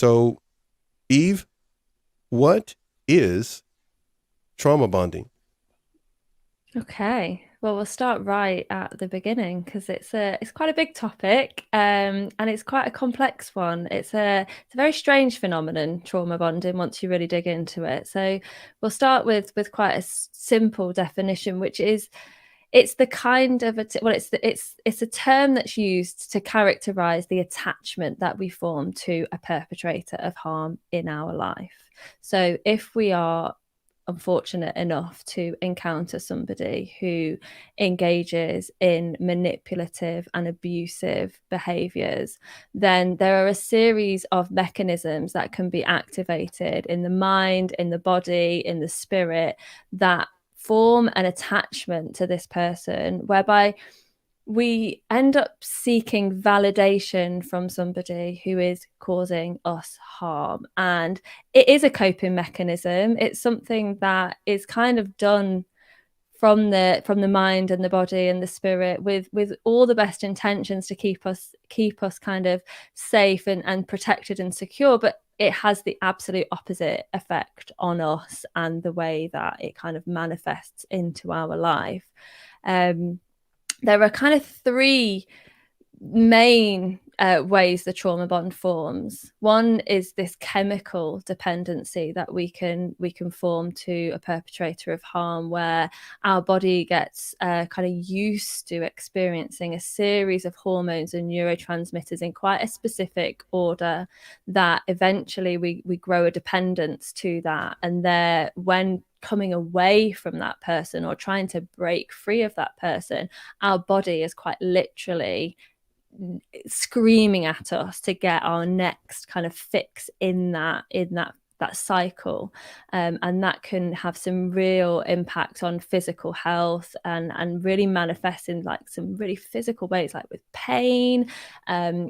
So, Eve, what is trauma bonding? Okay. Well, we'll start right at the beginning because it's quite a big topic, and it's quite a complex one. It's a very strange phenomenon, trauma bonding, once you really dig into it. So we'll start with quite a simple definition, which is it's the kind of it's a term that's used to characterize the attachment that we form to a perpetrator of harm in our life. So if we are unfortunate enough to encounter somebody who engages in manipulative and abusive behaviors, then there are a series of mechanisms that can be activated in the mind, in the body, in the spirit that form an attachment to this person, whereby we end up seeking validation from somebody who is causing us harm. And it is a coping mechanism. It's something that is kind of done from the mind and the body and the spirit with all the best intentions to keep us kind of safe and protected and secure, but it has the absolute opposite effect on us and the way that it kind of manifests into our life. There are kind of three main ways the trauma bond forms. One is this chemical dependency that we can form to a perpetrator of harm, where our body gets kind of used to experiencing a series of hormones and neurotransmitters in quite a specific order, that eventually we grow a dependence to that, and there when coming away from that person or trying to break free of that person, our body is quite literally screaming at us to get our next kind of fix in that cycle, and that can have some real impact on physical health and really manifest in like some really physical ways, like with pain,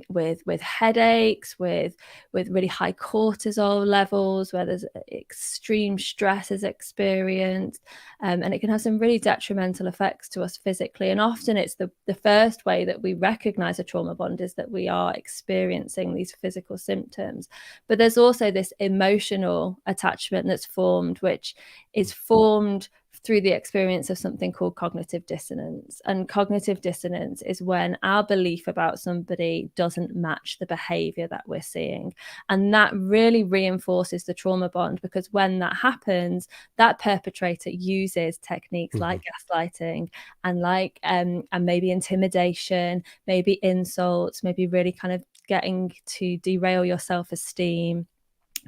with headaches, with really high cortisol levels, where there's extreme stress is experienced, and it can have some really detrimental effects to us physically. And often it's the first way that we recognize a trauma bond is that we are experiencing these physical symptoms. But there's also this emotional attachment that's formed, which is formed through the experience of something called cognitive dissonance. And cognitive dissonance is when our belief about somebody doesn't match the behavior that we're seeing. And that really reinforces the trauma bond, because when that happens, that perpetrator uses techniques Mm-hmm. like gaslighting and maybe intimidation, maybe insults, maybe really kind of getting to derail your self-esteem.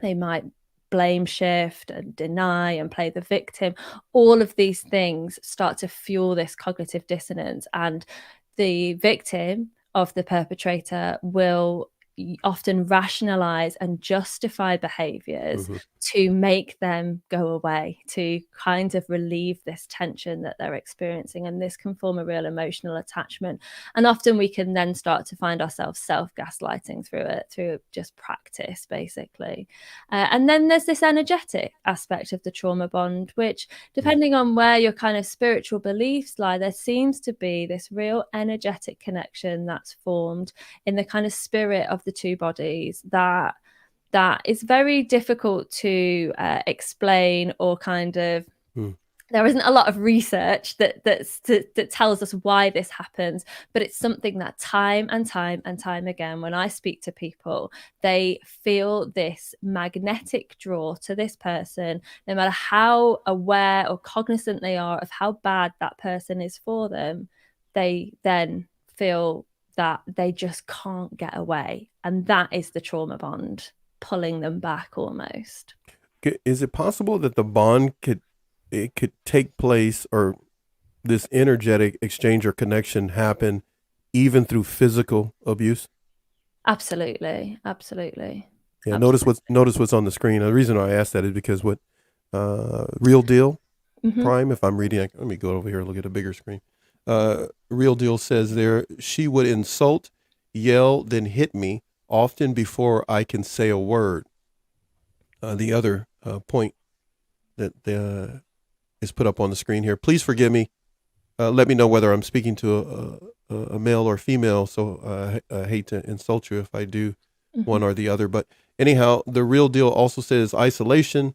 They might blame shift and deny and play the victim. All of these things start to fuel this cognitive dissonance, and the victim of the perpetrator will often rationalize and justify behaviors Mm-hmm. to make them go away, to kind of relieve this tension that they're experiencing. And this can form a real emotional attachment. And often we can then start to find ourselves self-gaslighting through just practice, basically. And then there's this energetic aspect of the trauma bond, which, depending on where your kind of spiritual beliefs lie, there seems to be this real energetic connection that's formed in the kind of spirit of the two bodies that is very difficult to explain, or kind of, Mm-hmm. there isn't a lot of research that tells us why this happens, but it's something that time and time and time again, when I speak to people, they feel this magnetic draw to this person, no matter how aware or cognizant they are of how bad that person is for them. They then feel that they just can't get away, and that is the trauma bond pulling them back almost. Is it possible that the bond could take place, or this energetic exchange or connection happen even through physical abuse? Absolutely, absolutely, Yeah, absolutely. notice what's on the screen. The reason I asked that is because what Real Deal Mm-hmm. Prime, if I'm reading, let me go over here and look at a bigger screen. Real Deal says there, she would insult, yell, then hit me, often before I can say a word. The other point that is put up on the screen here. Please forgive me. Let me know whether I'm speaking to a male or female. So I hate to insult you if I do Mm-hmm. one or the other. But Anyhow, the real deal also says isolation,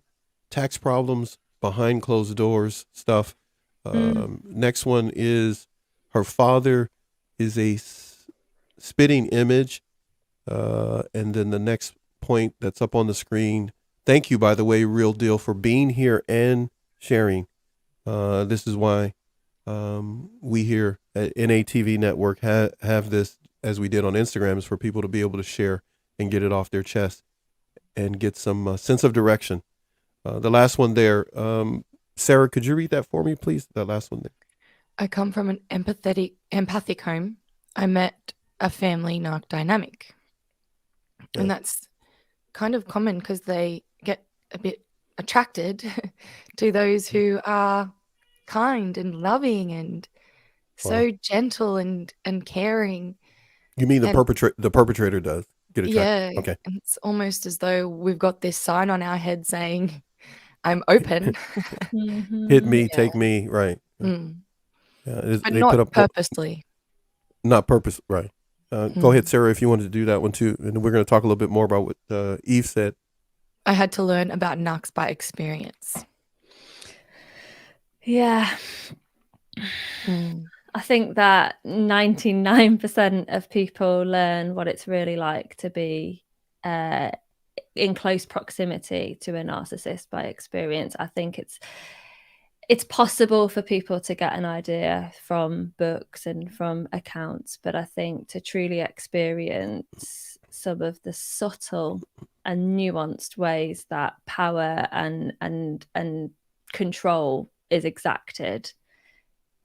tax problems, behind closed doors stuff. Next one is her father is a spitting image. And then the next point that's up on the screen. Thank you, by the way, real deal, for being here and sharing. This is why we here at NATV Network have this, as we did on Instagram, is for people to be able to share and get it off their chest and get some sense of direction. The last one there, Sarah, could you read that for me, please? That last one there. I come from an empathic home. I met a family narc dynamic. Yeah. And that's kind of common because they get a bit attracted to those who are kind and loving and so gentle and caring. You mean the perpetrator does get attracted? Yeah. Okay. And it's almost as though we've got this sign on our head saying, I'm open. Hit me, take me, right. Mm. Yeah, But not purposely. Not purpose, right. Go ahead, Sarah, if you wanted to do that one too. And we're going to talk a little bit more about what Eve said. I had to learn about narcs by experience. Yeah. I think that 99% of people learn what it's really like to be in close proximity to a narcissist by experience. I think it's possible for people to get an idea from books and from accounts, but I think to truly experience some of the subtle and nuanced ways that power and control is exacted,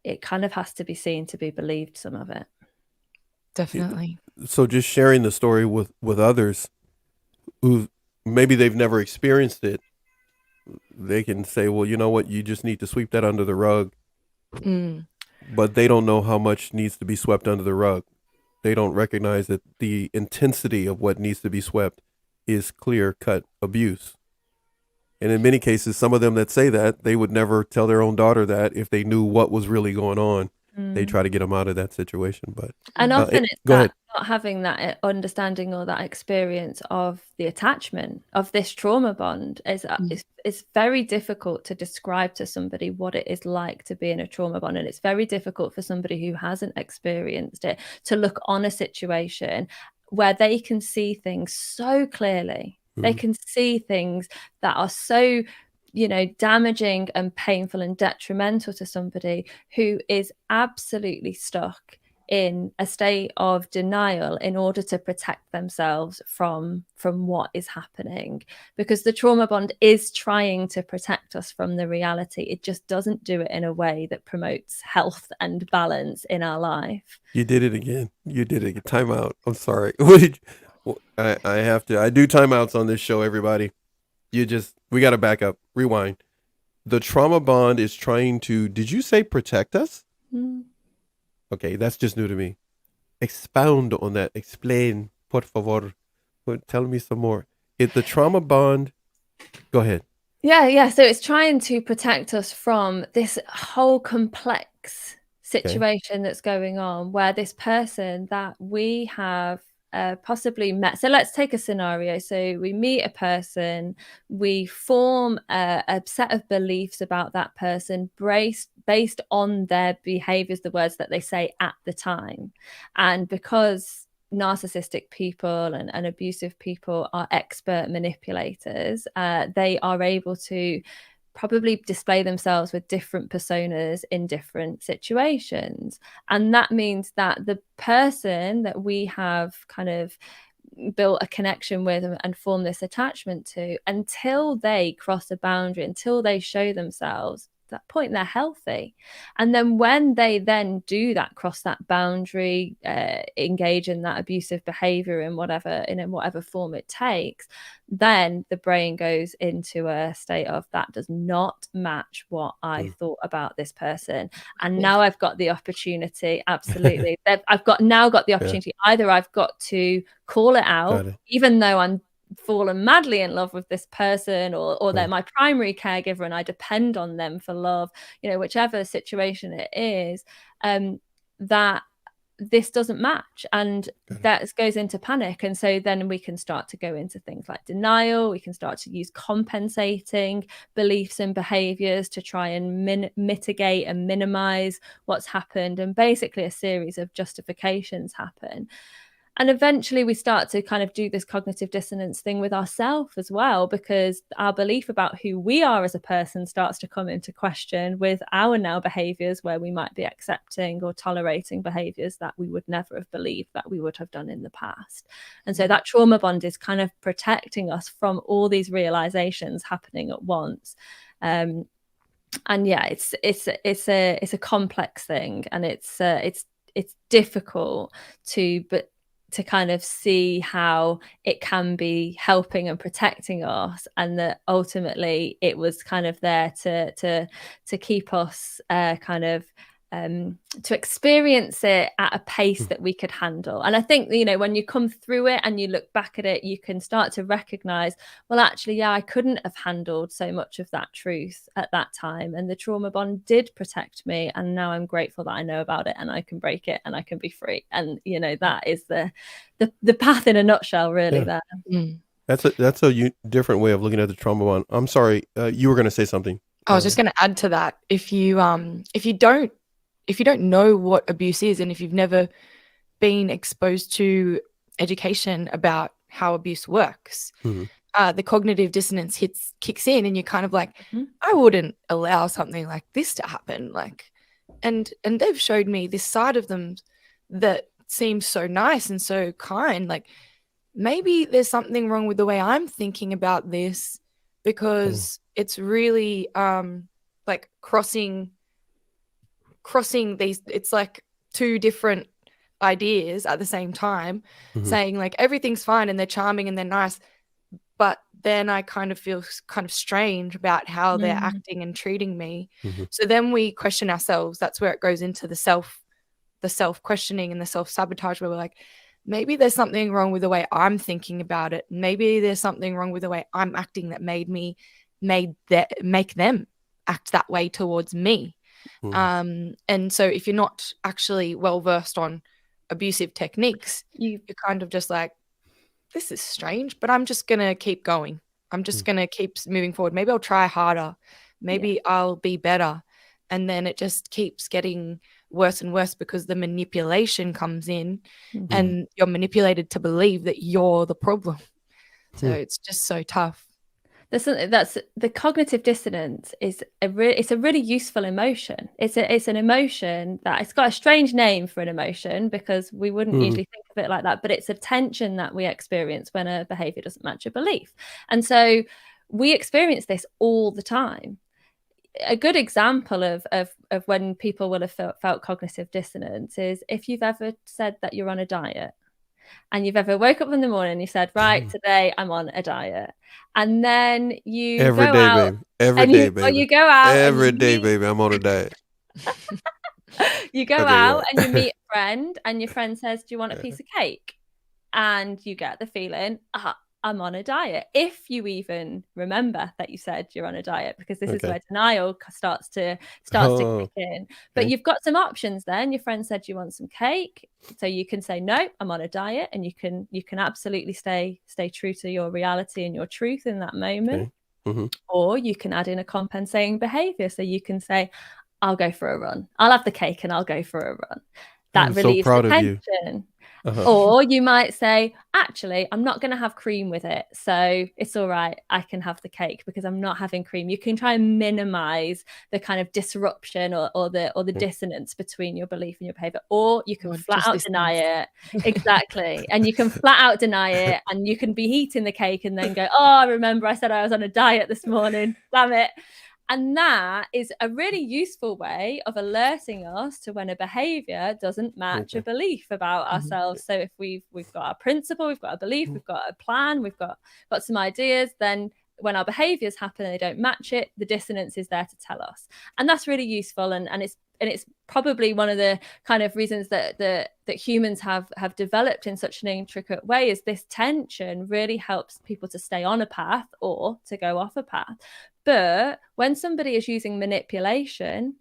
it kind of has to be seen to be believed, some of it. Definitely. So just sharing the story with others who maybe they've never experienced it, they can say, well, you know what, you just need to sweep that under the rug. But they don't know how much needs to be swept under the rug. They don't recognize that the intensity of what needs to be swept is clear-cut abuse. And in many cases, some of them that say that, they would never tell their own daughter that if they knew what was really going on. They try to get them out of that situation. But and often it's that not having that understanding or that experience of the attachment of this trauma bond it's very difficult to describe to somebody what it is like to be in a trauma bond. And it's very difficult for somebody who hasn't experienced it to look on a situation where they can see things so clearly. They can see things that are so, damaging and painful and detrimental to somebody who is absolutely stuck in a state of denial in order to protect themselves from what is happening, because the trauma bond is trying to protect us from the reality. It just doesn't do it in a way that promotes health and balance in our life. You did it again. Time out. I'm sorry. I do timeouts on this show, everybody. We got to back up, rewind. The trauma bond is trying to, did you say protect us? Okay, that's just new to me. Expound on that. Explain, por favor. Tell me some more. The trauma bond, go ahead. Yeah. So it's trying to protect us from this whole complex situation that's going on, where this person that we have possibly met. So let's take a scenario. So we meet a person, we form a set of beliefs about that person based on their behaviors, the words that they say at the time. And because narcissistic people and abusive people are expert manipulators, they are able to probably display themselves with different personas in different situations. And that means that the person that we have kind of built a connection with and form this attachment to, until they cross a boundary, until they show themselves, that point they're healthy. And then when they then do that, cross that boundary, engage in that abusive behavior in whatever form it takes, then the brain goes into a state of, that does not match what I thought about this person. And now I've got the opportunity. Absolutely. I've got the opportunity. Either I've got to call it out, even though I'm fallen madly in love with this person, or they're my primary caregiver and I depend on them for love, whichever situation it is, that this doesn't match, and that goes into panic. And so then we can start to go into things like denial. We can start to use compensating beliefs and behaviors to try and mitigate and minimize what's happened, and basically a series of justifications happen. And eventually we start to kind of do this cognitive dissonance thing with ourselves as well, because our belief about who we are as a person starts to come into question with our now behaviors, where we might be accepting or tolerating behaviors that we would never have believed that we would have done in the past. And so that trauma bond is kind of protecting us from all these realizations happening at once. And yeah, it's a complex thing, and it's difficult to kind of see how it can be helping and protecting us, and that ultimately it was kind of there to keep us kind of to experience it at a pace that we could handle. And I think, you know, when you come through it and you look back at it, you can start to recognize, well, actually, yeah, I couldn't have handled so much of that truth at that time, and the trauma bond did protect me, and now I'm grateful that I know about it, and I can break it, and I can be free. And you know, that is the path in a nutshell, really. There. That's a different way of looking at the trauma bond. I'm sorry, you were going to say something. I was just going to add to that. If you don't know what abuse is, and if you've never been exposed to education about how abuse works, the cognitive dissonance kicks in, and you're kind of like, I wouldn't allow something like this to happen. Like, and they've showed me this side of them that seems so nice and so kind. Like, maybe there's something wrong with the way I'm thinking about this, because it's really like crossing these, it's like two different ideas at the same time, saying like everything's fine and they're charming and they're nice, but then I kind of feel kind of strange about how they're acting and treating me. So then we question ourselves. That's where it goes into the self questioning and the self-sabotage, where we're like, maybe there's something wrong with the way I'm thinking about it. Maybe there's something wrong with the way I'm acting that make them act that way towards me. And so if you're not actually well versed on abusive techniques, you're kind of just like, this is strange, but I'm just gonna keep going. I'm just gonna keep moving forward. Maybe I'll try harder. Maybe I'll be better. And then it just keeps getting worse and worse, because the manipulation comes in, and you're manipulated to believe that you're the problem. So it's just so tough. That's the cognitive dissonance is it's a really useful emotion. It's an emotion that, it's got a strange name for an emotion, because we wouldn't usually think of it like that, but it's a tension that we experience when a behavior doesn't match a belief. And so we experience this all the time. A good example of when people will have felt cognitive dissonance is if you've ever said that you're on a diet, and you've ever woke up in the morning and you said, right, today I'm on a diet. And then you every go day, out, baby. Every day, baby. Or you go out every day, baby. I'm on a diet. You go out and you meet a friend, and your friend says, do you want a piece of cake? And you get the feeling, I'm on a diet, if you even remember that you said you're on a diet, because this is where denial starts to kick in. But you've got some options then. Your friend said, you want some cake, so you can say, no, I'm on a diet, and you can absolutely stay true to your reality and your truth in that moment. Or you can add in a compensating behavior, so you can say, I'll go for a run, I'll have the cake and I'll go for a run. That relieves the tension. Or you might say, actually, I'm not going to have cream with it, so it's all right, I can have the cake because I'm not having cream. You can try and minimize the kind of disruption or the dissonance between your belief and your behavior. Or you can flat out deny it. Exactly. And you can flat out deny it, and you can be eating the cake and then go, oh, I remember I said I was on a diet this morning, damn it. And that is a really useful way of alerting us to when a behavior doesn't match a belief about ourselves. So if we've got a principle, we've got a belief, we've got a plan, we've got some ideas, then when our behaviors happen and they don't match it, the dissonance is there to tell us. And that's really useful. And it's probably one of the kind of reasons that humans have developed in such an intricate way, is this tension really helps people to stay on a path or to go off a path. But when somebody is using manipulation,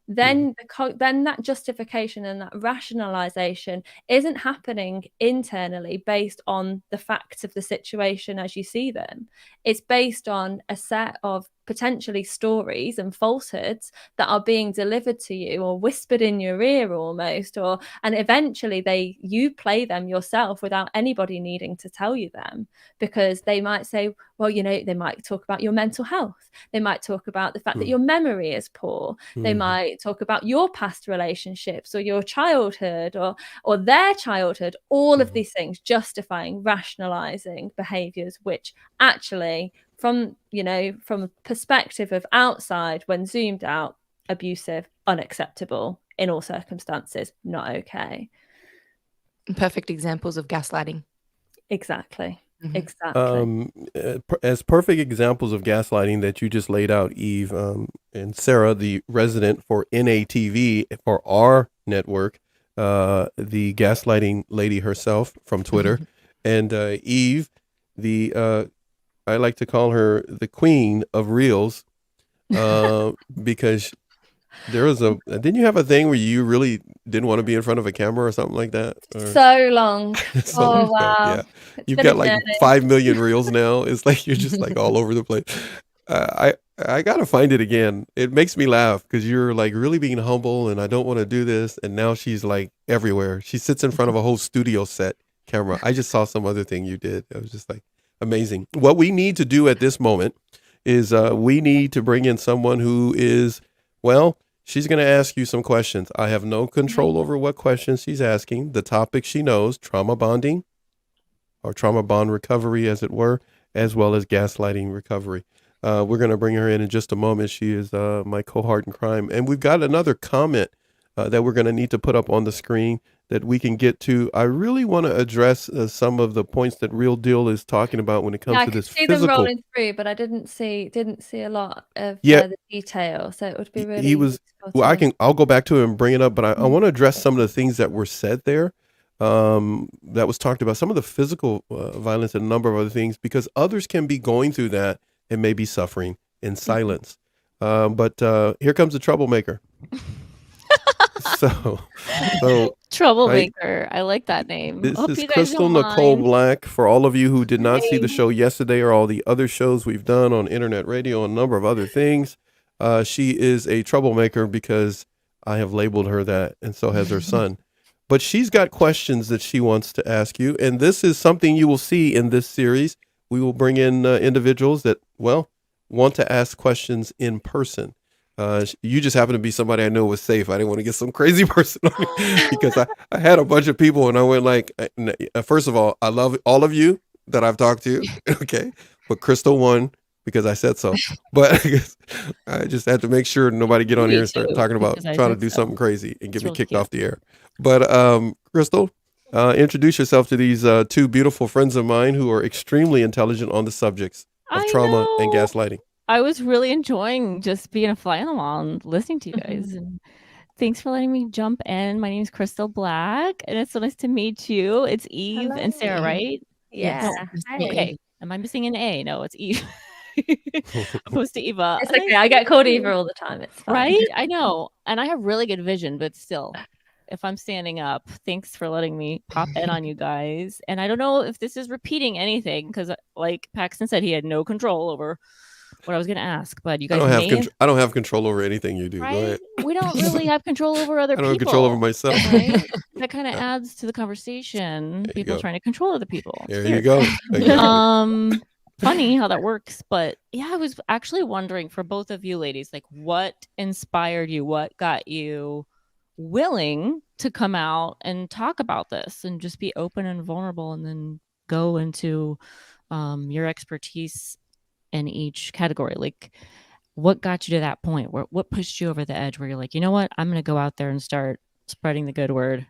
then then that justification and that rationalization isn't happening internally based on the facts of the situation as you see them. It's based on a set of potentially stories and falsehoods that are being delivered to you or whispered in your ear almost, and eventually you play them yourself without anybody needing to tell you them, because they might say, well, they might talk about your mental health, they might talk about the fact that your memory is poor, they might talk about your past relationships or your childhood or their childhood, all of these things, justifying, rationalizing behaviors which actually, from a perspective of outside, when zoomed out, abusive, unacceptable in all circumstances, not okay. Perfect examples of gaslighting. Exactly. Mhm. Exactly. As perfect examples of gaslighting that you just laid out, Eve, and Sarah, the resident for NATV for our network, the gaslighting lady herself from Twitter, and Eve, I like to call her the queen of reels, because didn't you have a thing where you really didn't want to be in front of a camera or something like that? So long. So Oh, long ago, wow. yeah. It's You've been a got like journey. 5 million reels now. It's like you're just like all over the place. I gotta find it again. It makes me laugh because you're like really being humble and I don't want to do this. And now she's like everywhere. She sits in front of a whole studio set camera. I just saw some other thing you did. It was just like amazing. What we need to do at this moment is we need to bring in someone who is, well, she's going to ask you some questions. I have no control over what questions she's asking. The topic she knows, trauma bonding or trauma bond recovery, as it were, as well as gaslighting recovery. We're going to bring her in just a moment. She is my cohort in crime. And we've got another comment that we're going to need to put up on the screen that we can get to. I really want to address some of the points that Real Deal is talking about when it comes to this I could see physical. them rolling through, but I didn't see a lot of the detail. So it would be really useful I'll go back to it and bring it up, but I want to address some of the things that were said there, that was talked about, some of the physical violence and a number of other things, because others can be going through that and may be suffering in silence. But here comes the troublemaker. So troublemaker. I like that name. This Hope is you guys Crystal don't Nicole mind. Black. For all of you who did not see the show yesterday or all the other shows we've done on internet radio and a number of other things, she is a troublemaker because I have labeled her that, and so has her son. But she's got questions that she wants to ask you, and this is something you will see in this series. We will bring in individuals that, well, want to ask questions in person. You just happen to be somebody I know was safe. I didn't want to get some crazy person on me because I had a bunch of people and I went like, first of all, I love all of you that I've talked to. Okay. But Crystal won because I said so. But I just had to make sure nobody get on here and start talking about trying to do something crazy and get me kicked off the air. But Crystal, introduce yourself to these two beautiful friends of mine who are extremely intelligent on the subjects of trauma and gaslighting. I was really enjoying just being a fly on the wall and listening to you guys. And thanks for letting me jump in. My name is Crystal Black, and it's so nice to meet you. It's Eve and Sarah, right? Yeah. Okay. Am I missing an A? No, it's Eve. Opposed to Eva. It's okay. I get called Eva all the time. It's fine. Right? I know. And I have really good vision, but still, if I'm standing up, thanks for letting me pop in on you guys. And I don't know if this is repeating anything because, like Paxton said, he had no control over what I was going to ask, but you guys I don't have control over anything you do. Right? Go ahead. We don't really have control over other people. I don't have control over myself. Right? That kind of adds to the conversation. People trying to control other people. There you go. Funny how that works. But yeah, I was actually wondering for both of you ladies, like what inspired you? What got you willing to come out and talk about this and just be open and vulnerable and then go into your expertise in each category? Like what got you to that point? What pushed you over the edge where you're like, you know what, I'm going to go out there and start spreading the good word?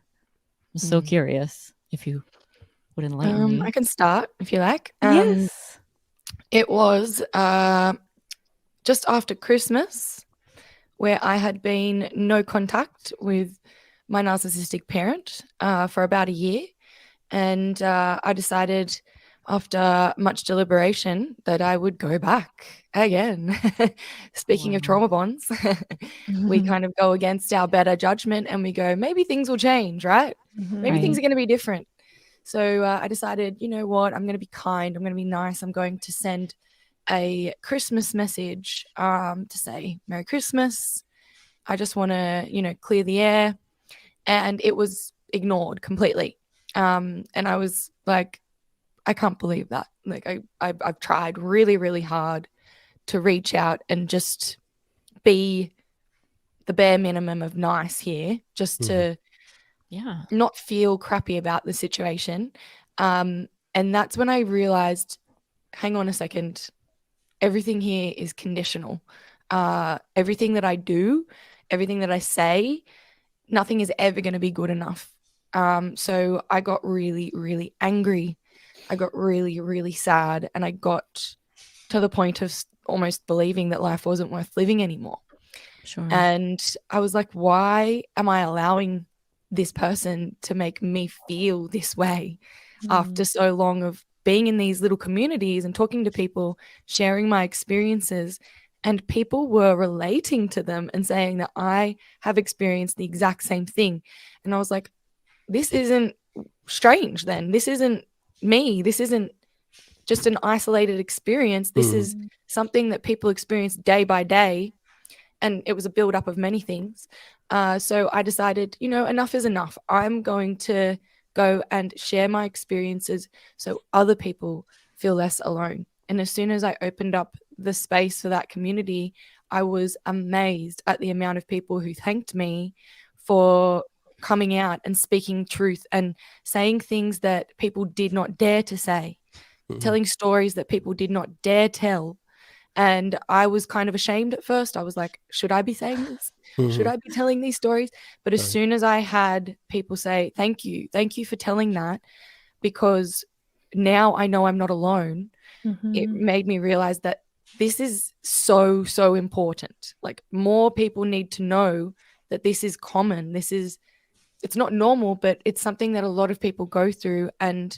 I'm so curious if you would enlighten me. I can start if you like. Yes. It was just after Christmas where I had been no contact with my narcissistic parent for about a year. And I decided after much deliberation, that I would go back again. Speaking of trauma bonds, we kind of go against our better judgment and we go, maybe things will change, right? Maybe things are going to be different. So I decided, you know what, I'm going to be kind. I'm going to be nice. I'm going to send a Christmas message to say Merry Christmas. I just want to, you know, clear the air. And it was ignored completely. And I was like, I can't believe that. Like I've tried really, really hard to reach out and just be the bare minimum of nice here, just to not feel crappy about the situation. And that's when I realized, hang on a second, everything here is conditional. Everything that I do, everything that I say, nothing is ever going to be good enough. So I got really, really angry. I got really, really sad. And I got to the point of almost believing that life wasn't worth living anymore. Sure. And I was like, why am I allowing this person to make me feel this way after so long of being in these little communities and talking to people, sharing my experiences, and people were relating to them and saying that I have experienced the exact same thing. And I was like, this isn't strange then. This isn't me. This isn't just an isolated experience. This is something that people experience day by day. And it was a build-up of many things. So I decided, you know, enough is enough. I'm going to go and share my experiences so other people feel less alone. And as soon as I opened up the space for that community, I was amazed at the amount of people who thanked me for coming out and speaking truth and saying things that people did not dare to say, telling stories that people did not dare tell. And I was kind of ashamed at first. I was like, should I be saying this? Should I be telling these stories? But as soon as I had people say, thank you for telling that, because now I know I'm not alone, it made me realize that this is so, so important. Like, more people need to know that this is common. It's not normal, but it's something that a lot of people go through, and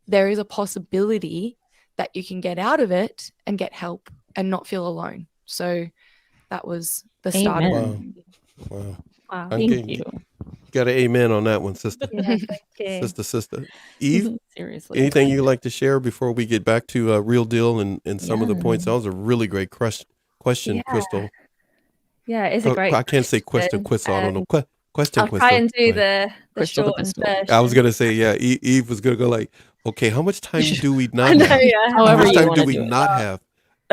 there is a possibility that you can get out of it and get help and not feel alone. So that was the start of it. Wow. Thank you. Got an amen on that one, sister. Yeah, thank you. Sister. Eve, Seriously. anything you'd like to share before we get back to Real Deal and some of the points? That was a really great question, Crystal. Yeah, it's a great I can't say question, Crystal. I don't know. Question, I'll Crystal. try and do the Crystal the shortened Crystal. version. I was going to say, Eve was going to go like, okay, how much time do we not I know, have? yeah. How However much you time wanna do we do it. not have?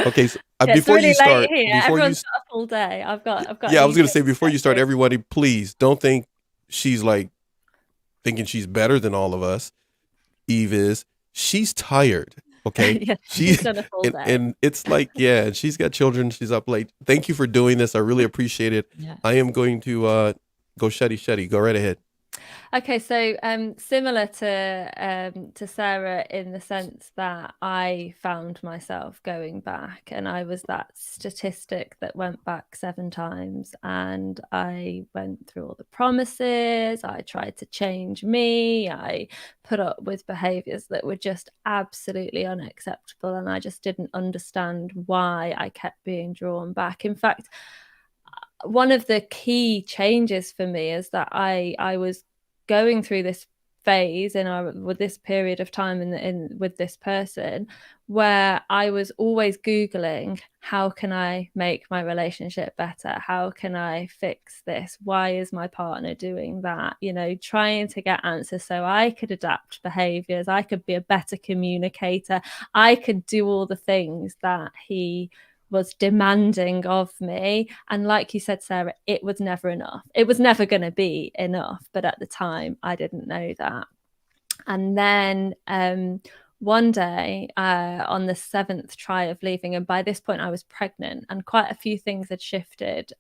Okay, so It's before really you start, late here. Everyone's got up all day. I've got. I was going to say, before you start, everybody, please don't think she's like thinking she's better than all of us. Eve is. She's tired. Okay. Yeah, she's done a full day. And it's like, and she's got children. She's up late. Thank you for doing this. I really appreciate it. Yes. I am going to go shuddy. Go right ahead. Okay, so similar to Sarah in the sense that I found myself going back, and I was that statistic that went back 7 times, and I went through all the promises. I tried to change me. I put up with behaviors that were just absolutely unacceptable, and I just didn't understand why I kept being drawn back. In fact, one of the key changes for me is that I was going through this phase with this period of time with this person where I was always Googling, how can I make my relationship better? How can I fix this? Why is my partner doing that? You know, trying to get answers so I could adapt behaviors. I could be a better communicator. I could do all the things that he was demanding of me. And like you said, Sarah, it was never enough. It was never going to be enough. But at the time, I didn't know that. And then one day on the 7th try of leaving, and by this point I was pregnant, and quite a few things had shifted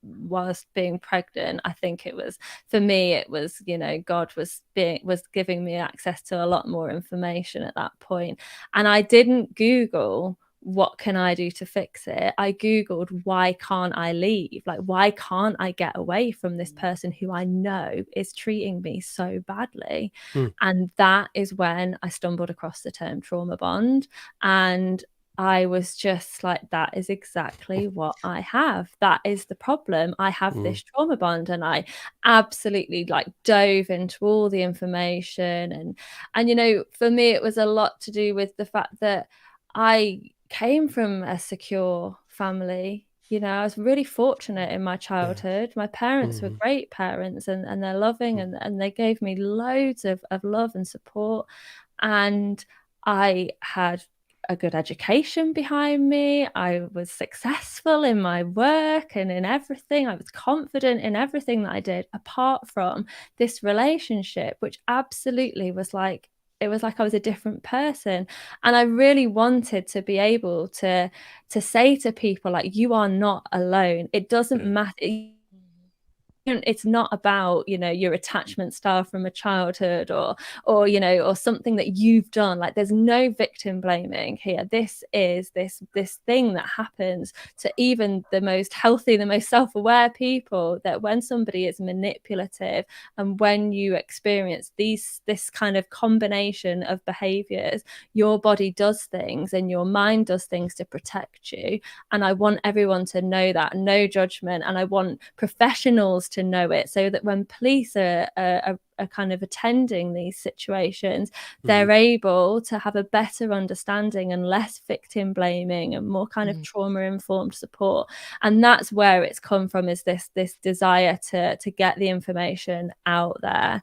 whilst being pregnant. I think it was, for me, it was, you know, God was giving me access to a lot more information at that point. And I didn't Google what can I do to fix it, I Googled, why can't I leave? Like, why can't I get away from this person who I know is treating me so badly? And that is when I stumbled across the term trauma bond. And I was just like, that is exactly what I have. That is the problem. I have this trauma bond. And I absolutely like dove into all the information. And, you know, for me, it was a lot to do with the fact that I came from a secure family. You know, I was really fortunate in my childhood. My parents were great parents, and they're loving, and they gave me loads of love and support. And I had a good education behind me. I was successful in my work and in everything. I was confident in everything that I did, apart from this relationship, which absolutely was like, it was like I was a different person. And I really wanted to be able to say to people, like, you are not alone. It doesn't matter. It's not about, you know, your attachment style from a childhood or you know, or something that you've done. Like, there's no victim blaming here. This is this thing that happens to even the most healthy, the most self-aware people, that when somebody is manipulative and when you experience this kind of combination of behaviors, your body does things and your mind does things to protect you. And I want everyone to know that, no judgment. And I want professionals to know it, so that when police are kind of attending these situations, they're able to have a better understanding and less victim blaming and more kind of trauma informed support. And that's where it's come from, is this desire to get the information out there.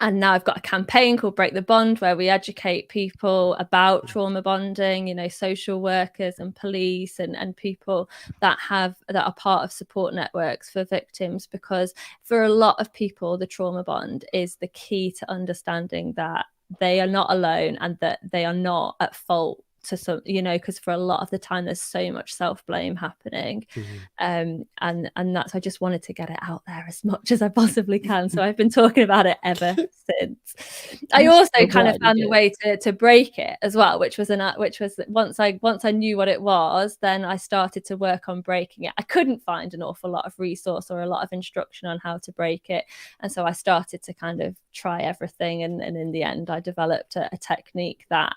And now I've got a campaign called Break the Bond, where we educate people about trauma bonding, you know, social workers and police and people that are part of support networks for victims, because for a lot of people, the trauma bond is the key to understanding that they are not alone and that they are not at fault to some, you know, because for a lot of the time there's so much self-blame happening. And that's, I just wanted to get it out there as much as I possibly can. So I've been talking about it ever since. I also kind of found a way to break it as well, which was once I knew what it was, then I started to work on breaking it. I couldn't find an awful lot of resource or a lot of instruction on how to break it, and so I started to kind of try everything, and in the end I developed a technique that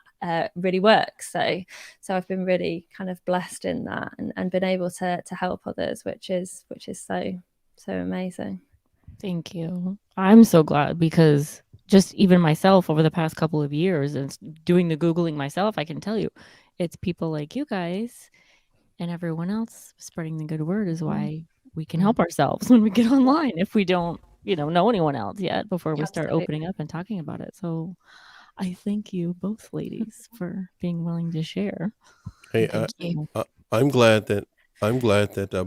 really works. So I've been really kind of blessed in that, and been able to help others, which is so amazing. Thank you. I'm so glad, because just even myself over the past couple of years and doing the Googling myself, I can tell you it's people like you guys and everyone else spreading the good word is why we can help ourselves when we get online, if we don't, you know anyone else yet before we start opening up and talking about it. So I thank you both ladies for being willing to share. Hey, I'm glad that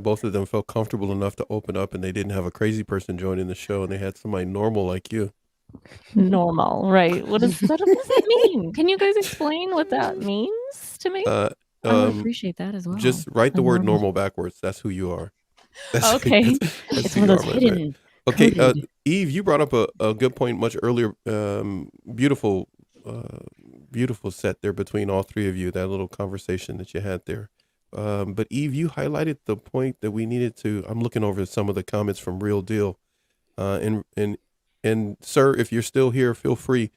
both of them felt comfortable enough to open up, and they didn't have a crazy person joining the show, and they had somebody normal like you. Normal, right? What does that mean? Can you guys explain what that means to me? I would appreciate that as well. Just write the word normal backwards. That's who you are. Okay. That's it's one of those hidden. Okay, Eve, you brought up a good point much earlier. Beautiful set there between all three of you, that little conversation that you had there. But Eve, you highlighted the point that we needed to. I'm looking over some of the comments from Real Deal, and sir, if you're still here, feel free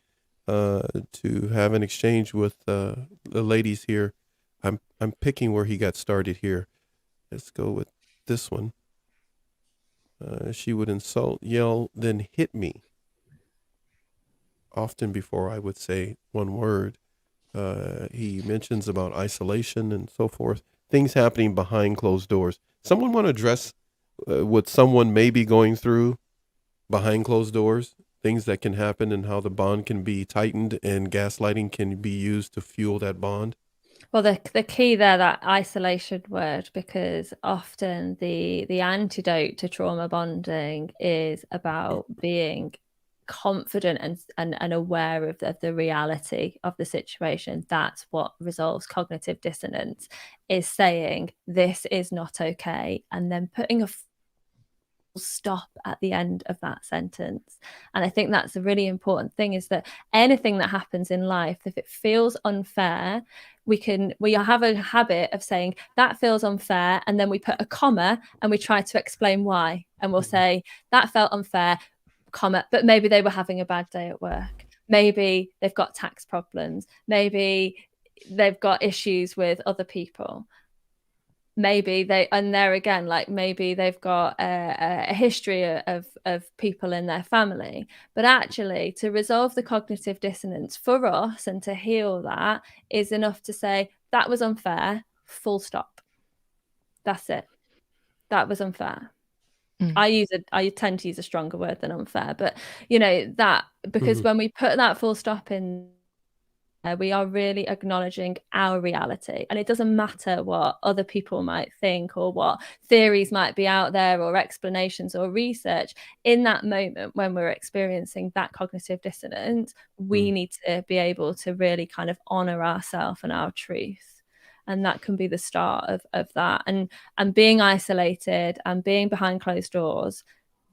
to have an exchange with the ladies here. I'm picking where he got started here. Let's go with this one. She would insult, yell, then hit me, often before I would say one word. He mentions about isolation and so forth, things happening behind closed doors. Someone want to address what someone may be going through behind closed doors, things that can happen, and how the bond can be tightened and gaslighting can be used to fuel that bond? Well, the key there, that isolation word, because often the antidote to trauma bonding is about being confident and aware of the reality of the situation. That's what resolves cognitive dissonance, is saying this is not okay, and then putting a stop at the end of that sentence. And I think that's a really important thing, is that anything that happens in life, if it feels unfair, we have a habit of saying that feels unfair, and then we put a comma and we try to explain why, and we'll say that felt unfair, comma, but maybe they were having a bad day at work, maybe they've got tax problems, maybe they've got issues with other people, maybe maybe they've got a history of people in their family. But actually, to resolve the cognitive dissonance for us and to heal that is enough to say that was unfair, full stop. That's it. That was unfair. I tend to use a stronger word than unfair, but that, because when we put that full stop in, we are really acknowledging our reality. And it doesn't matter what other people might think or what theories might be out there or explanations or research. In that moment, when we're experiencing that cognitive dissonance, we need to be able to really kind of honor ourselves and our truth. And that can be the start of that. And being isolated and being behind closed doors,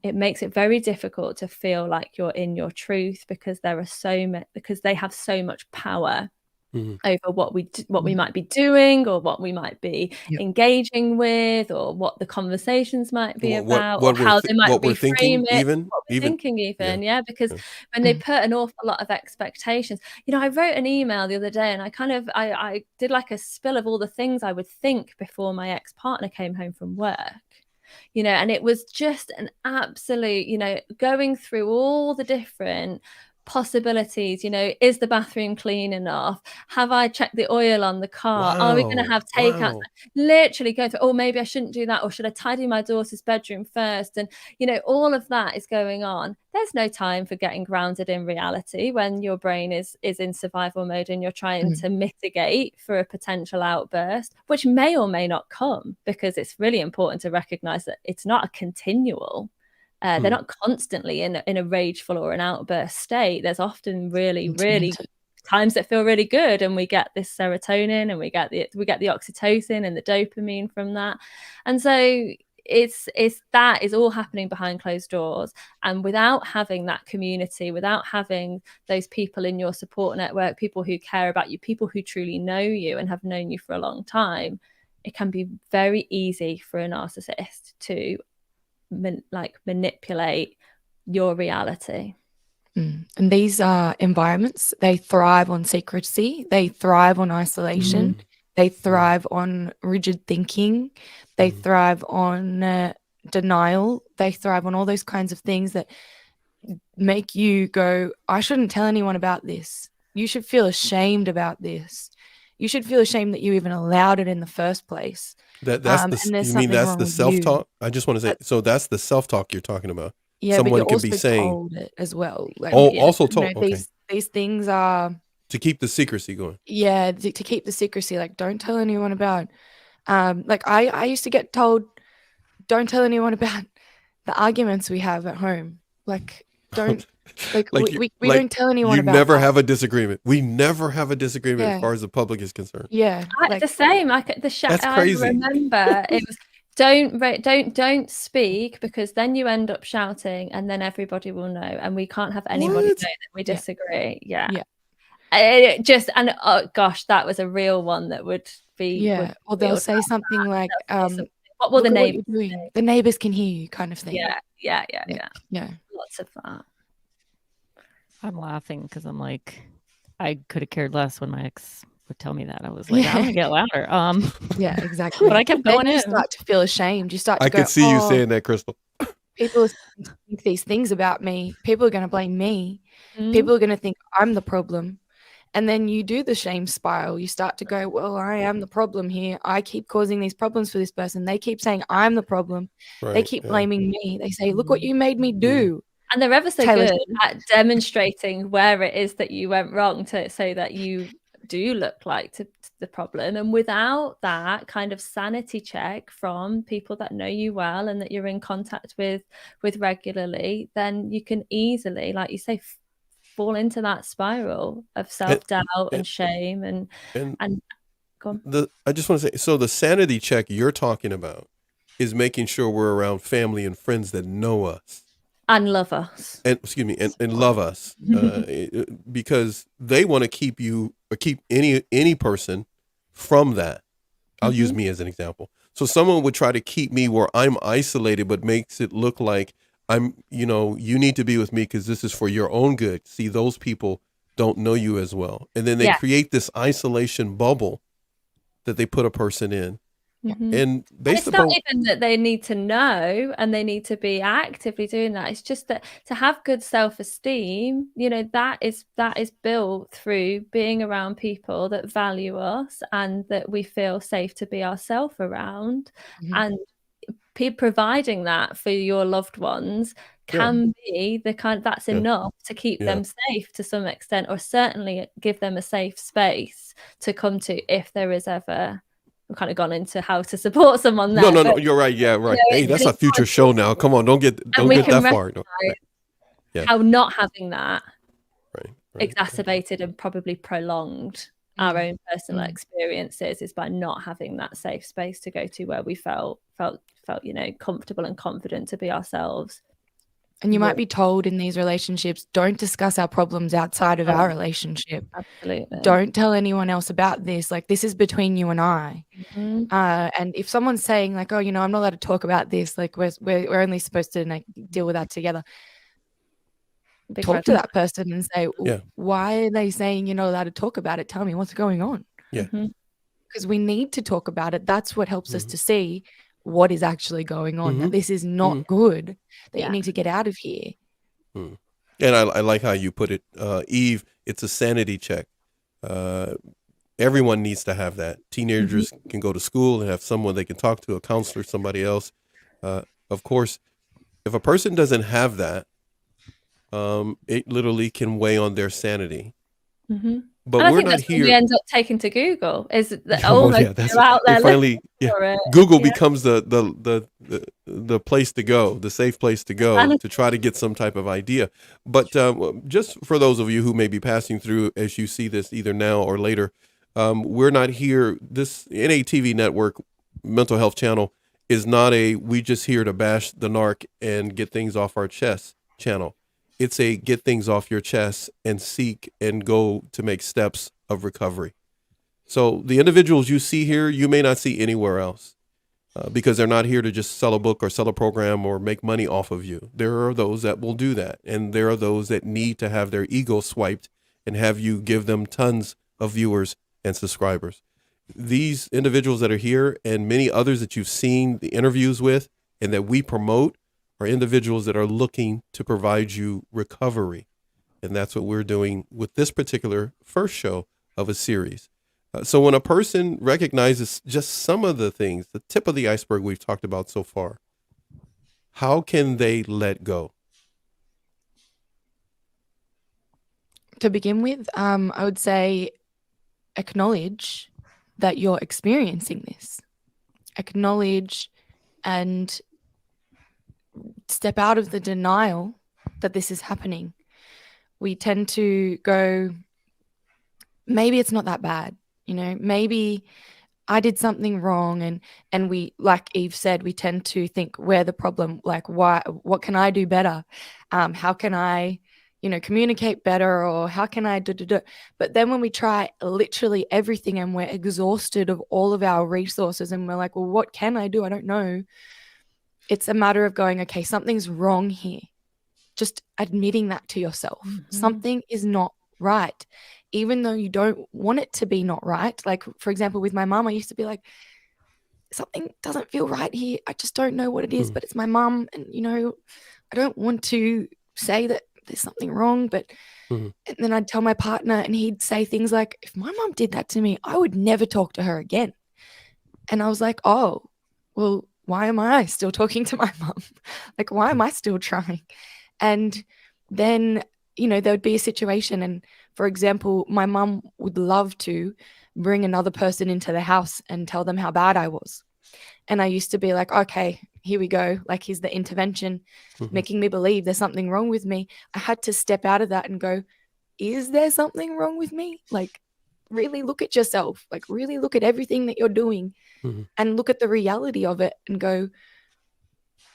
it makes it very difficult to feel like you're in your truth, because because they have so much power over what we might be doing, or what we might be engaging with, or what the conversations might be about, or how they might reframe it, what we're thinking even. Because when they put an awful lot of expectations, I wrote an email the other day, and I did like a spill of all the things I would think before my ex-partner came home from work. And it was just an absolute, going through all the different possibilities. Is the bathroom clean enough? Have I checked the oil on the car? Are we going to have takeouts? Literally go through, oh, maybe I shouldn't do that, or should I tidy my daughter's bedroom first? And all of that is going on. There's no time for getting grounded in reality when your brain is in survival mode and you're trying to mitigate for a potential outburst, which may or may not come, because it's really important to recognize that it's not a continual. They're not constantly in a rageful or an outburst state. There's often really, really times that feel really good, and we get this serotonin, and we get the oxytocin and the dopamine from that. And so it's that is all happening behind closed doors. And without having that community, without having those people in your support network, people who care about you, people who truly know you and have known you for a long time, it can be very easy for a narcissist to manipulate your reality. And these environments, they thrive on secrecy, they thrive on isolation, they thrive on rigid thinking, they thrive on denial, they thrive on all those kinds of things that make you go, I shouldn't tell anyone about this. You should feel ashamed about this. You should feel ashamed that you even allowed it in the first place. That's the self-talk? I just want to say, so that's the self-talk you're talking about. Yeah, someone but can also be saying told it as well. Also told. These things are to keep the secrecy going. Yeah, to keep the secrecy. Like, don't tell anyone about. I used to get told, don't tell anyone about the arguments we have at home. Like, don't. We don't tell anyone about. You never have a disagreement. We never have a disagreement as far as the public is concerned. Yeah, the same. That's crazy. I remember it was. Don't speak, because then you end up shouting, and then everybody will know, and we can't have anybody know that we disagree. Oh gosh, that was a real one that would be. Or they'll say something like, "What will the neighbors say? The neighbors can hear you," kind of thing. Yeah. Lots of that. I'm laughing because I'm like, I could have cared less when my ex would tell me that. I was like, I'm gonna get louder. Yeah, exactly. But I kept going in. You start to feel ashamed. You start to I could see you saying that, Crystal. People think these things about me. People are going to blame me. People are going to think I'm the problem. And then you do the shame spiral. You start to go, well, I am the problem here. I keep causing these problems for this person. They keep saying I'm the problem. They keep blaming me. They say, look what you made me do. And they're ever so good at demonstrating where it is that you went wrong, so that you do look like to the problem. And without that kind of sanity check from people that know you well and that you're in contact with regularly, then you can easily, like you say, fall into that spiral of self-doubt and shame and go on. I just want to say, so the sanity check you're talking about is making sure we're around family and friends that know us And love us. and and love us, because they want to keep you or keep any person from that. I'll use me as an example. So someone would try to keep me where I'm isolated, but makes it look like you need to be with me because this is for your own good. See, those people don't know you as well. And then they Yeah. create this isolation bubble that they put a person in. Mhm. And based It's not upon, even that they need to know and they need to be actively doing that. It's just that to have good self-esteem, that is built through being around people that value us and that we feel safe to be ourselves around. Mhm. And providing that for your loved ones can be the kind that's Yeah. enough to keep Yeah. them safe to some extent, or certainly give them a safe space to come to if there is ever. We've kind of gone into how to support someone there. no, but, you're right. Yeah, right. Hey, that's it's a future show now. Come on, don't get we that can far. No. recognize Yeah. how not having that Right. exacerbated and probably prolonged our own personal experiences is by not having that safe space to go to where we felt comfortable and confident to be ourselves. And you might be told in these relationships, don't discuss our problems outside of our relationship. Absolutely. Don't tell anyone else about this. Like, this is between you and I. Mhm. And if someone's saying like, oh, I'm not allowed to talk about this, like we're only supposed to like deal with that together. Big Talk red to flag. that person and say, Yeah. why are they saying you're not allowed to talk about it? Tell me what's going on. Yeah. Mhm. Because we need to talk about it. That's what helps us Mhm. to see what is actually going on. That Mhm. this is not Mhm. good. That Yeah. you need to get out of here. Mm. And I like how you put it, Eve. It's a sanity check. Everyone needs to have that. Teenagers can go to school and have someone they can talk to, a counselor, somebody else. Of course, if a person doesn't have that, it literally can weigh on their sanity. Mhm. But And I we're think not that's when we here. end up taking to Google is that Oh, almost yeah, you're out there it finally, looking for it. Google Yeah. becomes the place to go, the safe place to go Sanity. to try to get some type of idea. But just for those of you who may be passing through as you see this either now or later, we're not here. This NATV network, mental health channel, is not we just here to bash the narc and get things off our chest channel. It's a get things off your chest and seek and go to make steps of recovery. So the individuals you see here, you may not see anywhere else because they're not here to just sell a book or sell a program or make money off of you. There are those that will do that. And there are those that need to have their ego swiped and have you give them tons of viewers and subscribers. These individuals that are here and many others that you've seen the interviews with and that we promote are individuals that are looking to provide you recovery. And that's what we're doing with this particular first show of a series. So when a person recognizes just some of the things, the tip of the iceberg we've talked about so far, how can they let go? To begin with, I would say acknowledge that you're experiencing this. Acknowledge and step out of the denial that this is happening. We tend to go, maybe it's not that bad, maybe I did something wrong, and we, like Eve said, we tend to think we're the problem. Like, what can I do better? How can I communicate better, or how can I do? But then when we try literally everything and we're exhausted of all of our resources and we're like, well, what can I do? I don't know. It's a matter of going, okay, something's wrong here. Just admitting that to yourself. Mhm. Something is not right, even though you don't want it to be not right. Like, for example, with my mom, I used to be like, something doesn't feel right here. I just don't know what it is, but it's my mom. And, I don't want to say that there's something wrong, but and then I'd tell my partner and he'd say things like, if my mom did that to me, I would never talk to her again. And I was like, oh, well, why am I still talking to my mom? Like, why am I still trying? And then, there would be a situation. And for example, my mom would love to bring another person into the house and tell them how bad I was. And I used to be like, okay, here we go. Like, here's the intervention, making me believe there's something wrong with me. I had to step out of that and go, is there something wrong with me? Like, really look at yourself, like really look at everything that you're doing and look at the reality of it and go,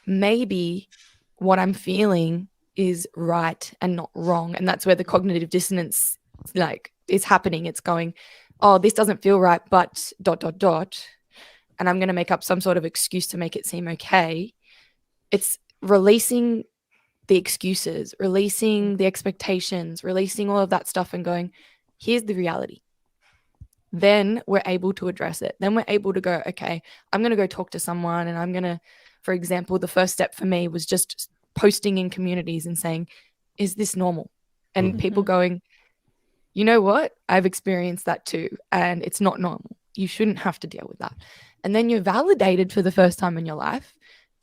maybe what I'm feeling is right and not wrong. And that's where the cognitive dissonance like is happening. It's going, oh, this doesn't feel right, but ... And I'm going to make up some sort of excuse to make it seem okay. It's releasing the excuses, releasing the expectations, releasing all of that stuff and going, here's the reality. Then we're able to address it. Then we're able to go, okay, I'm going to go talk to someone, and I'm going to, for example, the first step for me was just posting in communities and saying, is this normal? And people going, you know what? I've experienced that too. And it's not normal. You shouldn't have to deal with that. And then you're validated for the first time in your life.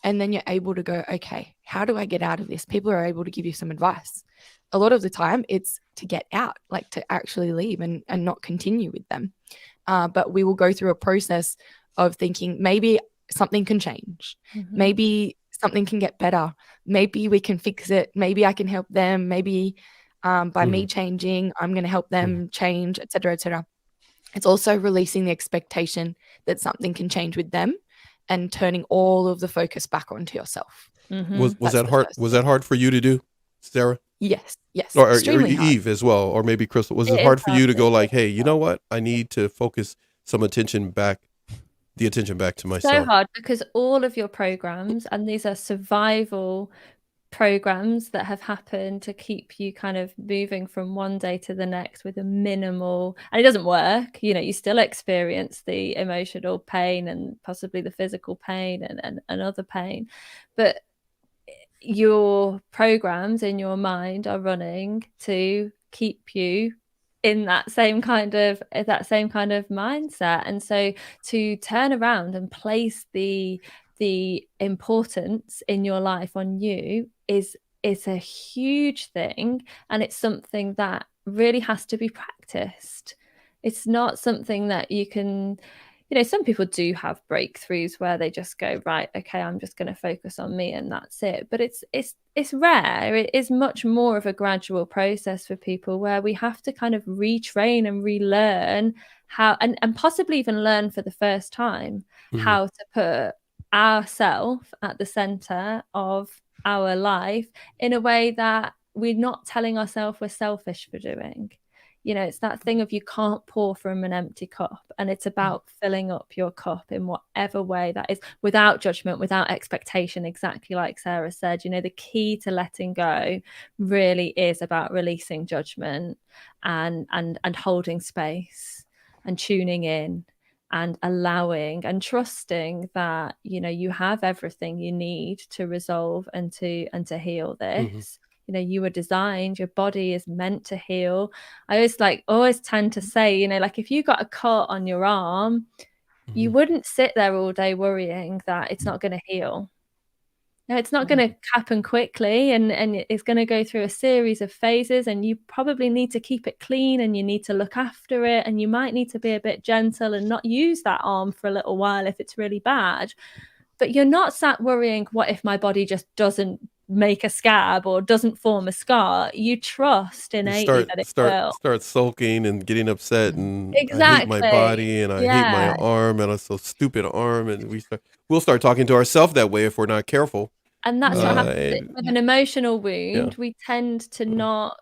And then you're able to go, okay, how do I get out of this? People are able to give you some advice. A lot of the time it's to get out, like to actually leave and not continue with them. But we will go through a process of thinking maybe something can change. Maybe something can get better. Maybe we can fix it. Maybe I can help them. Maybe by me changing, I'm going to help them change, et cetera, et cetera. It's also releasing the expectation that something can change with them and turning all of the focus back onto yourself. Was that hard? Was that hard for you to do, Sarah? Yes. Or Extremely hard. Eve as well, or maybe Crystal. Was it hard for you to go like, hey, you know what? I need to focus the attention back to myself. So hard, because all of your programs, and these are survival programs that have happened to keep you kind of moving from one day to the next with a minimal, and it doesn't work, you still experience the emotional pain and possibly the physical pain and other pain, but your programs in your mind are running to keep you in that same kind of mindset. And so to turn around and place the importance in your life on you is a huge thing, and it's something that really has to be practiced. It's not something that you can, some people do have breakthroughs where they just go, right, okay, I'm just going to focus on me and that's it. But it's rare. It is much more of a gradual process for people, where we have to kind of retrain and relearn how, and possibly even learn for the first time how to put ourselves at the center of our life in a way that we're not telling ourselves we're selfish for doing. It's that thing of you can't pour from an empty cup, and it's about filling up your cup in whatever way that is, without judgment, without expectation, exactly like Sarah said. The key to letting go really is about releasing judgment and holding space and tuning in and allowing and trusting that you have everything you need to resolve and to heal this. You were designed, your body is meant to heal. I always tend to say, like if you got a cut on your arm, you wouldn't sit there all day worrying that it's not going to heal. No, it's not going to happen quickly, and it's going to go through a series of phases, and you probably need to keep it clean, and you need to look after it, and you might need to be a bit gentle and not use that arm for a little while if it's really bad. But you're not sat worrying, what if my body just doesn't make a scab or doesn't form a scar? You trust innately that it will. Start sulking and getting upset, and exactly. I hate my body, and I hate my arm, and it's so stupid arm, and we'll start talking to ourselves that way if we're not careful. And that's what happens with an emotional wound. We tend to not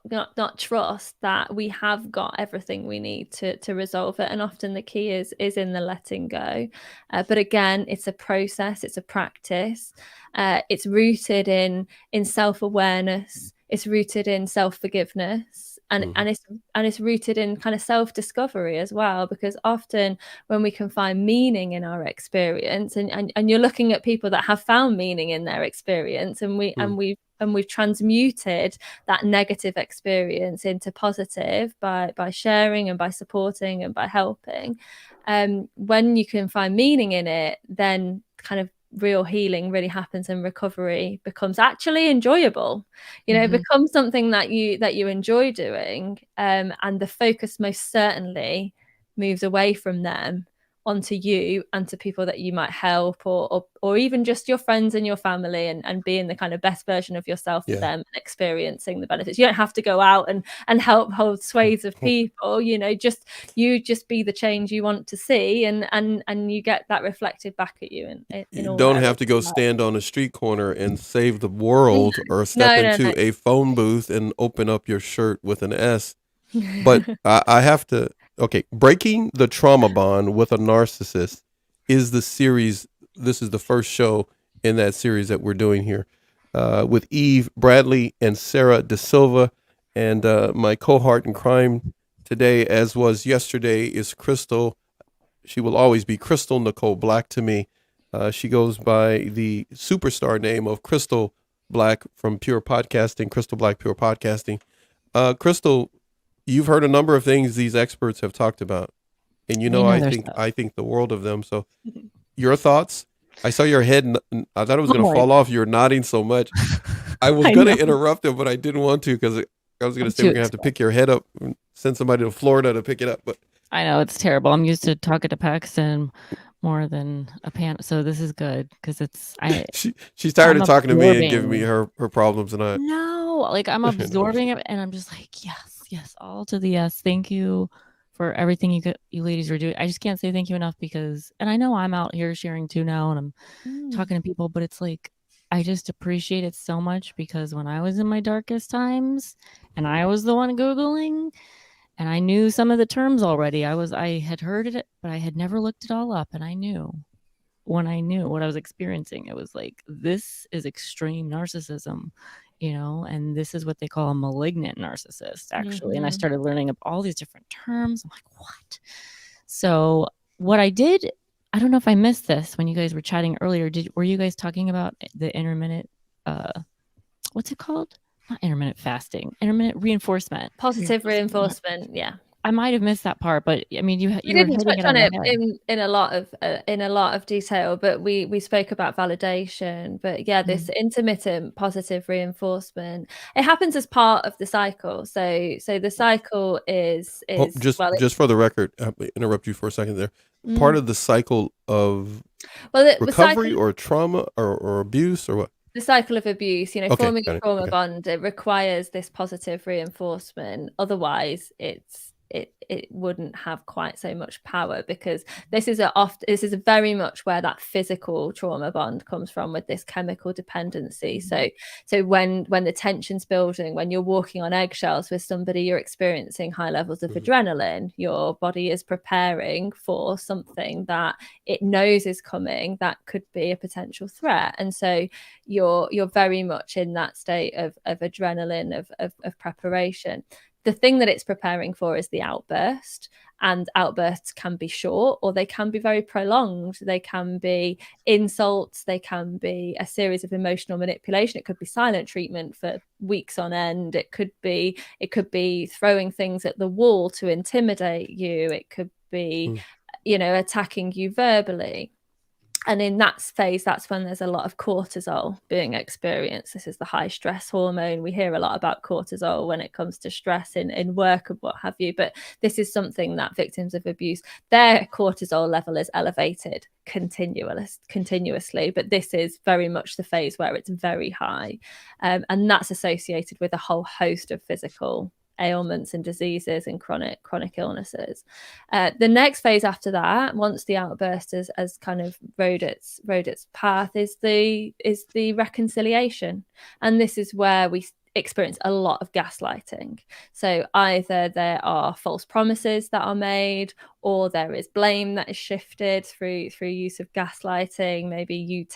trust that we have got everything we need to resolve it. And often the key is in the letting go. But again, it's a process, it's a practice. It's rooted in self-awareness. It's rooted in self-forgiveness. And it's rooted in kind of self-discovery as well, because often when we can find meaning in our experience, and you're looking at people that have found meaning in their experience, and we've transmuted that negative experience into positive by sharing and by supporting and by helping. When you can find meaning in it, then kind of real healing really happens, and recovery becomes actually enjoyable. It becomes something that you enjoy doing, and the focus most certainly moves away from them onto you and to people that you might help, or even just your friends and your family, and being the kind of best version of yourself for them and experiencing the benefits. You don't have to go out and help whole swathes of people, you know, just be the change you want to see, and you get that reflected back at you in You all don't areas have to go of life. stand on a street corner and save the world or step into a phone booth and open up your shirt with an S. But I have to, okay, Breaking the Trauma Bond with a Narcissist is the series. This is the first show in that series that we're doing here with Eve Bradley and Sarah De Silva. And my cohort in crime today, as was yesterday, is Crystal. She will always be Crystal Nicole Black to me. She goes by the superstar name of Crystal Black from Pure Podcasting, Crystal Black Pure Podcasting. Crystal, you've heard a number of things these experts have talked about, and you know I think the world of them. So, your thoughts? I saw your head. I thought it was going to fall off. You're nodding so much. I was going to interrupt it, but I didn't want to because I was going to say we're going to have to pick your head up and send somebody to Florida to pick it up. But I know it's terrible. I'm used to talking to Paxton more than a pan, so this is good because it's she's tired of talking to me and giving me her problems, and I'm absorbing it, and I'm just like yes, all to the yes. Thank you for everything you ladies are doing. I just can't say thank you enough because, and I know I'm out here sharing too now, and I'm talking to people, but it's like I just appreciate it so much because when I was in my darkest times, and I was the one Googling. And I knew some of the terms already. I had heard it, but I had never looked it all up. And I knew when I knew what I was experiencing, it was like, this is extreme narcissism, you know, and this is what they call a malignant narcissist, actually. And I started learning of all these different terms. I'm like, what? So what I did, I don't know if I missed this when you guys were chatting earlier. Were you guys talking about the intermittent, what's it called? Not intermittent fasting, intermittent reinforcement. Positive reinforcement, yeah. I might have missed that part, but I mean, you didn't touch on it in a lot of detail, but we spoke about validation. But yeah, this intermittent positive reinforcement, it happens as part of the cycle. So the cycle is just for the record, I'll interrupt you for a second there. Part of the cycle of recovery or trauma or abuse or what? The cycle of abuse, you know, forming a trauma bond, it requires this positive reinforcement. Otherwise, it wouldn't have quite so much power, because this is very much where that physical trauma bond comes from, with this chemical dependency. So when the tension's building, when you're walking on eggshells with somebody, you're experiencing high levels of adrenaline. Your body is preparing for something that it knows is coming, that could be a potential threat, and so you're very much in that state of adrenaline, of preparation. The thing that it's preparing for is the outburst, and outbursts can be short or they can be very prolonged. They can be insults, they can be a series of emotional manipulation. It could be silent treatment for weeks on end. It could be throwing things at the wall to intimidate you. It could be, attacking you verbally. And in that phase, that's when there's a lot of cortisol being experienced. This is the high stress hormone. We hear a lot about cortisol when it comes to stress in work and what have you. But this is something that victims of abuse, their cortisol level is elevated continuously. But this is very much the phase where it's very high. And that's associated with a whole host of physical ailments and diseases and chronic illnesses. The next phase after that, once the outburst has kind of rode its path, is the reconciliation, and this is where we experience a lot of gaslighting. So either there are false promises that are made, or there is blame that is shifted through use of gaslighting. Maybe you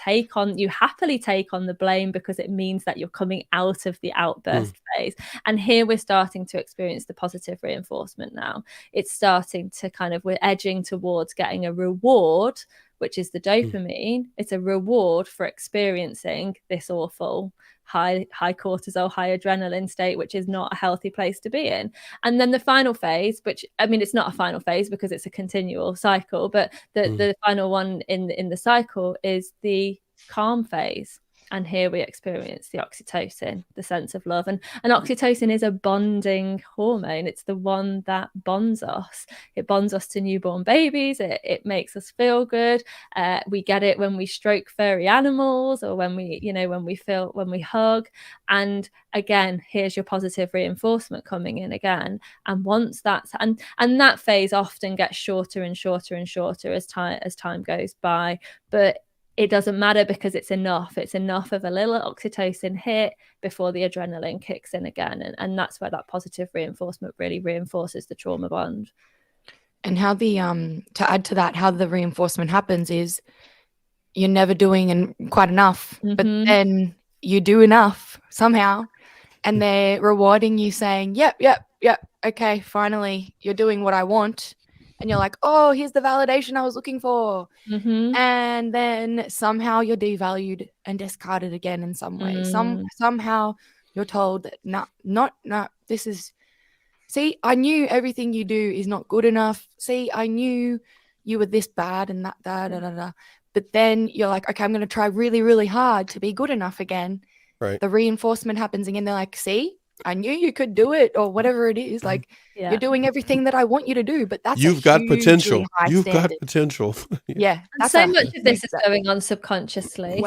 happily take on the blame because it means that you're coming out of the outburst phase. And here we're starting to experience the positive reinforcement now. It's starting to we're edging towards getting a reward, which is the dopamine. It's a reward for experiencing this awful high cortisol, high adrenaline state, which is not a healthy place to be in. And then the final phase, which, I mean, it's not a final phase because it's a continual cycle, but the final one in the cycle is the calm phase. And here we experience the oxytocin, the sense of love. And oxytocin is a bonding hormone. It's the one that bonds us. It bonds us to newborn babies. It makes us feel good. We get it when we stroke furry animals, or when we hug. And again, here's your positive reinforcement coming in again. And once that's and that phase often gets shorter and shorter and shorter as time goes by. But it doesn't matter, because it's enough of a little oxytocin hit before the adrenaline kicks in again. And that's where that positive reinforcement really reinforces the trauma bond. And how to add to that, how the reinforcement happens is you're never doing quite enough, but then you do enough somehow, and they're rewarding you, saying, yep, okay, finally you're doing what I want. And you're like, oh, here's the validation I was looking for. And then somehow you're devalued and discarded again in some way. Somehow you're told that no, this is, see, I knew everything you do is not good enough. See, I knew you were this bad and that, da. But then you're like, okay, I'm going to try really, really hard to be good enough again. Right. The reinforcement happens again. They're like, see, I knew you could do it, or whatever it is. Like, you're doing everything that I want you to do, but that's you've got potential. You've got potential. Yeah. And so much of this is going on subconsciously.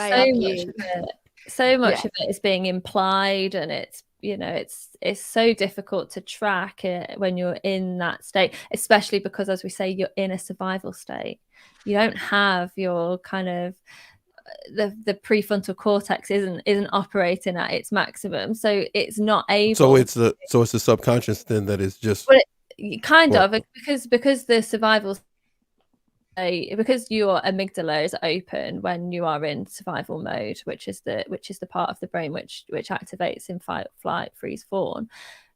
So much of it is being implied, and it's so difficult to track it when you're in that state, especially because, as we say, you're in a survival state. You don't have your kind of the prefrontal cortex isn't operating at its maximum, so it's not able. So it's the subconscious then that is just because the survival state, because your amygdala is open when you are in survival mode, which is the part of the brain which activates in fight, flight, freeze, fawn.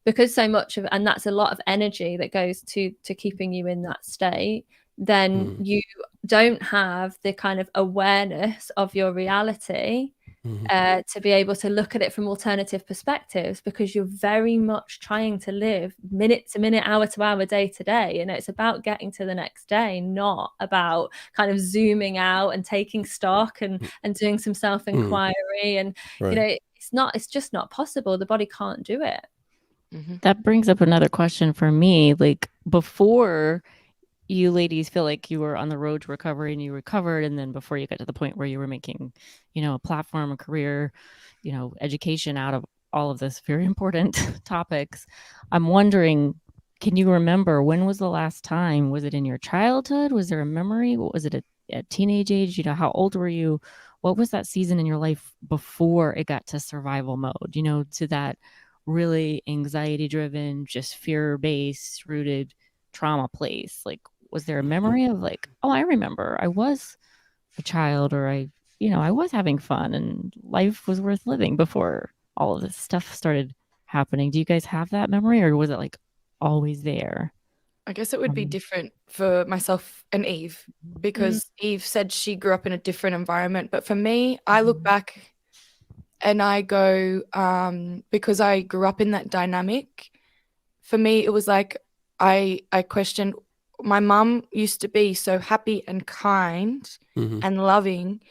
Because so much of, and that's a lot of energy that goes to keeping you in that state, then you don't have the kind of awareness of your reality to be able to look at it from alternative perspectives, because you're very much trying to live minute to minute, hour to hour, day to day. And it's about getting to the next day, not about kind of zooming out and taking stock and doing some self-inquiry. And, it's just not possible. The body can't do it. That brings up another question for me. Like, before you ladies feel like you were on the road to recovery and you recovered, and then before you got to the point where you were making, a platform, a career, education out of all of this very important topics, I'm wondering, can you remember, when was the last time? Was it in your childhood? Was there a memory? What was it at teenage age? How old were you? What was that season in your life before it got to survival mode, to that really anxiety driven, just fear based rooted trauma place? Like, was there a memory of like, oh, I remember I was a child, or I was having fun and life was worth living before all of this stuff started happening? Do you guys have that memory, or was it like always there? I guess it would be different for myself and Eve, because Eve said she grew up in a different environment. But for me, I look back and I go, because I grew up in that dynamic, for me, it was like, I questioned, my mum used to be so happy and kind and loving.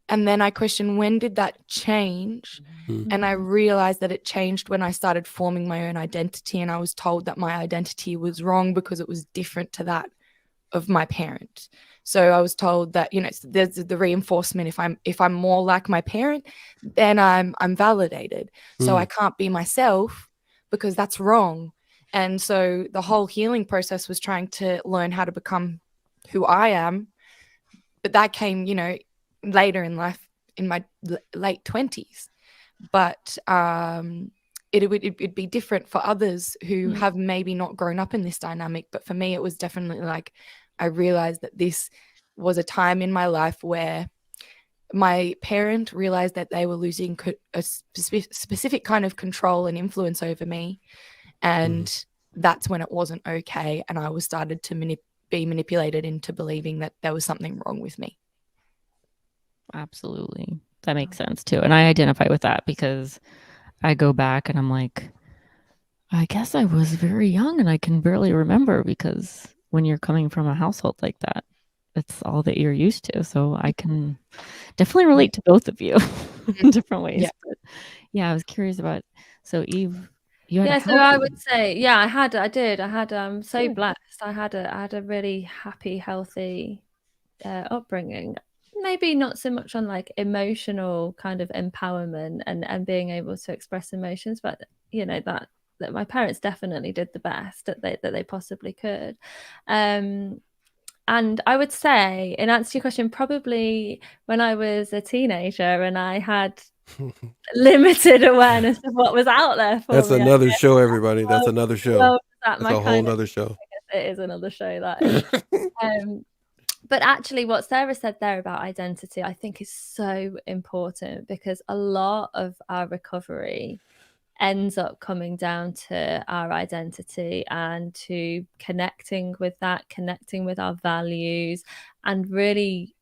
And then I questioned, when did that change? And I realized that it changed when I started forming my own identity. And I was told that my identity was wrong because it was different to that of my parent. So I was told that, there's the reinforcement. If I'm more like my parent, then I'm validated. So I can't be myself because that's wrong. And so the whole healing process was trying to learn how to become who I am. But that came, later in life, in my late 20s. But it'd be different for others who have maybe not grown up in this dynamic. But for me, it was definitely like, I realized that this was a time in my life where my parent realized that they were losing a specific kind of control and influence over me. And that's when it wasn't okay. And I was started to be manipulated into believing that there was something wrong with me. Absolutely. That makes sense too. And I identify with that, because I go back and I'm like, I guess I was very young and I can barely remember, because when you're coming from a household like that, it's all that you're used to. So I can definitely relate to both of you. in different ways. Yeah. But yeah, I was curious about. So Eve, you had Yeah, a so I healthy. would say, yeah, I did. I had so Good. blessed. I had a really happy, healthy upbringing. Maybe not so much on like emotional kind of empowerment and being able to express emotions, but you know that my parents definitely did the best that they possibly could. And I would say, in answer to your question, probably when I was a teenager and I had limited awareness of what was out there for That's me. another show, everybody. That's another show. Well, that That's my a whole kind of, nother show. it is another show that is. But actually what Sarah said there about identity, I think is so important, because a lot of our recovery ends up coming down to our identity and to connecting with that, connecting with our values, and really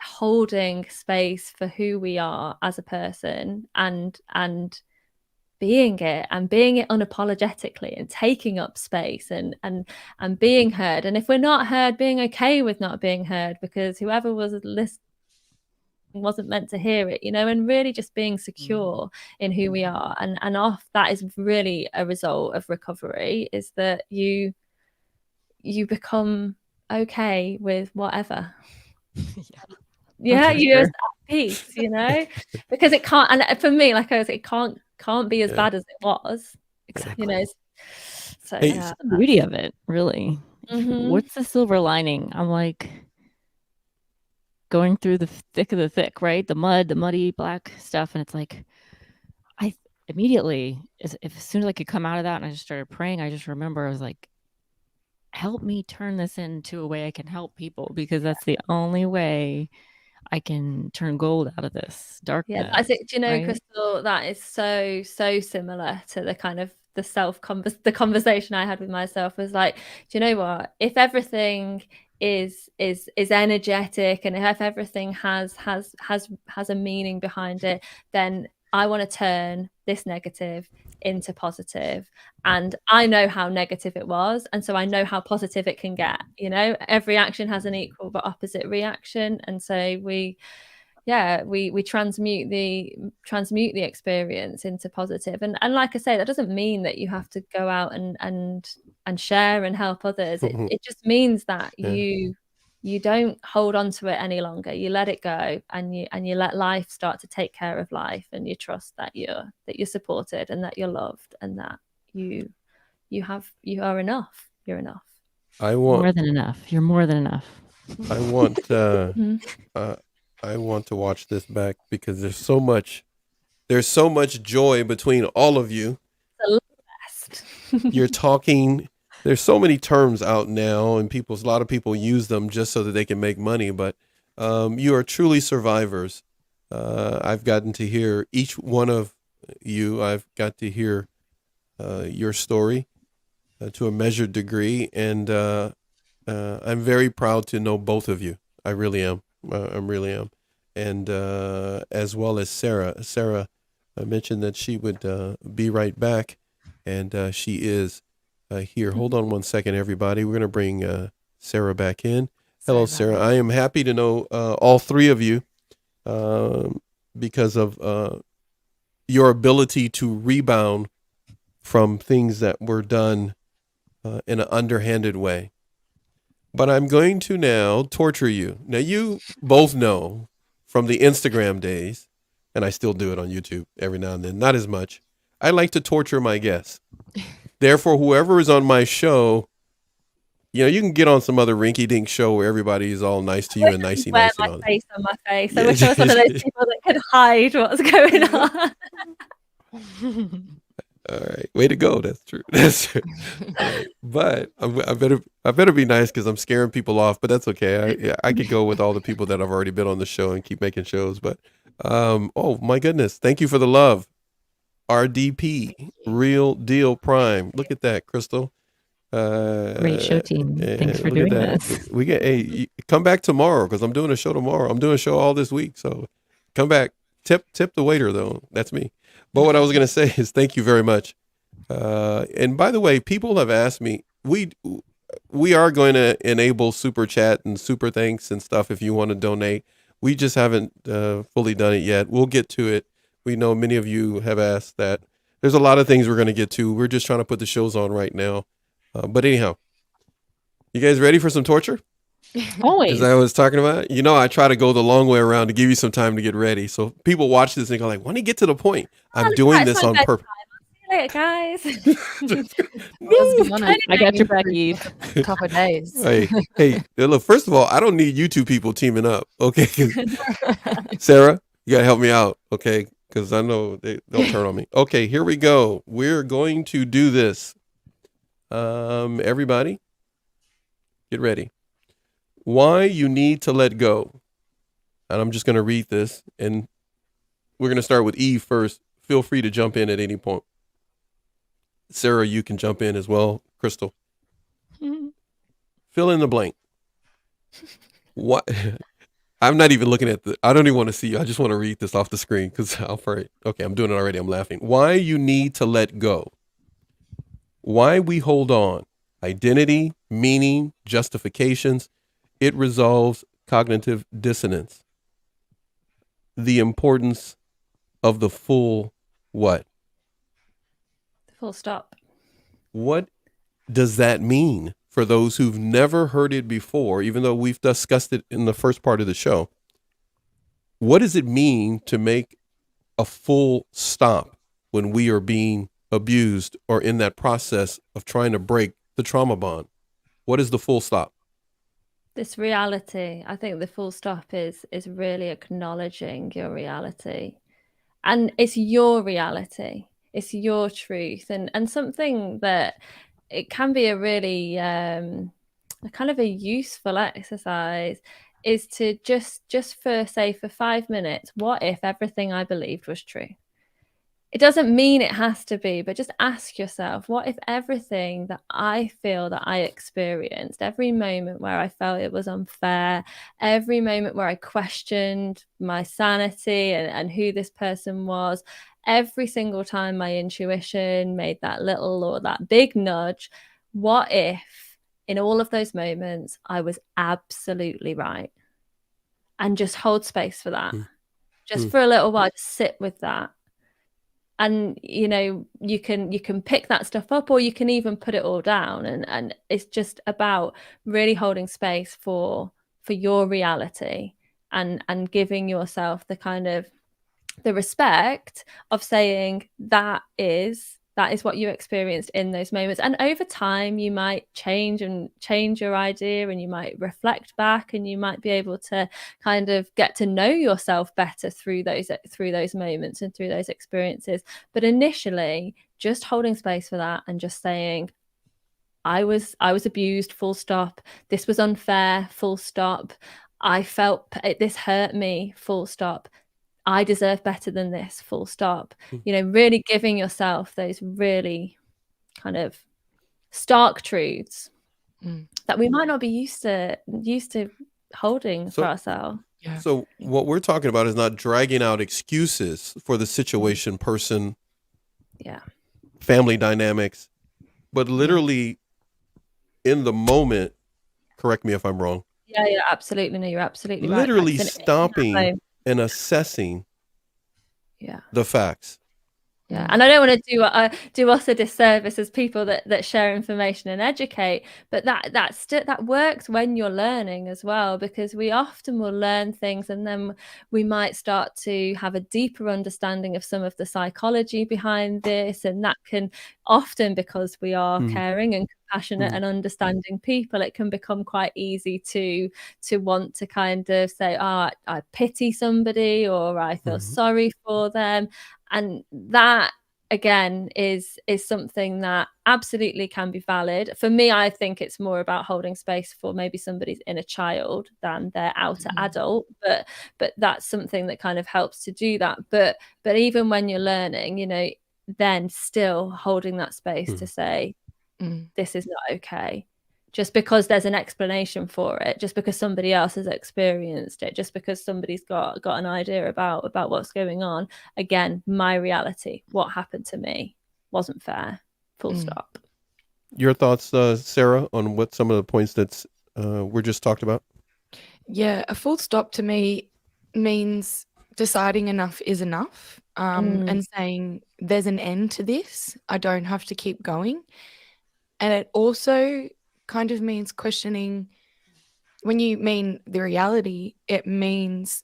holding space for who we are as a person, and being it unapologetically, and taking up space and being heard. And if we're not heard, being okay with not being heard, because whoever was listening wasn't meant to hear it, you know, and really just being secure in who we are. And off that is really a result of recovery, is that you become okay with whatever. Yeah, you're at peace, you know, because it can't, and for me, like I was, it can't be as bad as it was. Exactly. You know, so Hey, yeah. The beauty of it, really. Mhm. What's the silver lining? I'm like going through the thick of the thick, right? The muddy black stuff. And it's like, I immediately, as soon as I could come out of that and I just started praying, I just remember I was like, help me turn this into a way I can help people, because that's the only way I can turn gold out of this darkness. Yeah, I think, do you know, right? Crystal, that is so similar to the kind of the conversation I had with myself, was like, do you know what? If everything is energetic, and if everything has a meaning behind it, then I want to turn this negative into positive. And I know how negative it was, and so I know how positive it can get. You know, every action has an equal but opposite reaction, and so we transmute the experience into positive. And like I say, that doesn't mean that you have to go out and share and help others. It just means that you don't hold on to it any longer. You let it go, and you let life start to take care of life, and you trust that you're supported, and that you're loved, and that you are enough. You're enough. More than enough. You're more than enough. I want to watch this back, because there's so much joy between all of you. The best. You're talking. There's so many terms out now, and a lot of people use them just so that they can make money. But you are truly survivors. I've gotten to hear each one of you. I've got to hear your story to a measured degree, and I'm very proud to know both of you. I really am. I really am. And as well as Sarah. Sarah mentioned that she would be right back, and she is here. Hold on one second, everybody. We're going to bring Sarah back in. Hello, Sarah. I am happy to know all three of you because of your ability to rebound from things that were done in an underhanded way. But I'm going to now torture you. Now, you both know from the Instagram days, and I still do it on YouTube every now and then, not as much, I like to torture my guests. Therefore, whoever is on my show, you know, you can get on some other rinky-dink show where everybody is all nice to you and nicey wear nice and my all. face on my face. I wish I was one of those people that could hide what's going on. All right, way to go. That's true. That's true. Right. But I better be nice, because I'm scaring people off. But that's okay. I could go with all the people that have already been on the show and keep making shows. But oh my goodness, thank you for the love. RDP, Real Deal Prime. Look at that, Crystal. Great show team. Thanks for doing this. We get come back tomorrow, because I'm doing a show tomorrow. I'm doing a show all this week, so come back. Tip the waiter though. That's me. But what I was going to say is thank you very much. And by the way, people have asked me, we are going to enable super chat and super thanks and stuff if you want to donate. We just haven't fully done it yet. We'll get to it. We know many of you have asked that. There's a lot of things we're going to get to. We're just trying to put the shows on right now. But anyhow, you guys ready for some torture? Always. Is that what I was talking about? You know, I try to go the long way around to give you some time to get ready. So people watch this and go like, when do you get to the point? I'm doing this on purpose. See you later, guys. I got your back, Eve. Couple of days. Hey, look, first of all, I don't need you two people teaming up, okay? 'Cause Sarah, you got to help me out, okay? Because I know they'll turn on me. Okay, here we go. We're going to do this. Everybody, get ready. Why you need to let go. And I'm just going to read this, and we're going to start with Eve first. Feel free to jump in at any point. Sarah, you can jump in as well. Crystal. Fill in the blank. What? I'm not even looking at I don't even want to see you. I just want to read this off the screen because I'll afraid. Okay, I'm doing it already. I'm laughing. Why you need to let go. Why we hold on. Identity, meaning, justifications. It resolves cognitive dissonance. The importance of the full what? Full stop. What does that mean for those who've never heard it before, even though we've discussed it in the first part of the show? What does it mean to make a full stop when we are being abused or in that process of trying to break the trauma bond? What is the full stop? This reality. I think the full stop is really acknowledging your reality. And it's your reality. It's your truth. And something that it can be a really a kind of a useful exercise is to just for 5 minutes, what if everything I believed was true? It doesn't mean it has to be, but just ask yourself, what if everything that I feel that I experienced, every moment where I felt it was unfair, every moment where I questioned my sanity and who this person was, every single time my intuition made that little or that big nudge, what if in all of those moments I was absolutely right? And just hold space for that. Just for a little while, just sit with that. And you know, you can pick that stuff up, or you can even put it all down, and it's just about really holding space for your reality and giving yourself the kind of the respect of saying that is what you experienced in those moments. And over time you might change your idea, and you might reflect back, and you might be able to kind of get to know yourself better through those moments and through those experiences. But initially, just holding space for that and just saying, I was abused, full stop. This was unfair, full stop. I felt this hurt me, full stop. I deserve better than this, full stop. You know, really giving yourself those really kind of stark truths that we might not be used to holding for ourselves. Yeah. So what we're talking about is not dragging out excuses for the situation, person, family dynamics, but literally in the moment, correct me if I'm wrong. Yeah, absolutely. No, you're absolutely right. Literally stopping and assessing the facts. Yeah, and I don't want to do us a disservice as people that share information and educate, but that works when you're learning as well, because we often will learn things and then we might start to have a deeper understanding of some of the psychology behind this, and that can often, because we are caring and compassionate and understanding people, it can become quite easy to want to kind of say, I pity somebody, or I feel sorry for them. And that, again, is something that absolutely can be valid. For me, I think it's more about holding space for maybe somebody's inner child than their outer adult. But that's something that kind of helps to do that. But even when you're learning, you know, then still holding that space to say, this is not okay. Just because there's an explanation for it, just because somebody else has experienced it, just because somebody's got an idea about what's going on. Again, my reality, what happened to me wasn't fair. Full stop. Your thoughts, Sarah, on what some of the points that we're just talked about? Yeah, a full stop to me means deciding enough is enough, and saying there's an end to this. I don't have to keep going. And it also kind of means questioning. When you mean the reality, it means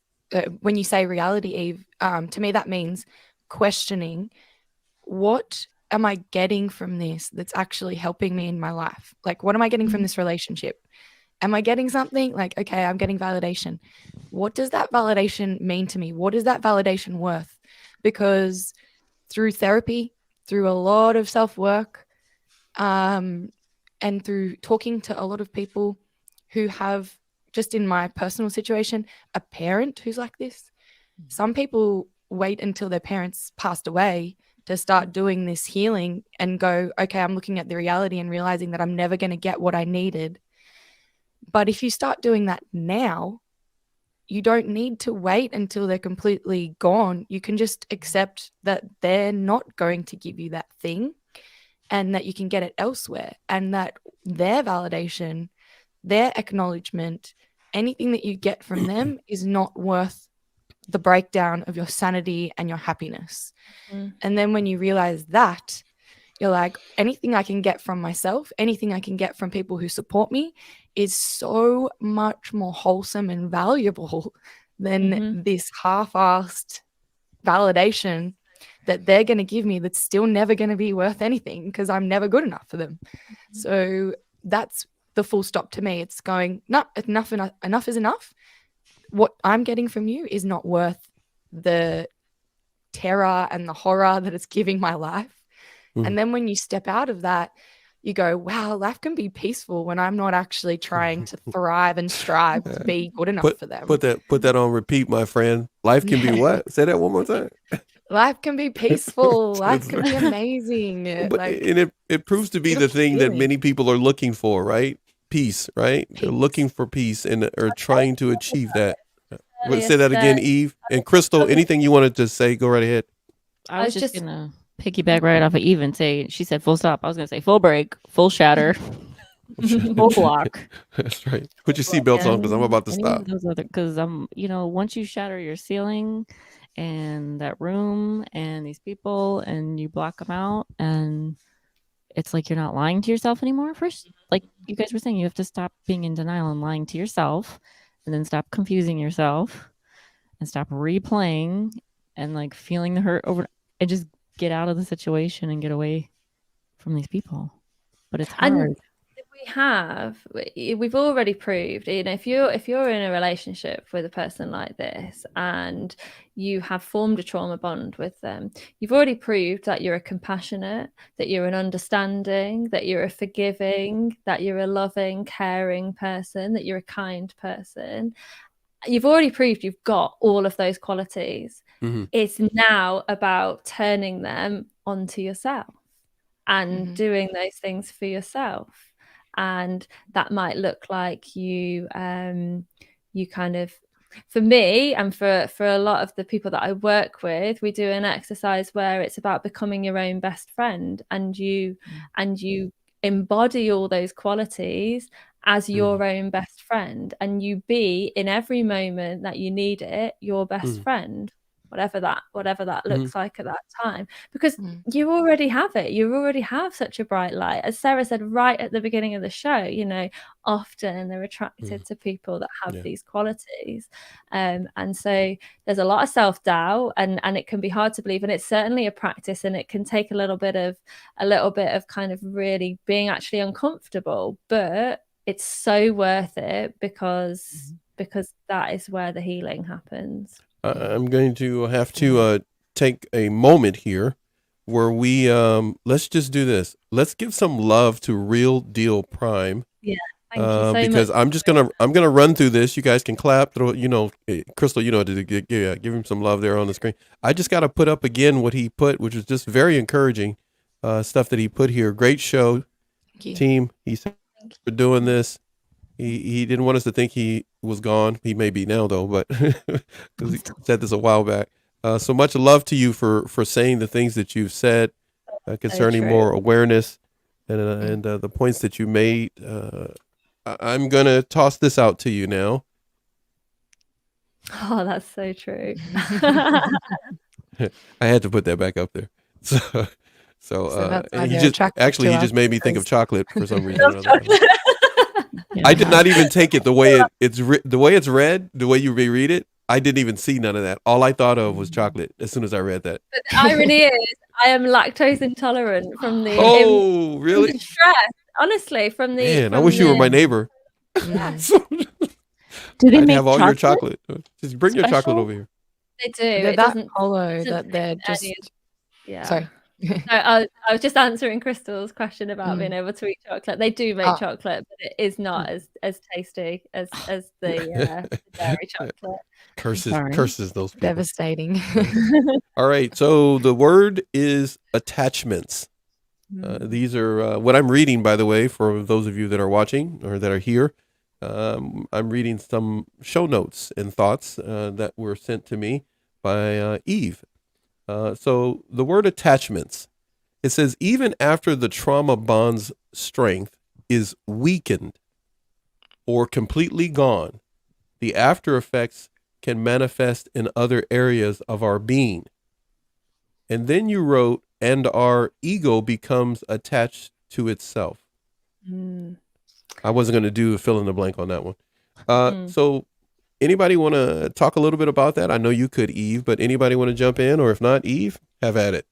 when you say reality, Eve, to me that means questioning, what am I getting from this that's actually helping me in my life? Like, what am I getting from this relationship? Am I getting something? Like, okay, I'm getting validation. What does that validation mean to me? What is that validation worth? Because through therapy, through a lot of self-work, and through talking to a lot of people who have, just in my personal situation, a parent who's like this. Some people wait until their parents passed away to start doing this healing and go, okay, I'm looking at the reality and realizing that I'm never going to get what I needed. But if you start doing that now, you don't need to wait until they're completely gone. You can just accept that they're not going to give you that thing, and that you can get it elsewhere, and that their validation, their acknowledgement, anything that you get from them is not worth the breakdown of your sanity and your happiness. And then when you realize that, you're like, anything I can get from myself, anything I can get from people who support me is so much more wholesome and valuable than this half-assed validation that they're going to give me that's still never going to be worth anything because I'm never good enough for them. So that's the full stop to me. It's going, no, enough is enough. What I'm getting from you is not worth the terror and the horror that it's giving my life. And then when you step out of that, you go, wow, life can be peaceful when I'm not actually trying to thrive and strive to be good enough for them. Put that on repeat, my friend. Life can be what? Say that one more time. Life can be peaceful. Life can be amazing. And it proves to be the thing that many people are looking for, right? Peace, right? They're looking for peace and are trying to achieve that. Say that again, Eve. And Crystal, anything you wanted to say, go right ahead. I was just gonna piggyback right off of Eve and say, she said full stop. I was gonna say full break, full shatter, full block. That's right. Put your seatbelts on because I'm about to stop. Because once you shatter your ceiling and that room and these people and you block them out, and it's like you're not lying to yourself anymore. First, like you guys were saying, you have to stop being in denial and lying to yourself, and then stop confusing yourself and stop replaying and like feeling the hurt over, and just get out of the situation and get away from these people. But it's hard. And we've already proved, if you're in a relationship with a person like this and you have formed a trauma bond with them, you've already proved that you're a compassionate, that you're an understanding, that you're a forgiving, that you're a loving, caring person, that you're a kind person. You've already proved you've got all of those qualities. It's now about turning them onto yourself and doing those things for yourself. And that might look like you kind of, for me and for a lot of the people that I work with, we do an exercise where it's about becoming your own best friend, and you embody all those qualities as your own best friend, and you be, in every moment that you need it, your best friend, whatever that looks like at that time, because you already have it. You already have such a bright light. As Sarah said right at the beginning of the show, often they're attracted to people that have these qualities, and so there's a lot of self-doubt, and it can be hard to believe, and it's certainly a practice, and it can take a little bit of kind of really being actually uncomfortable, but it's so worth it because that is where the healing happens. I'm going to have to take a moment here where we let's just do this. Let's give some love to Real Deal Prime. Yeah, thank you so because much. I'm gonna run through this. You guys can clap. Throw, Crystal, to give him some love there on the screen. I just got to put up again what he put, which was just very encouraging stuff that he put here. Great show, team. He said for doing this. He didn't want us to think he was gone. He may be now, though, but because he said this a while back. So much love to you for saying the things that you've said concerning more awareness and the points that you made. I'm going to toss this out to you now. Oh, that's so true. I had to put that back up there. So that's why he they're just attracted to us, just made me think of because- chocolate for some reason. Love or other. chocolate. I did not even take it the way it's read, the way you reread it. I didn't even see none of that. All I thought of was chocolate as soon as I read that. But the irony is, I am lactose intolerant from the Oh, from really? the stress. Honestly, from the Man, I from wish you were my the- neighbor. Yeah. So Do they I'd make have all your chocolate? chocolate. Just bring your chocolate Special? over here. They do. They're It that doesn't. hollow doesn't that they're taste just. any- Yeah. Sorry. No, I was just answering Crystal's question about being able to eat chocolate. They do make Ah. chocolate, but it is not as tasty as the dairy chocolate. Sorry. Curses those people. Devastating. All right. So the word is attachments. These are what I'm reading, by the way, for those of you that are watching or that are here. I'm reading some show notes and thoughts that were sent to me by Eve. So the word attachments, it says, even after the trauma bond's strength is weakened or completely gone, the after effects can manifest in other areas of our being. And then you wrote, and our ego becomes attached to itself. I wasn't going to do a fill in the blank on that one. So anybody want to talk a little bit about that? I know you could, Eve, but anybody want to jump in? Or if not, Eve, have at it.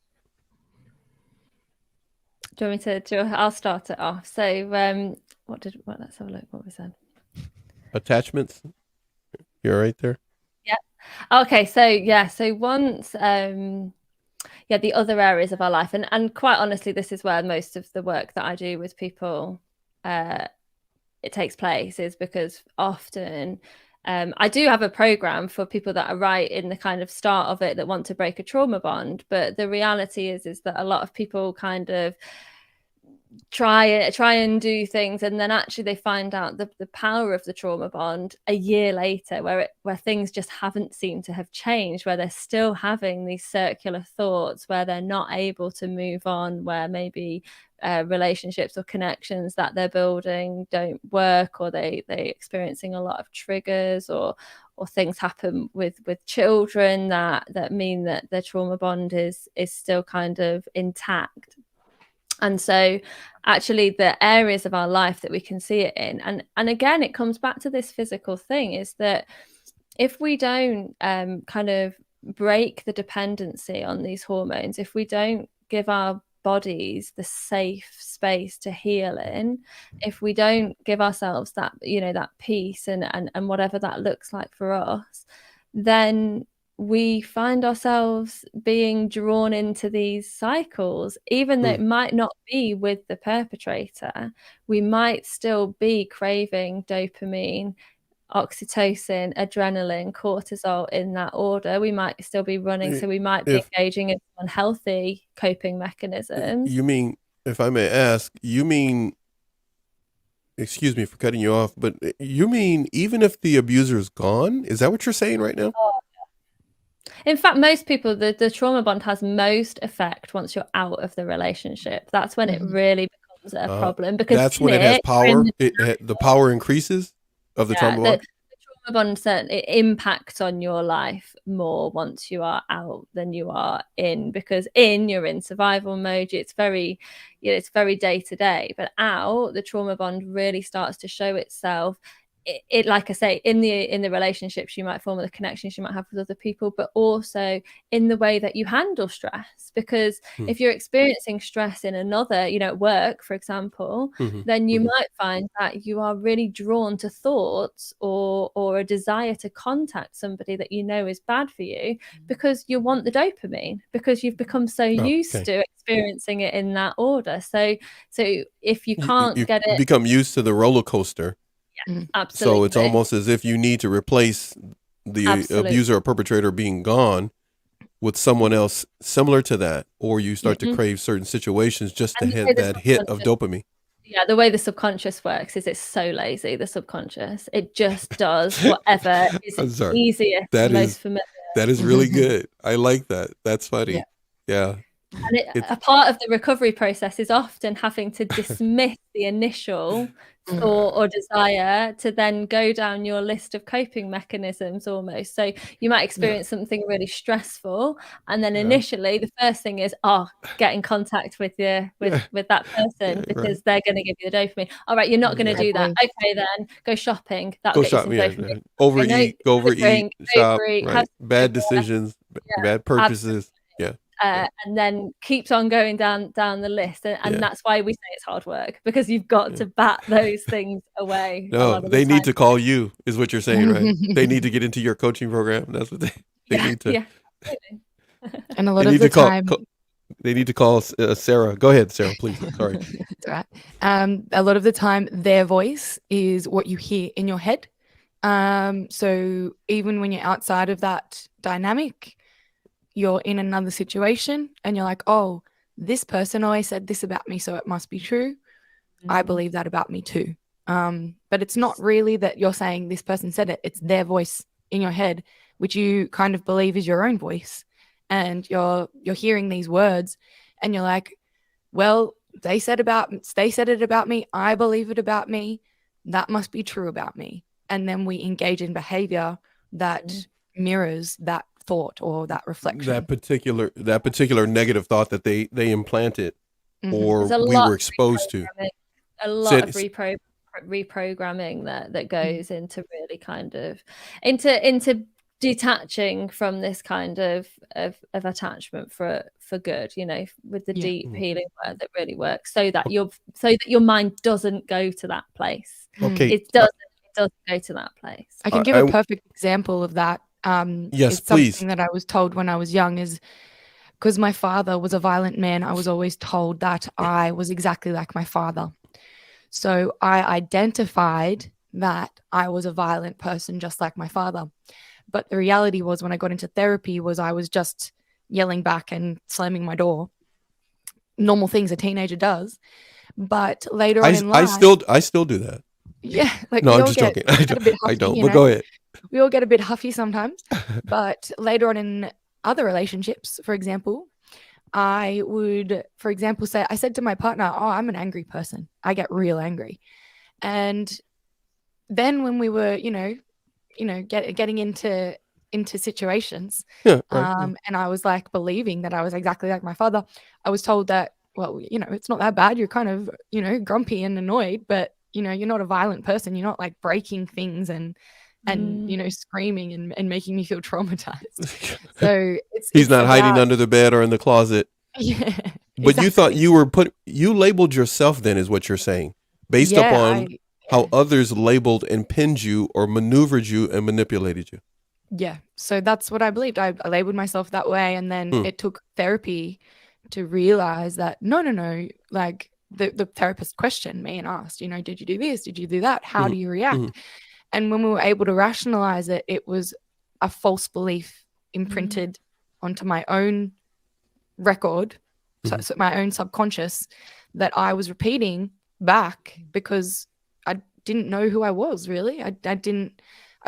Do you want me to? I'll start it off. So, let's have a look. What was that? Attachments. You're right there. Yeah. Okay. So once, the other areas of our life, and quite honestly, this is where most of the work that I do with people, it takes place, is because often. I do have a program for people that are right in the kind of start of it that want to break a trauma bond. But the reality is that a lot of people kind of try and do things, and then actually they find out the power of the trauma bond a year later, where things just haven't seemed to have changed, where they're still having these circular thoughts, where they're not able to move on, where maybe relationships or connections that they're building don't work, or they experiencing a lot of triggers, or things happen with children that mean that their trauma bond is still kind of intact. And so actually the areas of our life that we can see it in, and again, it comes back to this physical thing, is that if we don't kind of break the dependency on these hormones, if we don't give our bodies the safe space to heal in, if we don't give ourselves that, that peace and whatever that looks like for us, then we find ourselves being drawn into these cycles, even though it might not be with the perpetrator. We might still be craving dopamine, oxytocin, adrenaline, cortisol in that order. We might still be running, so we might be engaging in unhealthy coping mechanisms. You mean, if I may ask, excuse me for cutting you off, but you mean even if the abuser is gone? Is that what you're saying right now? In fact, most people, the trauma bond has most effect once you're out of the relationship. That's when it really becomes a problem, because that's when it has power. The power increases of the trauma bond. The trauma bond certainly impacts on your life more once you are out than you are in, because you're in survival mode. It's very day to day, but out, the trauma bond really starts to show itself. It like I say, in the relationships you might form, the connections you might have with other people, but also in the way that you handle stress. Because if you're experiencing stress in another, at work, for example, then you might find that you are really drawn to thoughts or a desire to contact somebody that is bad for you, because you want the dopamine, because you've become so used to experiencing it in that order. So if you can't get it, become used to the roller coaster. Absolutely. So it's almost as if you need to replace the abuser or perpetrator being gone with someone else similar to that, or you start to crave certain situations just to hit that hit of dopamine. Yeah, the way the subconscious works is it's so lazy, the subconscious. It just does whatever is easiest, most familiar. That is really good. I like that. That's funny. Yeah. And a part of the recovery process is often having to dismiss the initial thought or desire to then go down your list of coping mechanisms almost. So you might experience something really stressful, and then initially the first thing is get in contact with that person because they're going to give you the dopamine. All right, you're not going to do that. Okay, then go shopping. That'll get you some dopamine. Overeat, Drink, shop, have bad decisions, bad purchases. And then keeps on going down the list, and that's why we say it's hard work, because you've got to bat those things away. No, they need to call you, is what you're saying, right? They need to get into your coaching program. That's what they need to. And a lot of the time, they need to call Sarah. Go ahead, Sarah, please. Sorry. That's right. A lot of the time, their voice is what you hear in your head. So even when you're outside of that dynamic, you're in another situation and you're like, oh, this person always said this about me, so it must be true. I believe that about me too. But it's not really that you're saying this person said it. It's their voice in your head, which you kind of believe is your own voice. And you're hearing these words and you're like, well, they said it about me. I believe it about me. That must be true about me. And then we engage in behavior that mirrors that thought or that reflection, that particular negative thought that they implanted or we were exposed to. A lot of reprogramming that goes into really kind of into detaching from this kind of attachment for good, with the deep healing work that really works, so that your mind doesn't go to that place. It doesn't go to that place. I can give a perfect example of that. Yes, it's please. something that I was told when I was young, is because my father was a violent man. I was always told that I was exactly like my father. So I identified that I was a violent person just like my father. But the reality was, when I got into therapy, was I was just yelling back and slamming my door. Normal things a teenager does. But later on in life, I still do that. Yeah. Like, no, I'm just joking. I don't. But go ahead. We all get a bit huffy sometimes. But later on in other relationships, for example, I would, for example, I said to my partner, oh, I'm an angry person. I get real angry. And then when we were, getting into situations, and I was like believing that I was exactly like my father, I was told that, well, it's not that bad. You're kind of, grumpy and annoyed, but, you're not a violent person. You're not like breaking things and screaming and making me feel traumatized. So he's not hiding under the bed or in the closet. Yeah. But you thought you labeled yourself then, is what you're saying, based upon how others labeled and pinned you or maneuvered you and manipulated you. Yeah. So that's what I believed. I labeled myself that way. And then it took therapy to realize that, no, like the therapist questioned me and asked, did you do this? Did you do that? How do you react? And when we were able to rationalize it, it was a false belief imprinted onto my own record, so my own subconscious, that I was repeating back because I didn't know who I was, really. I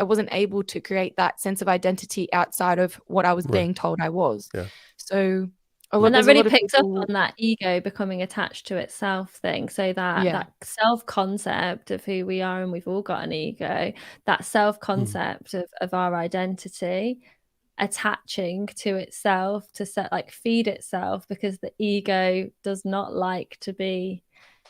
wasn't able to create that sense of identity outside of what I was being told I was. Yeah. So and that really picks up on that ego becoming attached to itself thing. So that self-concept of who we are, and we've all got an ego, that self-concept of our identity attaching to itself to feed itself, because the ego does not like to be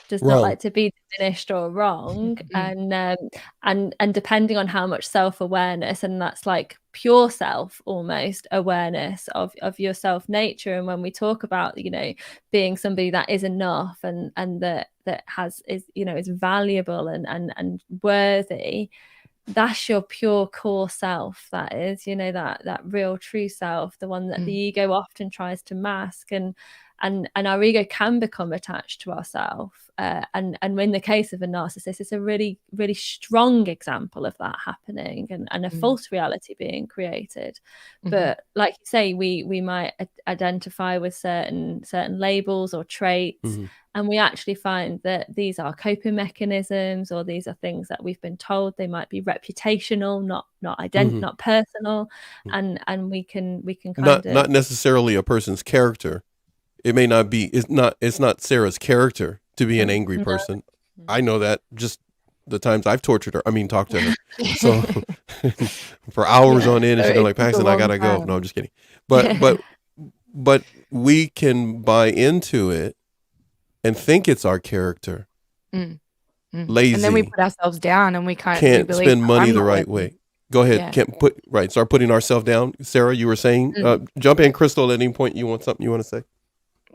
diminished or wrong. And depending on how much self-awareness, and that's like pure self almost awareness of your self nature. And when we talk about being somebody that is enough and that is valuable and worthy, that's your pure core self. That is that real true self, the one that the ego often tries to mask, and our ego can become attached to ourselves. And in the case of a narcissist, it's a really, really strong example of that happening, and a false reality being created. But like you say, we might identify with certain labels or traits, and we actually find that these are coping mechanisms, or these are things that we've been told. They might be reputational, not personal, and we can not necessarily a person's character. It may not be. It's not Sarah's character to be an angry person. I know that just the times I've tortured her. I mean, talked to her. So for hours on end, and she's like, Paxton, I gotta go. No, I'm just kidding. But we can buy into it and think it's our character. Lazy. And then we put ourselves down and we can't spend money the right way. Go ahead. Yeah. Start putting ourselves down. Sarah, you were saying, jump in, Crystal, at any point you want something you want to say.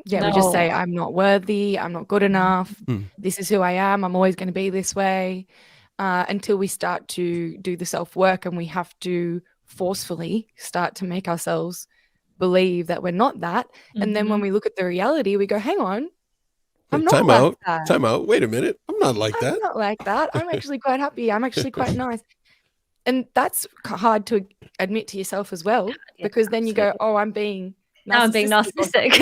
Yeah, we just say, I'm not worthy. I'm not good enough. This is who I am. I'm always going to be this way. Until we start to do the self-work, and we have to forcefully start to make ourselves believe that we're not that. And then when we look at the reality, we go, hang on. I'm not like that. Time out. Wait a minute. I'm not like that. I'm not like that. I'm actually quite happy. I'm actually quite nice. And that's hard to admit to yourself as well, because then you go, oh, I'm being narcissistic.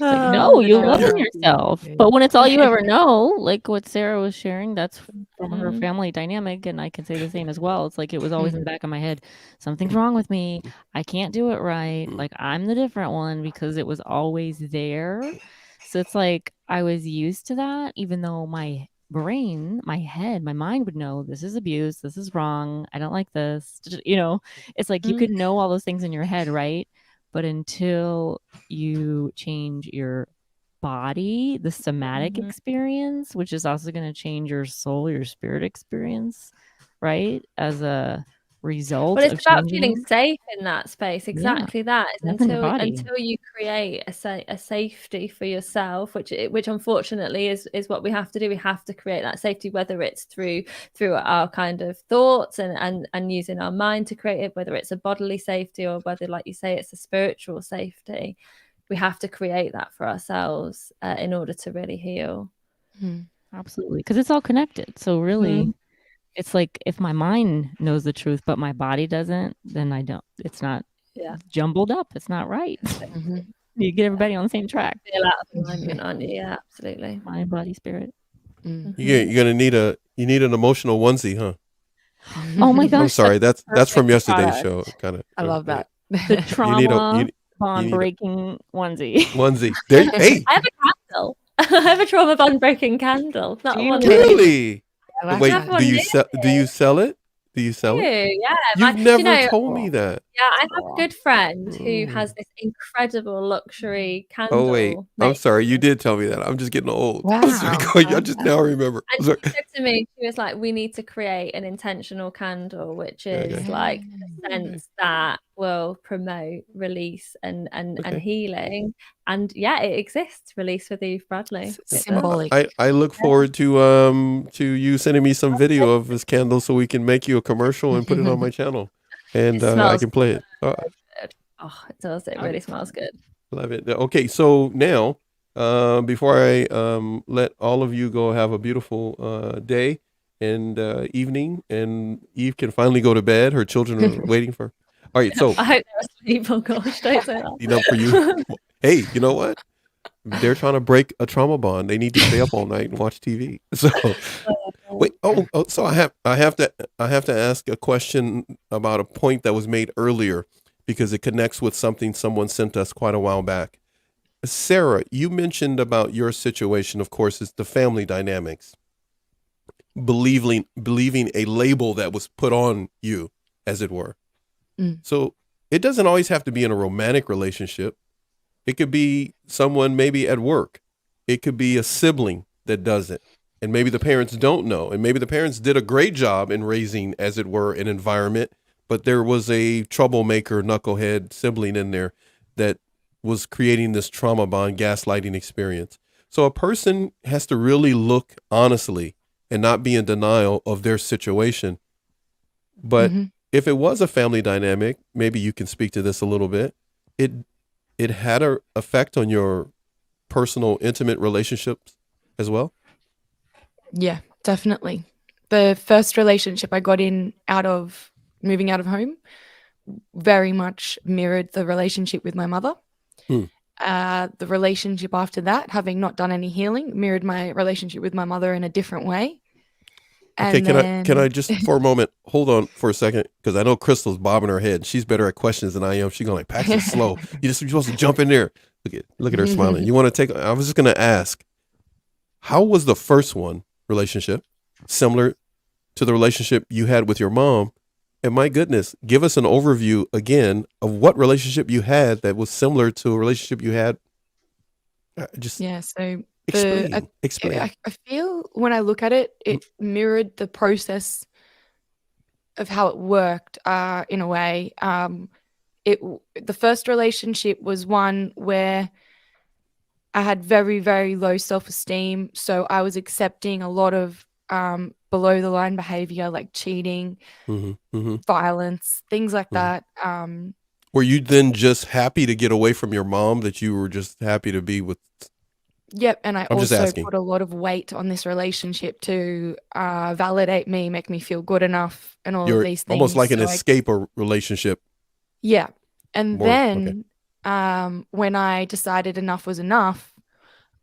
No, you love yourself. But when it's all you ever know, like what Sarah was sharing, that's from her family dynamic. And I can say the same as well. It's like it was always in the back of my head. Something's wrong with me. I can't do it right. Like I'm the different one, because it was always there. So it's like I was used to that, even though my brain, my head, my mind would know this is abuse, this is wrong, I don't like this. You know, it's like you could know all those things in your head, right? But until you change your body, the somatic experience, which is also going to change your soul, your spirit experience, right? As a result. But it's about feeling safe in that space. Exactly that. Until you create a safety for yourself, which unfortunately is what we have to do. We have to create that safety, whether it's through our kind of thoughts and using our mind to create it, whether it's a bodily safety or whether, like you say, it's a spiritual safety. We have to create that for ourselves in order to really heal. Absolutely, because it's all connected. So really, it's like if my mind knows the truth, but my body doesn't, then I don't. It's not jumbled up. It's not right. You get everybody on the same track. Feel out of alignment, aren't you? Yeah, absolutely. Mind, body, spirit. You're gonna need an emotional onesie, huh? Oh my gosh! I'm sorry. That's from yesterday's show. Kind of. I love that. The trauma bond breaking onesie. Hey, I have a candle. I have a trauma bond breaking candle. Not one. Really? Wait, do you sell it? Yeah. You've never told me that. Yeah, I have a good friend who has this incredible luxury candle. Oh wait, I'm sorry. You did tell me that. I'm just getting old. Wow. I just now remember. And she said to me, she was like, we need to create an intentional candle, which is like a sense that will promote release and healing. And yeah, it exists. Release with Eve Bradley. Symbolic. I look forward to you sending me some video of this candle so we can make you a commercial and put it on my channel, and I can play it. Oh, it does. It really smells good. Love it. Okay, so now before I let all of you go have a beautiful day and evening, and Eve can finally go to bed. Her children are waiting for her. All right, so I hope they're asleep. Oh gosh, don't say that. You know, for you. Hey, you know what? They're trying to break a trauma bond. They need to stay up all night and watch TV. So wait. So I have to ask a question about a point that was made earlier, because it connects with something someone sent us quite a while back. Sarah, you mentioned about your situation. Of course, it's the family dynamics. Believing a label that was put on you, as it were. So it doesn't always have to be in a romantic relationship. It could be someone maybe at work. It could be a sibling that does it. And maybe the parents don't know. And maybe the parents did a great job in raising, as it were, an environment. But there was a troublemaker, knucklehead sibling in there that was creating this trauma bond gaslighting experience. So a person has to really look honestly and not be in denial of their situation. But if it was a family dynamic, maybe you can speak to this a little bit. It had an effect on your personal, intimate relationships as well? Yeah, definitely. The first relationship I got in moving out of home very much mirrored the relationship with my mother. The relationship after that, having not done any healing, mirrored my relationship with my mother in a different way. Okay, can I just for a moment hold on for a second, because I know Crystal's bobbing her head. She's better at questions than I am. She's going like, Paxton, slow. You're supposed to jump in there. Look at her smiling. You want to take? I was just going to ask. How was the first relationship similar to the relationship you had with your mom? And my goodness, give us an overview again of what relationship you had that was similar to a relationship you had. Just Yeah, so explain. I feel when I look at it, it mirrored the process of how it worked in a way. The first relationship was one where I had very, very low self-esteem. So I was accepting a lot of below the line behavior like cheating, violence, things like that. Were you then just happy to get away from your mom, that you were just happy to be with? Yep. And I I'm just also asking. put a lot of weight on this relationship to validate me, make me feel good enough and all of these things. Almost like an So escape relationship. Yeah. And More, then when I decided enough was enough,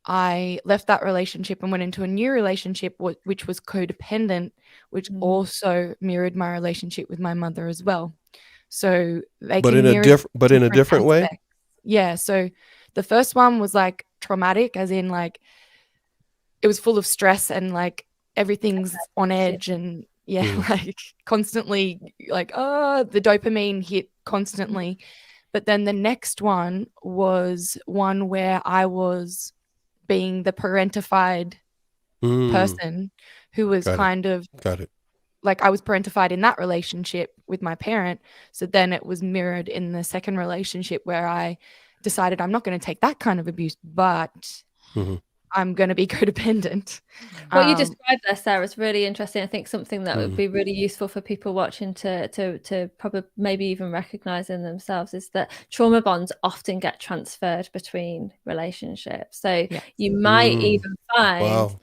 I left that relationship and went into a new relationship, which was codependent, which also mirrored my relationship with my mother as well. So they But can in a mirror different way. aspects. Yeah. So the first one was like traumatic, as in like it was full of stress and like everything's on edge and like constantly like, the dopamine hit constantly. But then the next one was one where I was being the parentified person who was kind of like I was parentified in that relationship with my parent. So then it was mirrored in the second relationship where I decided I'm not going to take that kind of abuse, but I'm going to be codependent. What you described there, Sarah, is really interesting. I think something that would be really useful for people watching to probably maybe even recognize in themselves is that trauma bonds often get transferred between relationships. So you might even find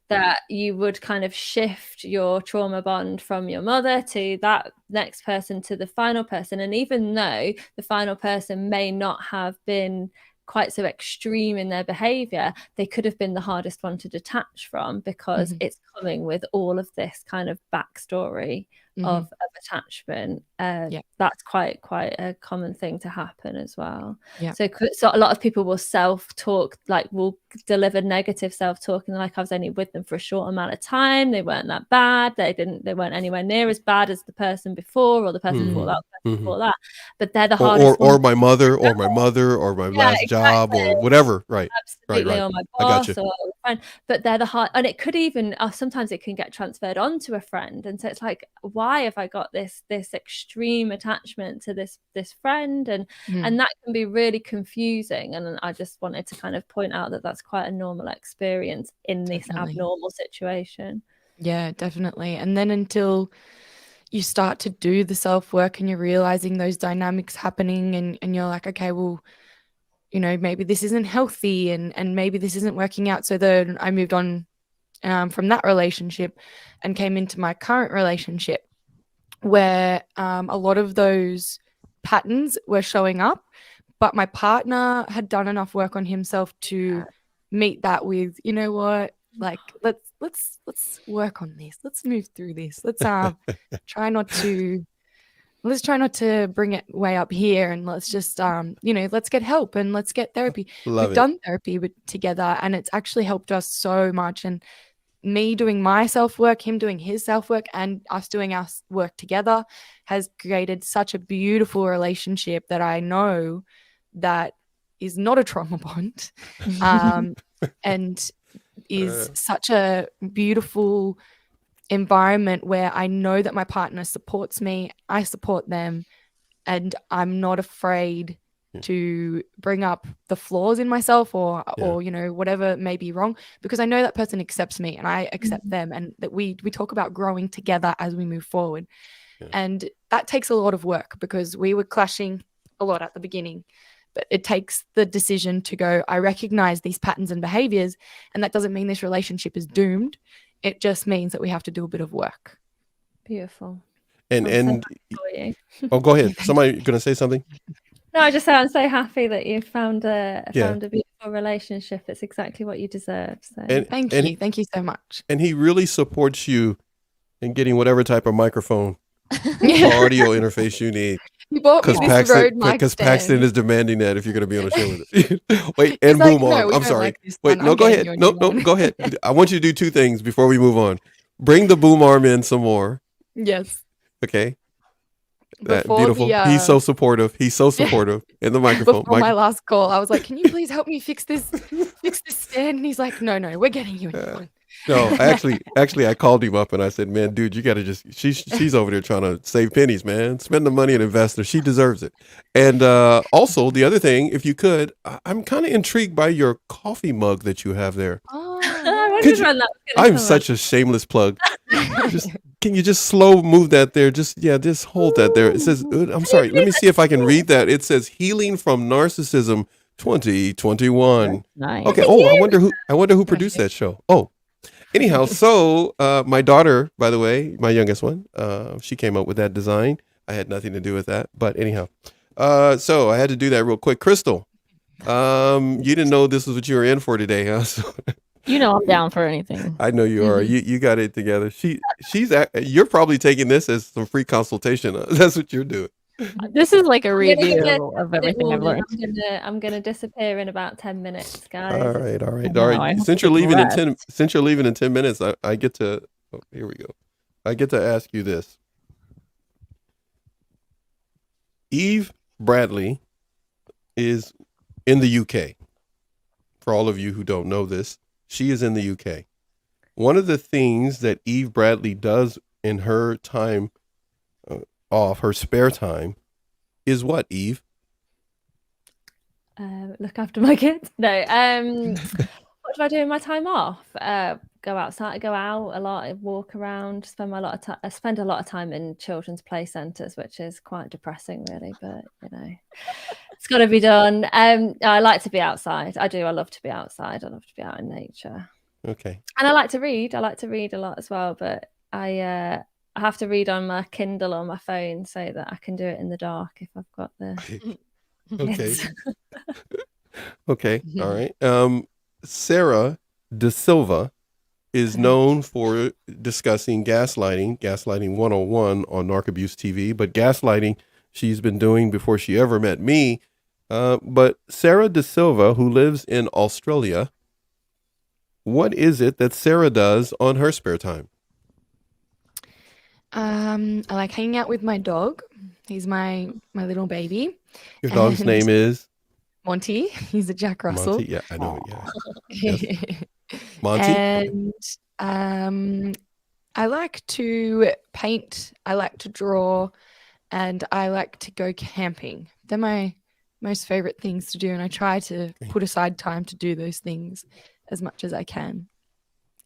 that you would kind of shift your trauma bond from your mother to that next person, to the final person. And even though the final person may not have been quite so extreme in their behavior, they could have been the hardest one to detach from, because it's coming with all of this kind of backstory of attachment. That's quite a common thing to happen as well. So a lot of people will self-talk, like will deliver negative self-talk, and like, I was only with them for a short amount of time, they weren't that bad, they weren't anywhere near as bad as the person before, or the person before that, before that. But they're the hardest or my mother or my last job or whatever. Absolutely. Right. Or my I got boss you. or a friend. But they're the hard, and it could even sometimes it can get transferred onto a friend. And so it's like, why have I got this extreme attachment to this friend? And that can be really confusing. And I just wanted to kind of point out that that's quite a normal experience in this abnormal situation. Yeah, definitely. And then until you start to do the self-work and you're realizing those dynamics happening, and you're like, okay, well, you know, maybe this isn't healthy and maybe this isn't working out. So then I moved on from that relationship and came into my current relationship, where a lot of those patterns were showing up, but my partner had done enough work on himself to meet that with, you know what, like let's work on this, let's move through this, let's try not to bring it way up here, and let's just let's get help and let's get therapy. We've done therapy together, and it's actually helped us so much. And me doing my self-work, him doing his self-work, and us doing our work together has created such a beautiful relationship that I know that is not a trauma bond, and is such a beautiful environment where I know that my partner supports me, I support them, and I'm not afraid to bring up the flaws in myself or you know, whatever may be wrong, because I know that person accepts me and I accept them, and that we talk about growing together as we move forward. And that takes a lot of work, because we were clashing a lot at the beginning. But it takes the decision to go, I recognize these patterns and behaviors, and that doesn't mean this relationship is doomed. It just means that we have to do a bit of work. Beautiful. And oh, go ahead. Somebody going to say something? No, I just say I'm so happy that you found a beautiful relationship. It's exactly what you deserve. So thank you so much. And he really supports you in getting whatever type of microphone or audio interface you need. He bought me Because this Rode mic Paxton stand. is demanding that if you're going to be on a show with it. Wait, He's and like, boom "No, arm. we I'm don't sorry. like this Wait, one. no, I'm go getting ahead. you a No, new no, one." go ahead. I want you to do two things before we move on. Bring the boom arm in some more. Yes. Okay. That Before beautiful. the He's so supportive. He's so supportive. In the microphone. before my last call, I was like, "Can you please help me fix this stand?" And he's like, "No, we're getting you a new one." No, actually, I called him up and I said, "Man, dude, you got to just." She's over there trying to save pennies, man. Spend the money and invest in her. She deserves it. And also, the other thing, if you could, I'm kind of intrigued by your coffee mug that you have there. Oh, I wondered Could you- when that was gonna I'm come such a shameless plug. Can you just slow move that there? Just hold that there. It says, I'm sorry. Let me see if I can read that. It says "Healing from Narcissism 2021." Nice. Okay. Oh, I wonder who produced that show. Oh. Anyhow, so my daughter, by the way, my youngest one, she came up with that design. I had nothing to do with that, but anyhow, so I had to do that real quick. Crystal, you didn't know this was what you were in for today, huh? So, You know I'm down for anything. I know you are. You got it together. You're probably taking this as some free consultation. That's what you're doing. This is like a I'm gonna review get of everything I've learned. I'm gonna disappear in about 10 minutes, guys. All right. No, I hope Since you you're leaving rest. since you're leaving in 10 minutes, I get to. Oh, here we go. I get to ask you this. Eve Bradley is in the UK. For all of you who don't know this, she is in the UK. One of the things that Eve Bradley does in her time off, her spare time, is what, Eve? Look after my kids. No. What do I do in my time off? Go outside, go out a lot, walk around, spend a lot of time in children's play centres, which is quite depressing, really. But it's got to be done. I like to be outside. I do. I love to be outside. I love to be out in nature. Okay. And I like to read. I like to read a lot as well. But I have to read on my Kindle or my phone so that I can do it in the dark if I've got the. Okay. Okay. All right. Sarah De Silva is known for discussing gaslighting 101 on Narc Abuse TV, but gaslighting she's been doing before she ever met me. But Sarah De Silva, who lives in Australia, what is it that Sarah does on her spare time? I like hanging out with my dog. He's my little baby. Your dog's And name is Monty. He's a Jack Russell. Monty. Yeah, I know it. Yeah. Yes. Monty. And I like to paint. I like to draw, and I like to go camping. They're my most favorite things to do, and I try to put aside time to do those things as much as I can.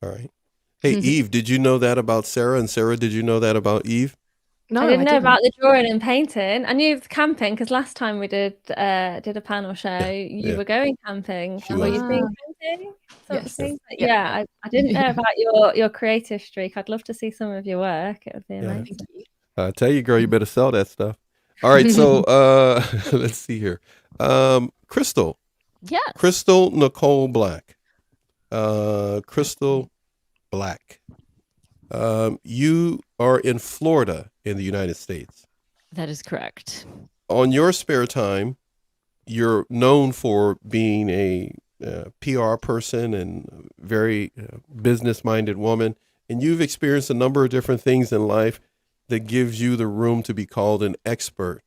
All right. Hey, Eve, did you know that about Sarah? And Sarah, did you know that about Eve? No, I didn't know about the drawing and painting. I knew camping because last time we did a panel show, you were going camping. She Were was. you doing painting? Yes. Yeah, I didn't know about your creative streak. I'd love to see some of your work. It would be amazing. Thank you. I tell you, girl, you better sell that stuff. All right, so let's see here. Crystal. Yes. Crystal Nicole Black. Crystal Black. You are in Florida in the United States. That is correct. On your spare time, you're known for being a PR person and very business-minded woman, and you've experienced a number of different things in life that gives you the room to be called an expert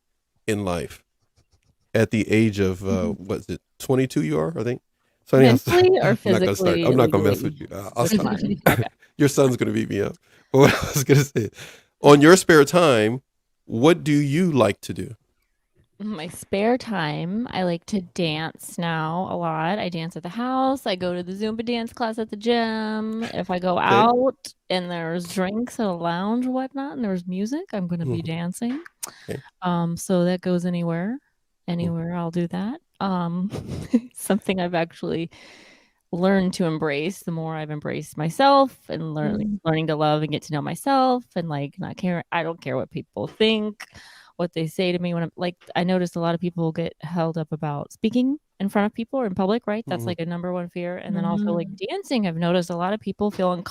in life at the age of, what is it, 22 you are, I think? So Mentally or physically? I'm not going to mess with you. I'll stop. Okay. Your son's going to beat me up. But what I was going to say, on your spare time, what do you like to do? My spare time, I like to dance now a lot. I dance at the house. I go to the Zumba dance class at the gym. If I go out and there's drinks at a lounge or whatnot and there's music, I'm going to be dancing. Okay. So that goes anywhere. I'll do that. Something I've actually learned to embrace the more I've embraced myself and learning to love and get to know myself and not care. I don't care what people think, what they say to me when I noticed a lot of people get held up about speaking in front of people or in public, right? That's like a number one fear. And then also dancing, I've noticed a lot of people feel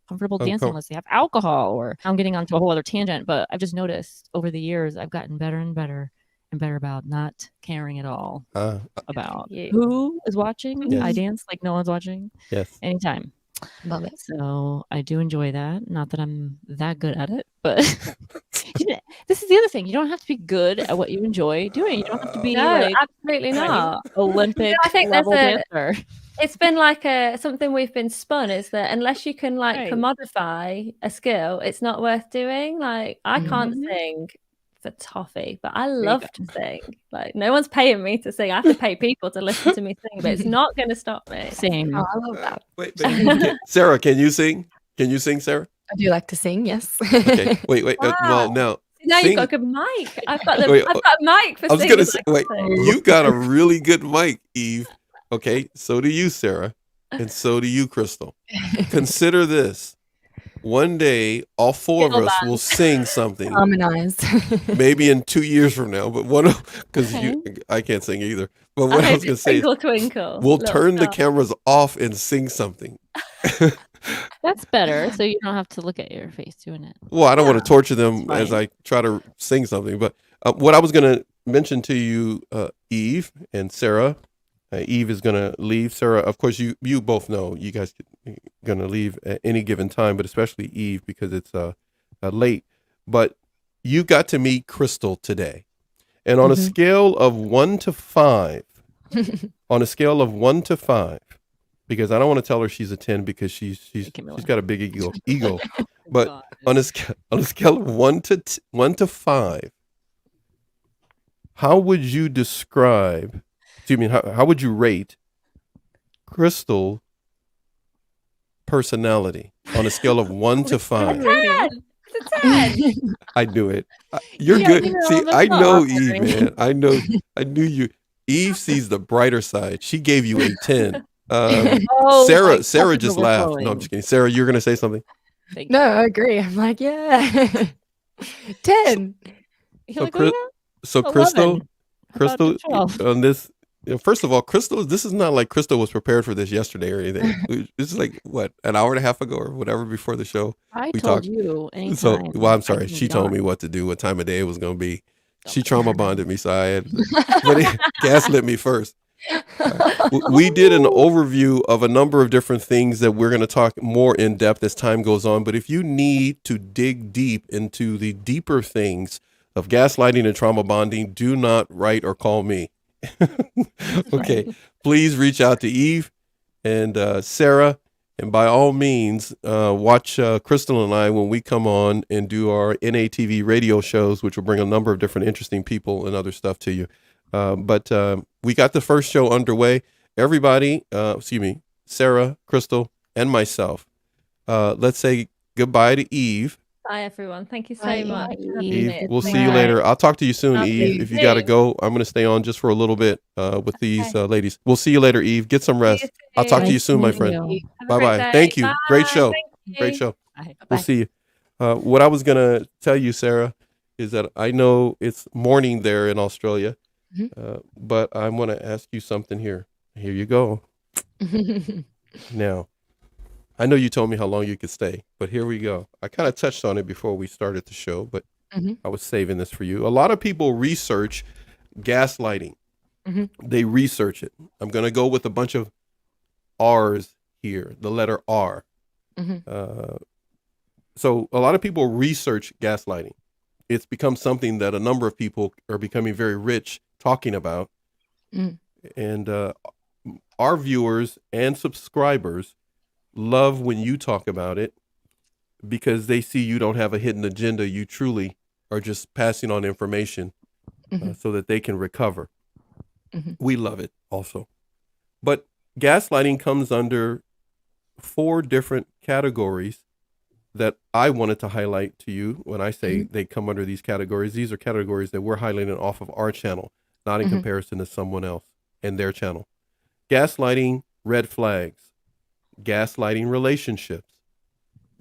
comfortable dancing unless they have alcohol. Or I'm getting onto a whole other tangent, but I've just noticed over the years I've gotten better and better about not caring at all about who is watching. Yes. I dance like no one's watching. Yes. Anytime. Love it. So I do enjoy that. Not that I'm that good at it, but this is the other thing. You don't have to be good at what you enjoy doing. You don't have to be absolutely not. Olympic I think level dancer. It's been like something we've been spun is that unless you can commodify a skill, it's not worth doing. Like I can't sing for toffee, but I love to sing. Like no one's paying me to sing. I have to pay people to listen to me sing, but it's not going to stop me. Same. Oh, I love that. Wait, Sarah, can you sing? Can you sing, Sarah? I do like to sing, yes. Okay. Wait. Wow. Well, now you've got a good mic. I've got a mic for singing. I was gonna say, you got a really good mic, Eve. Okay, so do you, Sarah, and so do you, Crystal. Consider this. One day, all four of us will sing something. Harmonize. Maybe in 2 years from now, but because I can't sing either. But what I was going to say is, twinkle. We'll turn the cameras off and sing something. That's better, so you don't have to look at your face doing it. Well, I don't want to torture them as I try to sing something. But what I was going to mention to you, Eve and Sarah, Eve is going to leave. Sarah, of course, you both know you guys are going to leave at any given time, but especially Eve because it's late. But you got to meet Crystal today. And on a scale of 1 to 5, because I don't want to tell her she's a 10 because she's got a big ego. But on a scale of 1 to 5, how would you describe? How would you rate Crystal personality on a scale of 1 to 5? 10. It's a 10. I knew it. You're good. See, I know Eve, man. I knew you. Eve sees the brighter side. She gave you a 10. Sarah just laughed. No, I'm just kidding. Sarah, you're going to say something? No, I agree. I'm like, yeah. 10. So Crystal, on this, first of all, Crystal, this is not like Crystal was prepared for this yesterday or anything. This is like, what, an hour and a half ago or whatever before the show. I told you anytime. So, I'm sorry. She told me what to do, what time of day it was going to be. She trauma bonded me, so I had, but it gaslit me first. We did an overview of a number of different things that we're going to talk more in depth as time goes on. But if you need to dig deep into the deeper things of gaslighting and trauma bonding, do not write or call me. Okay, please reach out to Eve and Sarah, and by all means, watch Crystal and I when we come on and do our NATV radio shows, which will bring a number of different interesting people and other stuff to you. But we got the first show underway. Everybody, Sarah, Crystal, and myself, let's say goodbye to Eve. Bye, everyone. Thank you so much. Eve, we'll see you later. I'll talk to you soon, Eve. If you got to go, I'm going to stay on just for a little bit with these ladies. We'll see you later, Eve. Get some rest. I'll talk to you soon, my friend. Bye-bye. Thank you. Great show. Great show. We'll see you. What I was going to tell you, Sarah, is that I know it's morning there in Australia, but I want to ask you something here. Here you go. Now, I know you told me how long you could stay, but here we go. I kind of touched on it before we started the show, but I was saving this for you. A lot of people research gaslighting. They research it. I'm going to go with a bunch of R's here, the letter R. So a lot of people research gaslighting. It's become something that a number of people are becoming very rich talking about. And our viewers and subscribers love when you talk about it because they see you don't have a hidden agenda. You truly are just passing on information so that they can recover. We love it also. But gaslighting comes under 4 different categories that I wanted to highlight to you when I say they come under these categories. These are categories that we're highlighting off of our channel, not in comparison to someone else and their channel. Gaslighting red flags. Gaslighting relationships,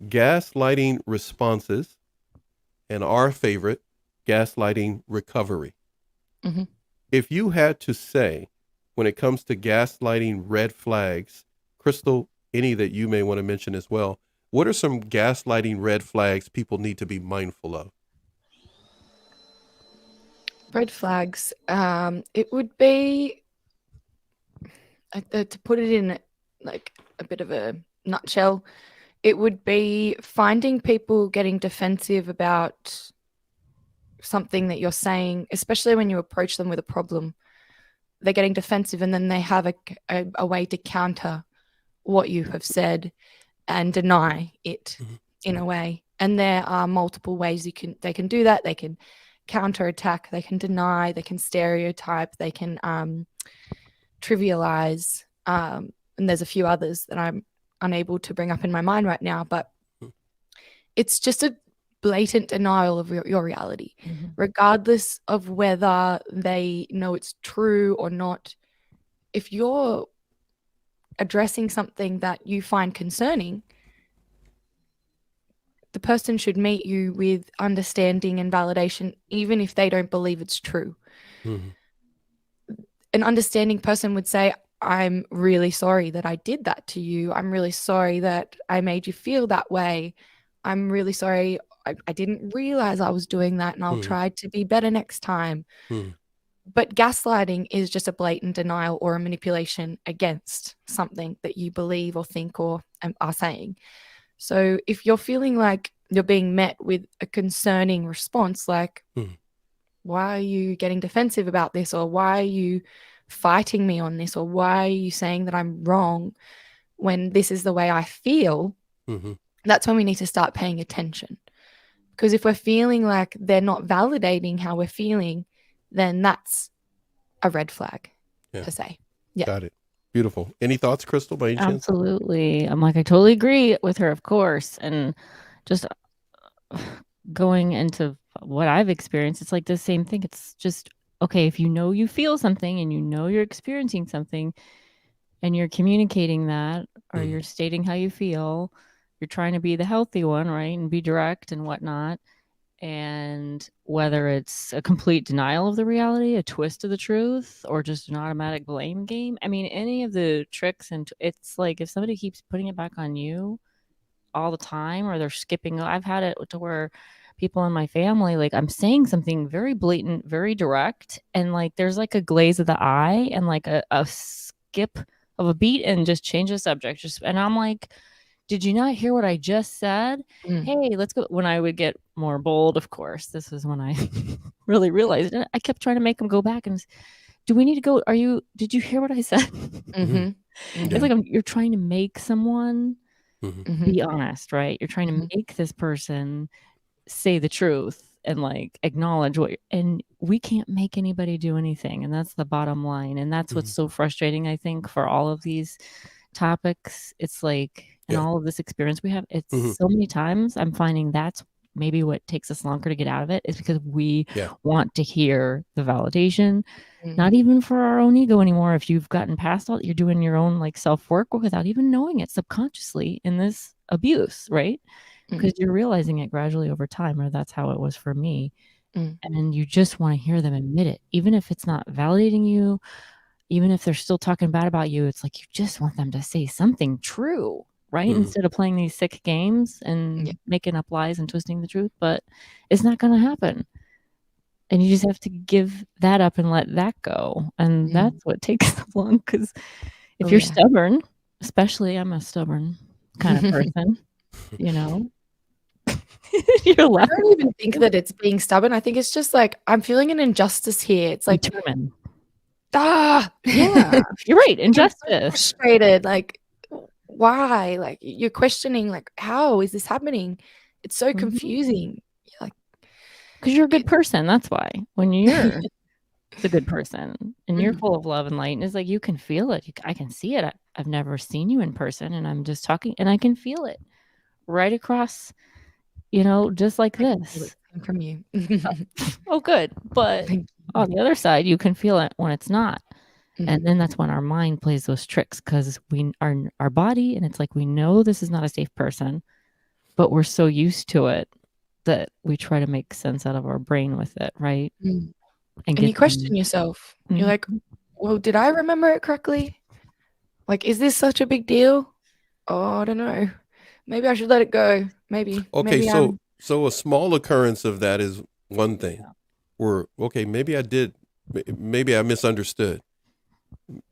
gaslighting responses, and our favorite, gaslighting recovery. If you had to say, when it comes to gaslighting red flags, Crystal, any that you may want to mention as well, What are some gaslighting red flags people need to be mindful of? Red flags. It would be to put it in like a bit of a nutshell. It would be finding people getting defensive about something that you're saying, especially when you approach them with a problem. They're getting defensive, and then they have a way to counter what you have said and deny it in a way. And there are multiple ways they can do that. They can counterattack, they can deny, they can stereotype, they can trivialize. And there's a few others that I'm unable to bring up in my mind right now, but it's just a blatant denial of your reality, regardless of whether they know it's true or not. If you're addressing something that you find concerning, the person should meet you with understanding and validation, even if they don't believe it's true. An understanding person would say, I'm really sorry that I did that to you. I'm really sorry that I made you feel that way. I'm really sorry. I didn't realize I was doing that, and I'll try to be better next time. But gaslighting is just a blatant denial or a manipulation against something that you believe or think or are saying. So if you're feeling like you're being met with a concerning response, like, why are you getting defensive about this? Or why are you fighting me on this? Or why are you saying that I'm wrong when this is the way I feel? That's when we need to start paying attention. Because if we're feeling like they're not validating how we're feeling, then that's a red flag per se. Yeah. Got it. Beautiful. Any thoughts, Crystal, by any chance? Absolutely. I'm like, I totally agree with her, of course. And just going into what I've experienced, it's like the same thing. It's just, okay, if you know you feel something and you know you're experiencing something and you're communicating that, or you're stating how you feel, you're trying to be the healthy one, right? And be direct and whatnot. And whether it's a complete denial of the reality, a twist of the truth, or just an automatic blame game. I mean, any of the tricks, and it's like if somebody keeps putting it back on you all the time, or they're skipping. I've had it to where people in my family, like I'm saying something very blatant, very direct, and like there's like a glaze of the eye and like a skip of a beat and just change the subject. And I'm like, did you not hear what I just said? Hey, let's go. When I would get more bold, of course, this is when I really realized it. I kept trying to make them go back and, do we need to go? Did you hear what I said? It's like you're trying to make someone be honest, right? You're trying to make this person say the truth and like acknowledge and we can't make anybody do anything. And that's the bottom line. And that's what's so frustrating, I think, for all of these topics. It's like, and all of this experience we have, it's so many times I'm finding that's maybe what takes us longer to get out of it, is because we want to hear the validation, not even for our own ego anymore. If you've gotten past all, you're doing your own like self-work without even knowing it subconsciously in this abuse, right? Because you're realizing it gradually over time, or that's how it was for me. And you just want to hear them admit it, even if it's not validating you, even if they're still talking bad about you. It's like you just want them to say something true, right? Instead of playing these sick games and making up lies and twisting the truth. But it's not going to happen. And you just have to give that up and let that go. And that's what takes so long. Because if you're stubborn, especially I'm a stubborn kind of person, you know, you're I don't even think that it's being stubborn. I think it's just like, I'm feeling an injustice here. It's like, determined. Yeah, you're right. Injustice. So frustrated. Like, why? Like, you're questioning, like, how is this happening? It's so confusing. Like, because you're a good person. That's why. When you're the good person and you're full of love and light, and it's like you can feel it. I can see it. I've never seen you in person, and I'm just talking, and I can feel it right across. You know, just like this from you. Oh, good. But on the other side, you can feel it when it's not. And then that's when our mind plays those tricks, because our body, and it's like, we know this is not a safe person, but we're so used to it that we try to make sense out of our brain with it, right? And you question yourself. You're like, well, did I remember it correctly? Like, is this such a big deal? Oh, I don't know. maybe I should let it go. Maybe Okay, maybe so a small occurrence of that is one thing. Yeah. Or okay, maybe maybe I misunderstood.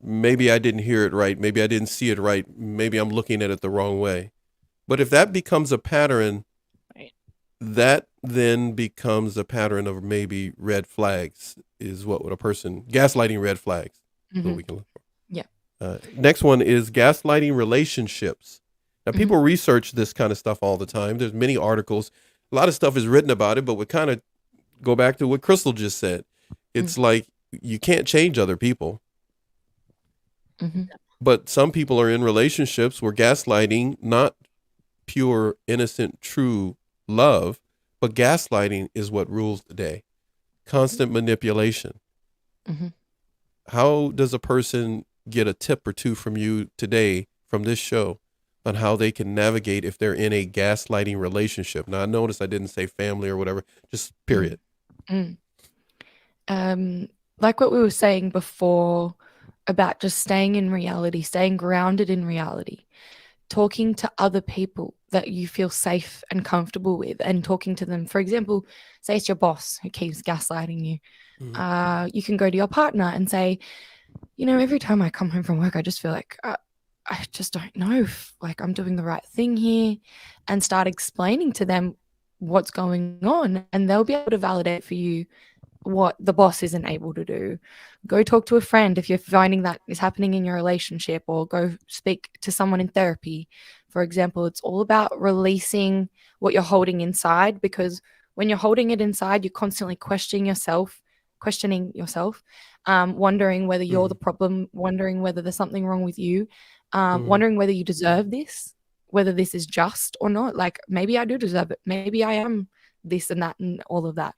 Maybe I didn't hear it right. Maybe I didn't see it right. Maybe I'm looking at it the wrong way. But if that becomes a pattern, Right. that then becomes a pattern of maybe red flags is what would a person gaslighting red flags is what Mhm. we can look for. Yeah. Next one is gaslighting relationships. Now, Mhm. people research this kind of stuff all the time. There's many articles. A lot of stuff is written about it, but we kind of go back to what Crystal just said. It's like you can't change other people. Mhm. But some people are in relationships where gaslighting, not pure, innocent, true love, but gaslighting is what rules the day. Constant manipulation. Mhm. How does a person get a tip or two from you today from this show on how they can navigate if they're in a gaslighting relationship? Now, I notice I didn't say family or whatever, just period. Mm. Like what we were saying before about just staying in reality, staying grounded in reality, talking to other people that you feel safe and comfortable with, and talking to them. For example, say it's your boss who keeps gaslighting you. You can go to your partner and say, every time I come home from work, I just feel like I just don't know if like I'm doing the right thing here, and start explaining to them what's going on, and they'll be able to validate for you what the boss isn't able to do. Go talk to a friend if you're finding that is happening in your relationship, or go speak to someone in therapy. For example, it's all about releasing what you're holding inside, because when you're holding it inside, you're constantly questioning yourself, wondering whether you're the problem, wondering whether there's something wrong with you, wondering whether you deserve this, whether this is just or not. Like, maybe I do deserve it. Maybe I am this and that and all of that.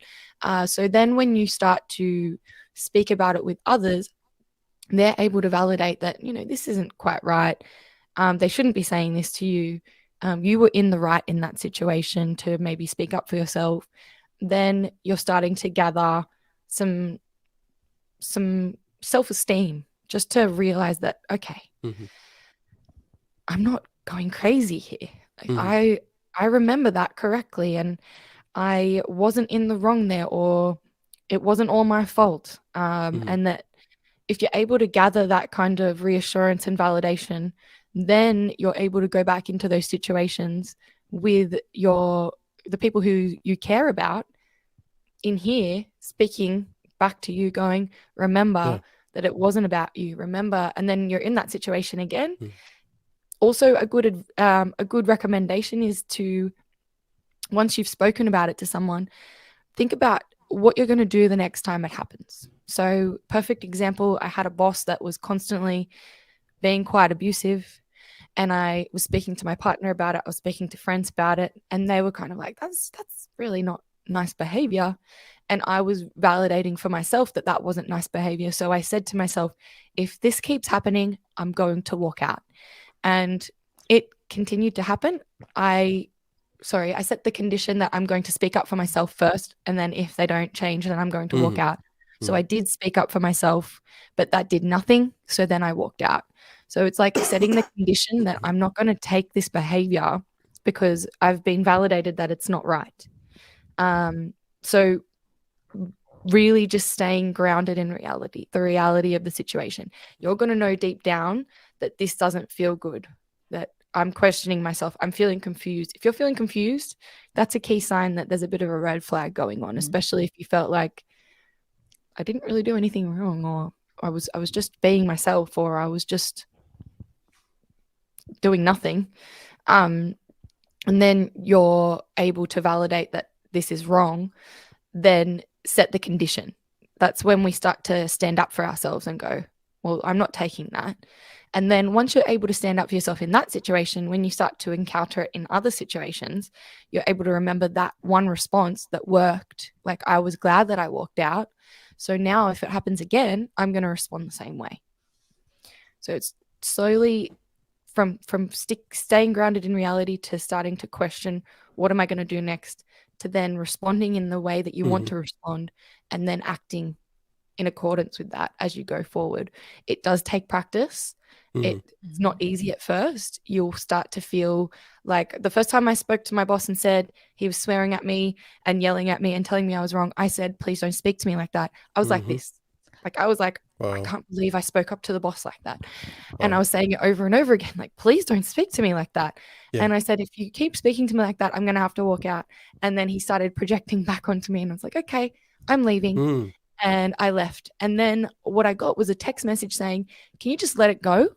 So then when you start to speak about it with others, they're able to validate that, this isn't quite right. They shouldn't be saying this to you. You were in the right in that situation to maybe speak up for yourself. Then you're starting to gather some self-esteem, just to realize that, okay, I'm not going crazy here. Like, I remember that correctly, and I wasn't in the wrong there, or it wasn't all my fault. And that if you're able to gather that kind of reassurance and validation, then you're able to go back into those situations with the people who you care about in here, speaking back to you, going, remember that it wasn't about you. Remember, and then you're in that situation again. Also, a good recommendation is to, once you've spoken about it to someone, think about what you're going to do the next time it happens. So, perfect example, I had a boss that was constantly being quite abusive, and I was speaking to my partner about it. I was speaking to friends about it, and they were kind of like, that's really not nice behavior. And I was validating for myself that wasn't nice behavior. So I said to myself, if this keeps happening, I'm going to walk out. And it continued to happen. I set the condition that I'm going to speak up for myself first, and then if they don't change, then I'm going to walk out. So I did speak up for myself, but that did nothing. So then I walked out. So it's like setting the condition that I'm not going to take this behavior because I've been validated that it's not right. So really just staying grounded in reality, the reality of the situation. You're going to know deep down that this doesn't feel good, that I'm questioning myself. I'm feeling confused. If you're feeling confused, that's a key sign that there's a bit of a red flag going on, especially if you felt like I didn't really do anything wrong, or I was just being myself, or I was just doing nothing. And then you're able to validate that this is wrong, then set the condition. That's when we start to stand up for ourselves and go, well, I'm not taking that. And then once you're able to stand up for yourself in that situation, when you start to encounter it in other situations, you're able to remember that one response that worked. Like, I was glad that I walked out. So now if it happens again, I'm going to respond the same way. So it's slowly from staying grounded in reality to starting to question, what am I going to do next? To then responding in the way that you want to respond, and then acting in accordance with that as you go forward. It does take practice. Mhm. It's not easy at first. You'll start to feel like the first time I spoke to my boss and said he was swearing at me and yelling at me and telling me I was wrong, I said, please don't speak to me like that. I was like Mhm. this. Like I was like, I Wow. can't believe I spoke up to the boss like that. And I Wow. was saying it over and over again, like, please don't speak to me like that. Yeah. And I said, if you keep speaking to me like that, I'm going to have to walk out. And then he started projecting back onto me and I was like, okay, I'm leaving. Mm. And I left. And then what I got was a text message saying, can you just let it go?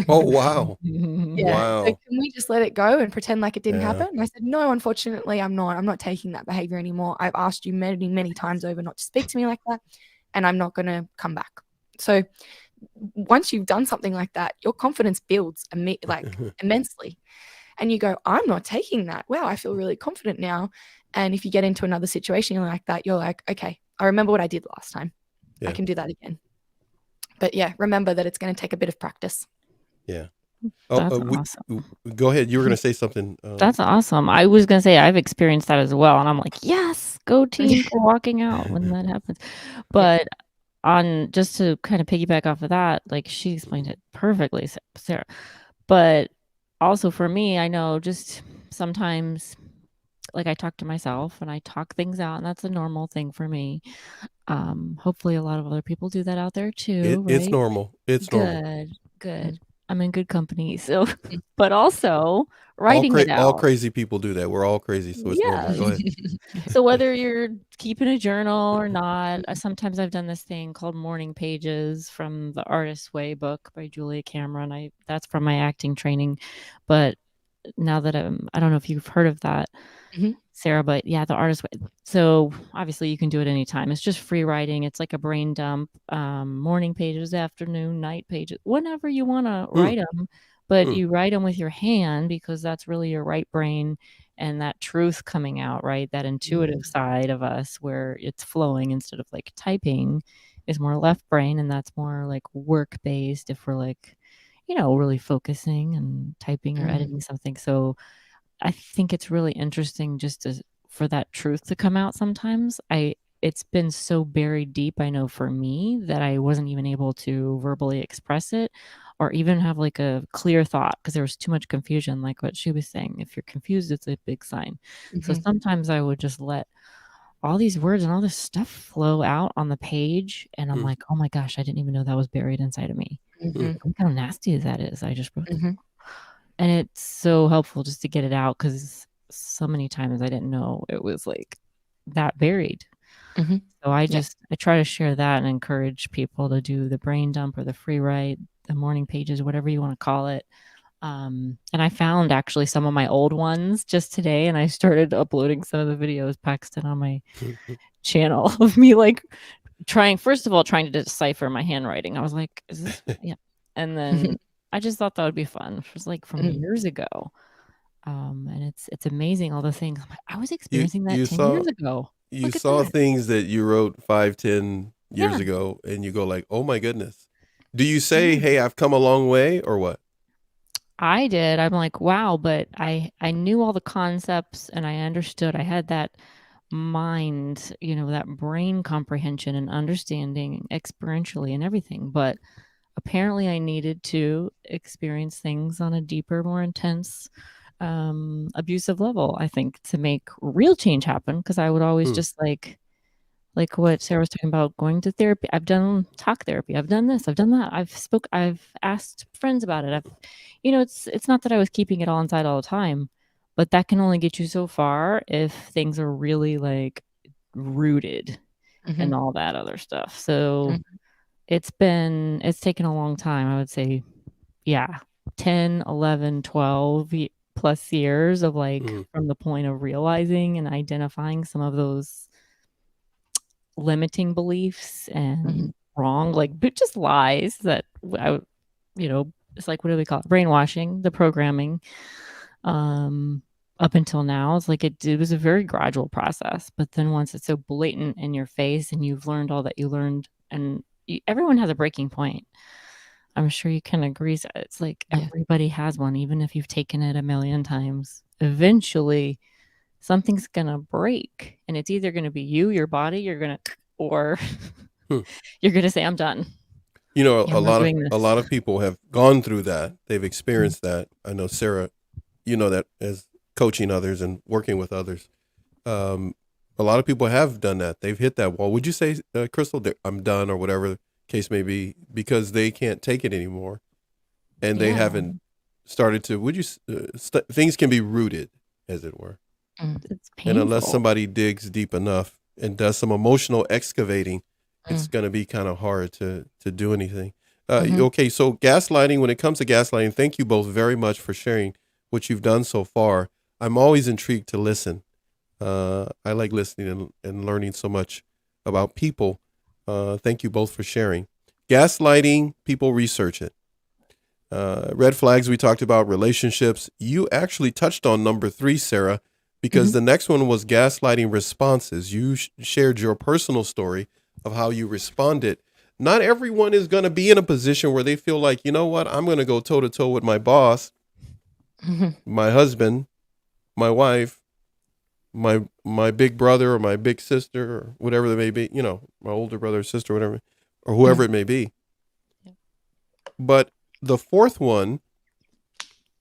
Oh, wow. Yeah. So Wow. can we just let it go and pretend like it didn't Yeah. happen? And I said, no, unfortunately, I'm not taking that behavior anymore. I've asked you many, many times over not to speak to me like that, and I'm not going to come back. So once you've done something like that, your confidence builds immensely. And you go, I'm not taking that. Wow, I feel really confident now. And if you get into another situation like that, you're like, okay, I remember what I did last time. Yeah. I can do that again. But yeah, remember that it's going to take a bit of practice. Yeah. That's awesome. Go ahead. You were going to say something. That's awesome. I was going to say I've experienced that as well. And I'm like, yes, go team for walking out when that happens. But on just to kind of piggyback off of that, like she explained it perfectly, Sarah. But also for me, I know just sometimes like I talk to myself and I talk things out, and that's a normal thing for me. Hopefully a lot of other people do that out there too, right? It's normal. It's normal. Good. I'm in good company. So, but also writing it out. All crazy people do that. We're all crazy, so it's normal. Go ahead. So whether you're keeping a journal or not, sometimes I've done this thing called Morning Pages from The Artist's Way book by Julia Cameron. That's from my acting training. But now that I don't know if you've heard of that, Sarah, but yeah, The Artist's Way. So obviously you can do it anytime. It's just free writing. It's like a brain dump, morning pages, afternoon, night pages, whenever you want to write them. But you write them with your hand because that's really your right brain and that truth coming out, right? That intuitive side of us where it's flowing instead of like typing is more left brain. And that's more like work based if we're like, really focusing and typing or editing something. So I think it's really interesting just for that truth to come out sometimes. It's been so buried deep, I know for me, that I wasn't even able to verbally express it or even have like a clear thought because there was too much confusion, like what she was saying. If you're confused, it's a big sign. So sometimes I would just let all these words and all this stuff flow out on the page. And I'm like, oh my gosh, I didn't even know that was buried inside of me. Look how nasty that is. I just wrote and it's so helpful just to get it out because so many times I didn't know it was like that buried. So I try to share that and encourage people to do the brain dump or the free write, the morning pages, whatever you want to call it. And I found actually some of my old ones just today, and I started uploading some of the videos, Paxton, on my channel of me like trying to decipher my handwriting. I was like, is this? Yeah. And then I just thought that would be fun. It was like from years ago. And it's amazing all the things. I'm like, I was experiencing that 10 years ago. You saw things that you wrote 5-10 years ago, and you go like, oh my goodness. Do you say, hey, I've come a long way, or what? I did. I'm like, wow, but I knew all the concepts and I understood. I had that mind, that brain comprehension and understanding experientially and everything. But apparently I needed to experience things on a deeper, more intense, abusive level, I think, to make real change happen. Because I would always just like what Sarah was talking about, going to therapy. I've done talk therapy. I've done this. I've done that. I've asked friends about it. It's not that I was keeping it all inside all the time, but that can only get you so far if things are really like rooted and all that other stuff. So it's taken a long time. I would say, 10, 11, 12 plus years of like from the point of realizing and identifying some of those limiting beliefs and wrong, like just lies that it's like, what do we call it? Brainwashing, the programming. Up until now, it's like it was a very gradual process. But then once it's so blatant in your face and you've learned all that you learned, and everyone has a breaking point. I'm sure you can agree. It's like everybody has one, even if you've taken it a million times. Eventually, something's gonna break, and it's either gonna be you, your body, or You're going to say, I'm done. You know, I'm not doing this. a lot of people have gone through that. They've experienced that. I know, Sarah, you know that as coaching others and working with others. A lot of people have done that. They've hit that wall. Would you say, Crystal, that I'm done, or whatever the case may be, because they can't take it anymore, and they haven't started to? Would you? Things can be rooted, as it were, It's painful. and unless somebody digs deep enough and does some emotional excavating, it's going to be kind of hard to do anything. Okay, so gaslighting. When it comes to gaslighting, thank you both very much for sharing what you've done so far. I'm always intrigued to listen. I like listening and learning so much about people. Thank you both for sharing. Gaslighting, people research it. Red flags, we talked about relationships. You actually touched on number 3, Sarah, because the next one was gaslighting responses. You shared your personal story of how you responded. Not everyone is going to be in a position where they feel like, you know what, I'm going to go toe to toe with my boss, my husband, my wife, my big brother or my big sister or whatever they may be, you know, my older brother or sister, whatever, or whoever it may be. But the fourth one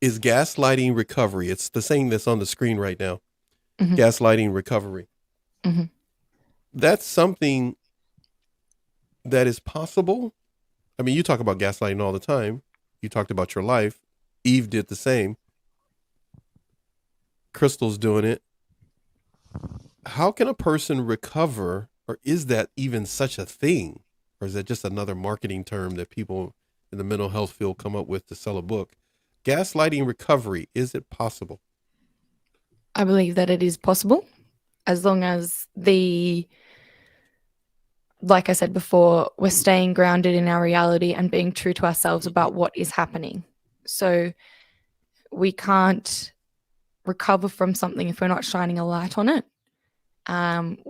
is gaslighting recovery. It's the thing that's on the screen right now. Gaslighting recovery. That's something that is possible. I mean, you talk about gaslighting all the time. You talked about your life. Eve did the same. Crystal's doing it. How can a person recover, or is that even such a thing? Or is that just another marketing term that people in the mental health field come up with to sell a book? Gaslighting recovery, is it possible? I believe that it is possible, as long as like I said before, we're staying grounded in our reality and being true to ourselves about what is happening. So we can't recover from something if we're not shining a light on it.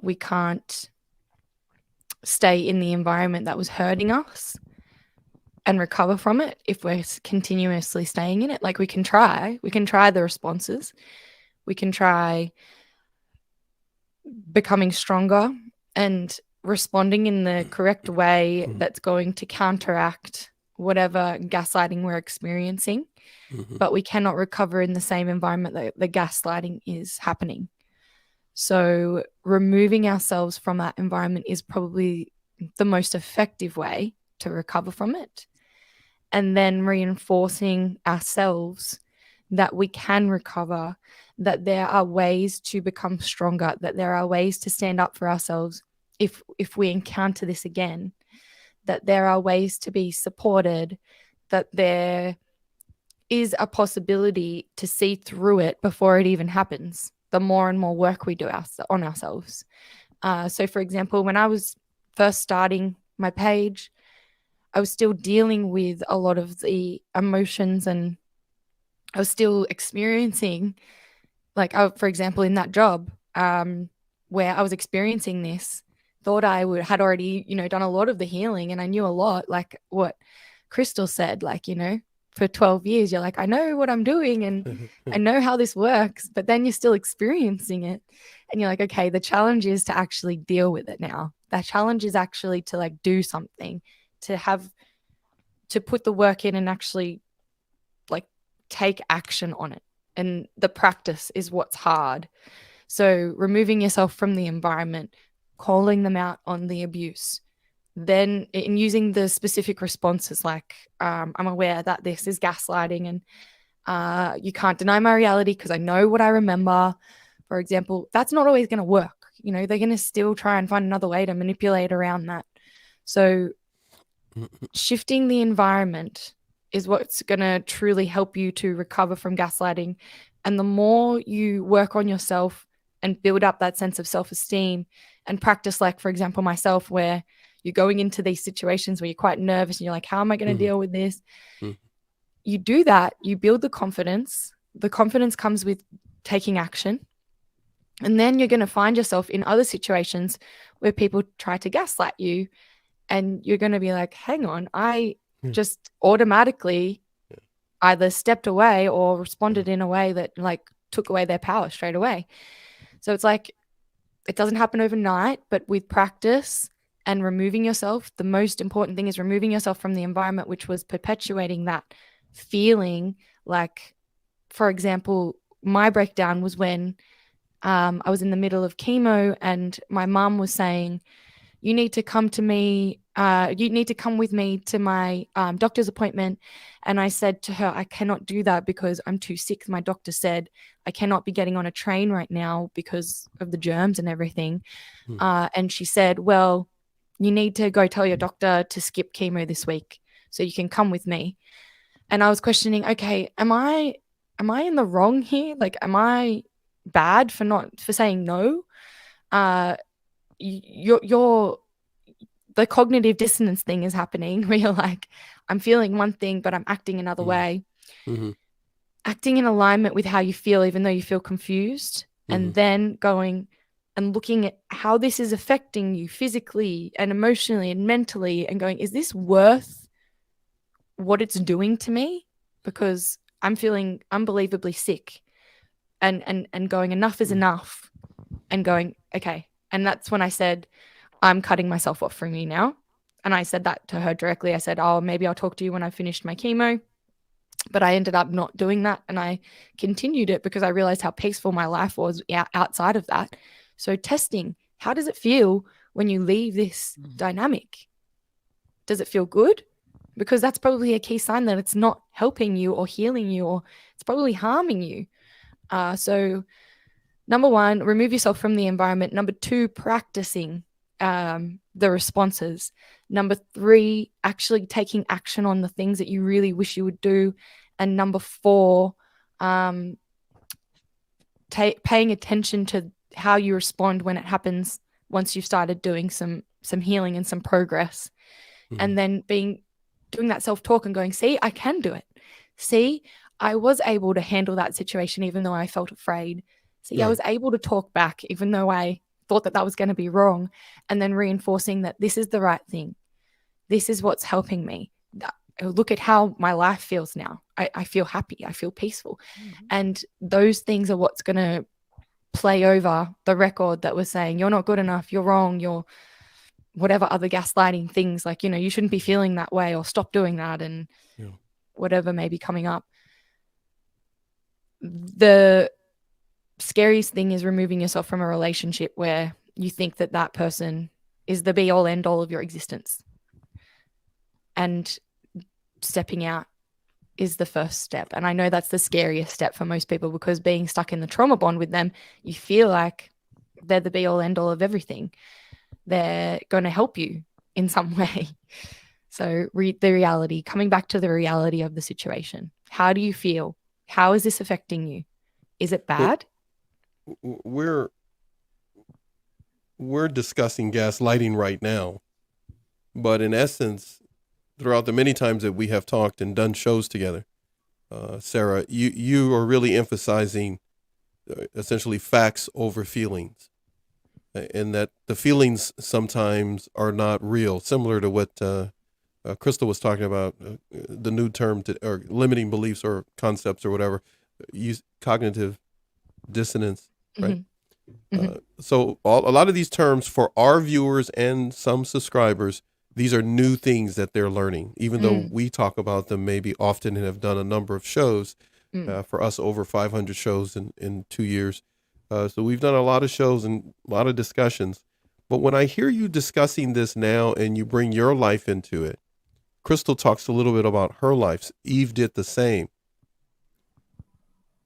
We can't stay in the environment that was hurting us and recover from it if we're continuously staying in it. Like, we can try the responses. We can try becoming stronger and responding in the correct way that's going to counteract whatever gaslighting we're experiencing. But we cannot recover in the same environment that the gaslighting is happening. So removing ourselves from that environment is probably the most effective way to recover from it. And then reinforcing ourselves that we can recover, that there are ways to become stronger, that there are ways to stand up for ourselves if we encounter this again, that there are ways to be supported, that there is a possibility to see through it before it even happens, the more and more work we do on ourselves. So, for example, when I was first starting my page, I was still dealing with a lot of the emotions, and I was still experiencing, like, for example, in that job where I was experiencing this, thought I had already, done a lot of the healing, and I knew a lot, like what Crystal said, like, for 12 years, you're like, I know what I'm doing and I know how this works, but then you're still experiencing it. And you're like, okay, the challenge is to actually deal with it now. That challenge is actually to like do something, to put the work in and actually like take action on it. And the practice is what's hard. So removing yourself from the environment, calling them out on the abuse, then in using the specific responses, like I'm aware that this is gaslighting, and you can't deny my reality because I know what I remember. For example, that's not always going to work. They're going to still try and find another way to manipulate around that. So shifting the environment is what's going to truly help you to recover from gaslighting. And the more you work on yourself and build up that sense of self-esteem and practice, like, for example, myself, where you're going into these situations where you're quite nervous and you're like, how am I going to deal with this? You do that, you build the confidence. The confidence comes with taking action. And then you're going to find yourself in other situations where people try to gaslight you. And you're going to be like, hang on, I just automatically either stepped away or responded in a way that like took away their power straight away. So it's like, it doesn't happen overnight, but with practice and removing yourself. The most important thing is removing yourself from the environment which was perpetuating that feeling. Like, for example, my breakdown was when I was in the middle of chemo and my mum was saying, you need to come to me. You need to come with me to my doctor's appointment. And I said to her, I cannot do that because I'm too sick. My doctor said I cannot be getting on a train right now because of the germs and everything. And she said, well, you need to go tell your doctor to skip chemo this week so you can come with me. And I was questioning, okay, am I in the wrong here? Like, am I bad for saying no? You're the cognitive dissonance thing is happening where you're like, I'm feeling one thing, but I'm acting another way. Acting in alignment with how you feel, even though you feel confused, and then going and looking at how this is affecting you physically and emotionally and mentally, and going, is this worth what it's doing to me? Because I'm feeling unbelievably sick, and going, enough is enough, and going, okay. And that's when I said, I'm cutting myself off from you now. And I said that to her directly. I said, oh, maybe I'll talk to you when I finished my chemo. But I ended up not doing that. And I continued it because I realized how peaceful my life was outside of that. So testing, how does it feel when you leave this dynamic? Does it feel good? Because that's probably a key sign that it's not helping you or healing you, or it's probably harming you. So number one, remove yourself from the environment. Number two, practicing the responses. Number three, actually taking action on the things that you really wish you would do. And number four, paying attention to how you respond when it happens once you've started doing some healing and some progress. And then doing that self-talk and going, see, I can do it. See, I was able to handle that situation even though I felt afraid. See, I was able to talk back even though I thought that was going to be wrong, and then reinforcing that this is the right thing. This is what's helping me. Look at how my life feels now. I feel happy. I feel peaceful. And those things are what's going to play over the record that was saying, you're not good enough, you're wrong, you're whatever other gaslighting things, like, you shouldn't be feeling that way, or stop doing that, and whatever may be coming up. The scariest thing is removing yourself from a relationship where you think that person is the be all end all of your existence. And stepping out is the first step. And I know that's the scariest step for most people, because being stuck in the trauma bond with them, you feel like they're the be all end all of everything. They're going to help you in some way. So the reality, coming back to the reality of the situation. How do you feel? How is this affecting you? Is it bad? We're discussing gaslighting right now, but in essence, throughout the many times that we have talked and done shows together, Sarah, you are really emphasizing essentially facts over feelings, and that the feelings sometimes are not real, similar to what Crystal was talking about, the new term or limiting beliefs or concepts or whatever, use cognitive dissonance, right? So a lot of these terms for our viewers and some subscribers, these are new things that they're learning, even though we talk about them maybe often and have done a number of shows. For us, over 500 shows in 2 years. So we've done a lot of shows and a lot of discussions. But when I hear you discussing this now and you bring your life into it, Crystal talks a little bit about her life. Eve did the same.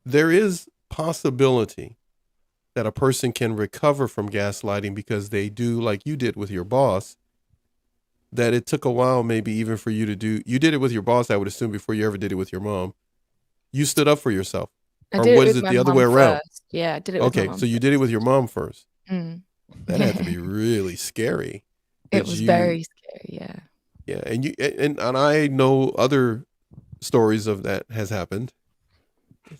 There is possibility that a person can recover from gaslighting because they do, like you did with your boss, that it took a while maybe even for you to do. You did it with your boss, I would assume, before you ever did it with your mom. You stood up for yourself. Or was it the other way around? First. Yeah, I did it with my mom. Okay, so you did it with your mom first. That had to be really scary. It was very scary, yeah. Yeah, and I know other stories of that has happened,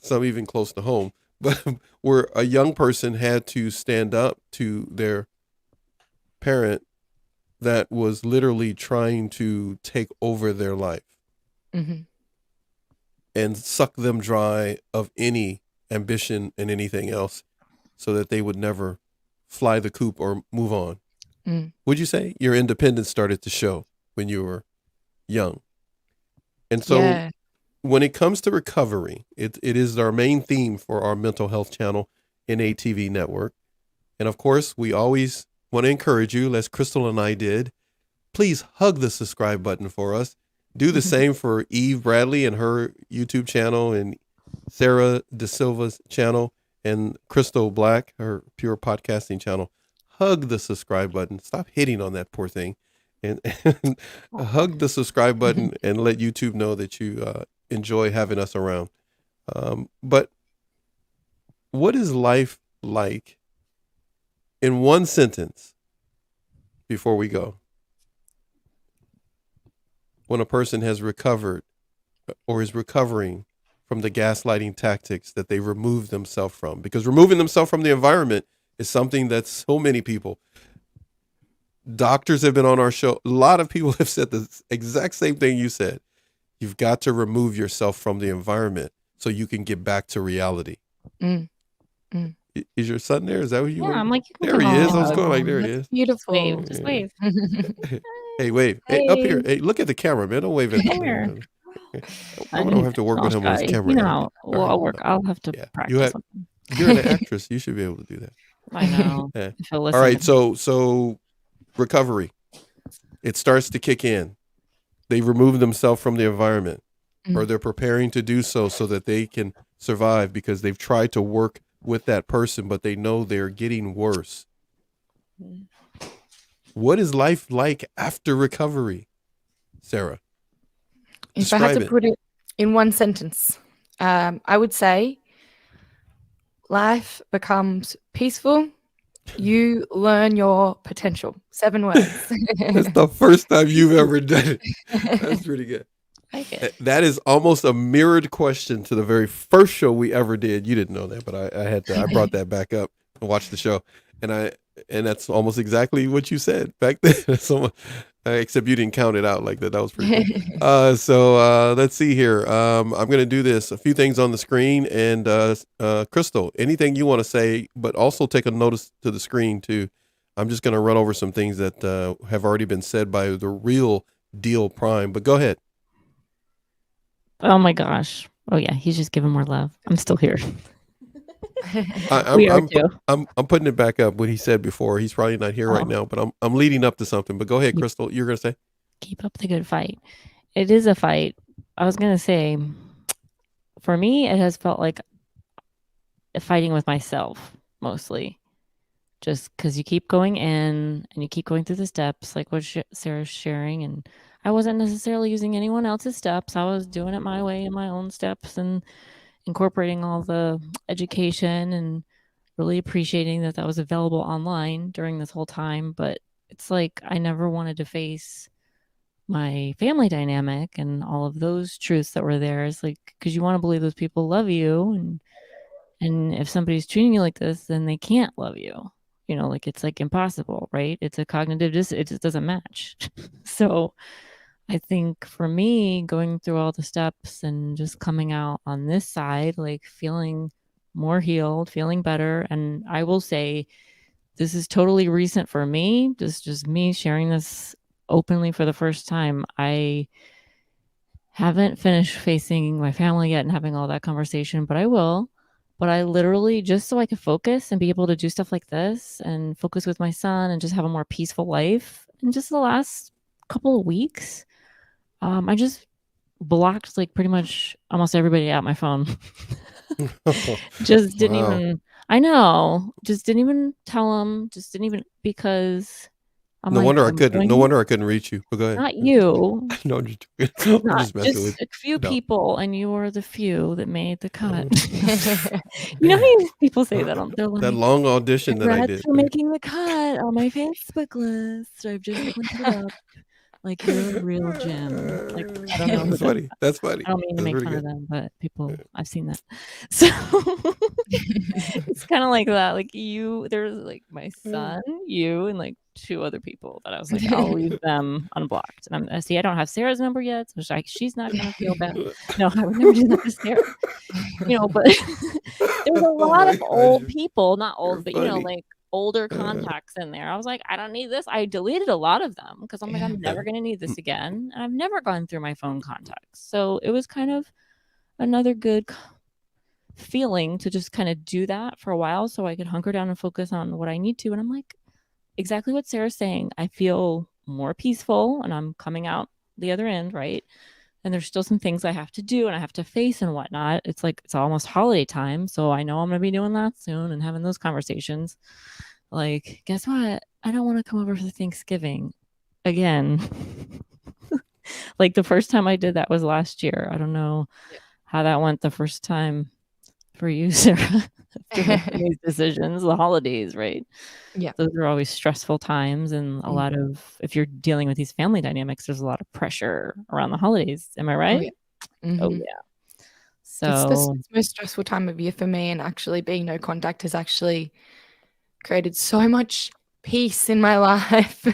some even close to home, but where a young person had to stand up to their parent that was literally trying to take over their life and suck them dry of any ambition and anything else so that they would never fly the coop or move on. Would you say your independence started to show when you were young? And so Yeah. when it comes to recovery, it is our main theme for our mental health channel, NATV network. And of course, we always want to encourage you, as Crystal and I did, please hug the subscribe button for us. Do the same for Eve Bradley and her YouTube channel, and Sarah De Silva's channel, and Crystal Black, her pure podcasting channel. Hug the subscribe button. Stop hitting on that poor thing, and hug the subscribe button and let YouTube know that you enjoy having us around. But what is life like in one sentence before we go, when a person has recovered or is recovering from the gaslighting tactics that they remove themselves from? Because removing themselves from the environment is something that so many people, doctors have been on our show. A lot of people have said the exact same thing you said. You've got to remove yourself from the environment so you can get back to reality. Is your son there? Is that what you were? I'm like, there he is. I was going like, there he is. Beautiful. Just wave. Hey, wave. Hey, up here. Hey, look at the camera, man. Don't wave at Here. I don't have to work with him on his camera. You know, well, I'll work. I'll have to practice. You're an actress. You should be able to do that. I know. Yeah. All right. So recovery, it starts to kick in. They remove themselves from the environment, or they're preparing to do so that they can survive, because they've tried to work with that person, but they know they're getting worse. What is life like after recovery, Sarah? If I had to put it in one sentence, I would say life becomes peaceful. You learn your potential. 7 words. That's the first time you've ever done it. That's pretty good. That is almost a mirrored question to the very first show we ever did. You didn't know that, but I brought that back up and watched the show, and that's almost exactly what you said back then. Except you didn't count it out like that. That was pretty cool. So let's see here. I'm going to do this. A few things on the screen, and Crystal, anything you want to say, but also take a notice to the screen too. I'm just going to run over some things that have already been said by the real deal Prime, but go ahead. Oh my gosh. Oh yeah, he's just giving more love. I'm still here. I'm putting it back up what he said before. He's probably not here right now, but I'm leading up to something. But go ahead, Crystal. You're gonna say? Keep up the good fight. It is a fight. I was gonna say, for me, it has felt like fighting with myself mostly. Just because you keep going in and you keep going through the steps, like what Sarah's sharing, and I wasn't necessarily using anyone else's steps. I was doing it my way in my own steps and incorporating all the education and really appreciating that was available online during this whole time. But it's like I never wanted to face my family dynamic and all of those truths that were there. It's like, because you want to believe those people love you, and if somebody's treating you like this, then they can't love you. You know, like it's like impossible, right? It's a cognitive it just doesn't match. So I think for me, going through all the steps and just coming out on this side, like feeling more healed, feeling better. And I will say this is totally recent for me. Just me sharing this openly for the first time. I haven't finished facing my family yet and having all that conversation, but I will. But I literally, just so I could focus and be able to do stuff like this and focus with my son and just have a more peaceful life. And just the last couple of weeks, I just blocked like pretty much almost everybody out my phone. Just didn't even, I know, just didn't even tell them, just didn't even, because no wonder I couldn't reach you. But go ahead. Not you. No, I'm just messing with a few people, and you were the few that made the cut. You know how people say that on like, that long audition that I did for making the cut on my Facebook list. I've just put it up. Like, you're a real gem. Like, I don't know. That's funny. That's funny. I don't mean to make fun of them, but people, I've seen that. So it's kind of like that. Like there's like my son, you, and like 2 other people that I was like, I'll leave them unblocked. And I don't have Sarah's number yet, so she's not gonna feel bad. No, I would never do that to Sarah. You know, but there's a lot of old people, not old, but you know, like older contacts in there. I was like, I don't need this. I deleted a lot of them because I'm like, I'm never going to need this again. And I've never gone through my phone contacts. So it was kind of another good feeling to just kind of do that for a while so I could hunker down and focus on what I need to. And I'm like, exactly what Sarah's saying. I feel more peaceful and I'm coming out the other end, right? And there's still some things I have to do and I have to face and whatnot. It's like, it's almost holiday time. So I know I'm going to be doing that soon and having those conversations. Like, guess what? I don't want to come over for Thanksgiving again. Like the first time I did that was last year. I don't know how that went the first time for you, Sarah, to make these decisions, the holidays, right? Yeah. Those are always stressful times. And a lot of, if you're dealing with these family dynamics, there's a lot of pressure around the holidays. Am I right? Oh, yeah. So it's the most stressful time of year for me. And actually being no contact has actually created so much peace in my life.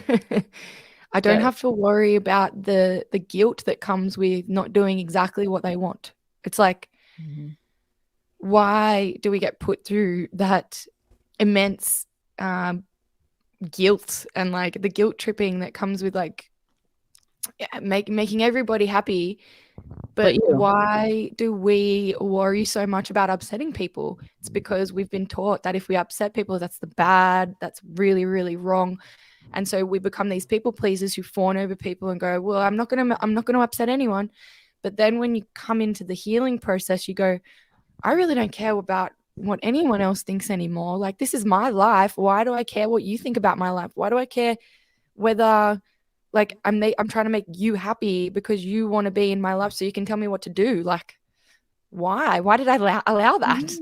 I don't have to worry about the guilt that comes with not doing exactly what they want. It's like, why do we get put through that immense guilt and like the guilt tripping that comes with like making everybody happy? But why do we worry so much about upsetting people? It's because we've been taught that if we upset people, that's that's really, really wrong. And so we become these people pleasers who fawn over people and go, well, I'm not going to upset anyone. But then when you come into the healing process, you go, I really don't care about what anyone else thinks anymore. Like, this is my life. Why do I care what you think about my life? Why do I care whether like I'm trying to make you happy because you want to be in my life so you can tell me what to do? Like, why did I allow that?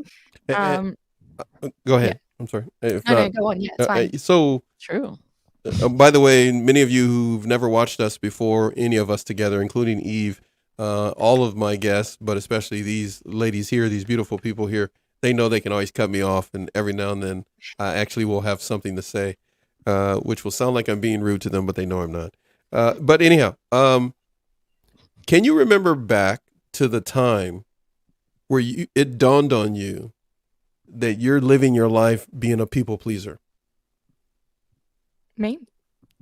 Go ahead. I'm sorry. No, go on. Yeah, it's fine. So true. By the way, many of you who've never watched us before, any of us together, including Eve, all of my guests, but especially these ladies here, these beautiful people here, they know they can always cut me off, and every now and then I actually will have something to say, which will sound like I'm being rude to them, but they know I'm not. But anyhow, can you remember back to the time where it dawned on you that you're living your life being a people pleaser? Me?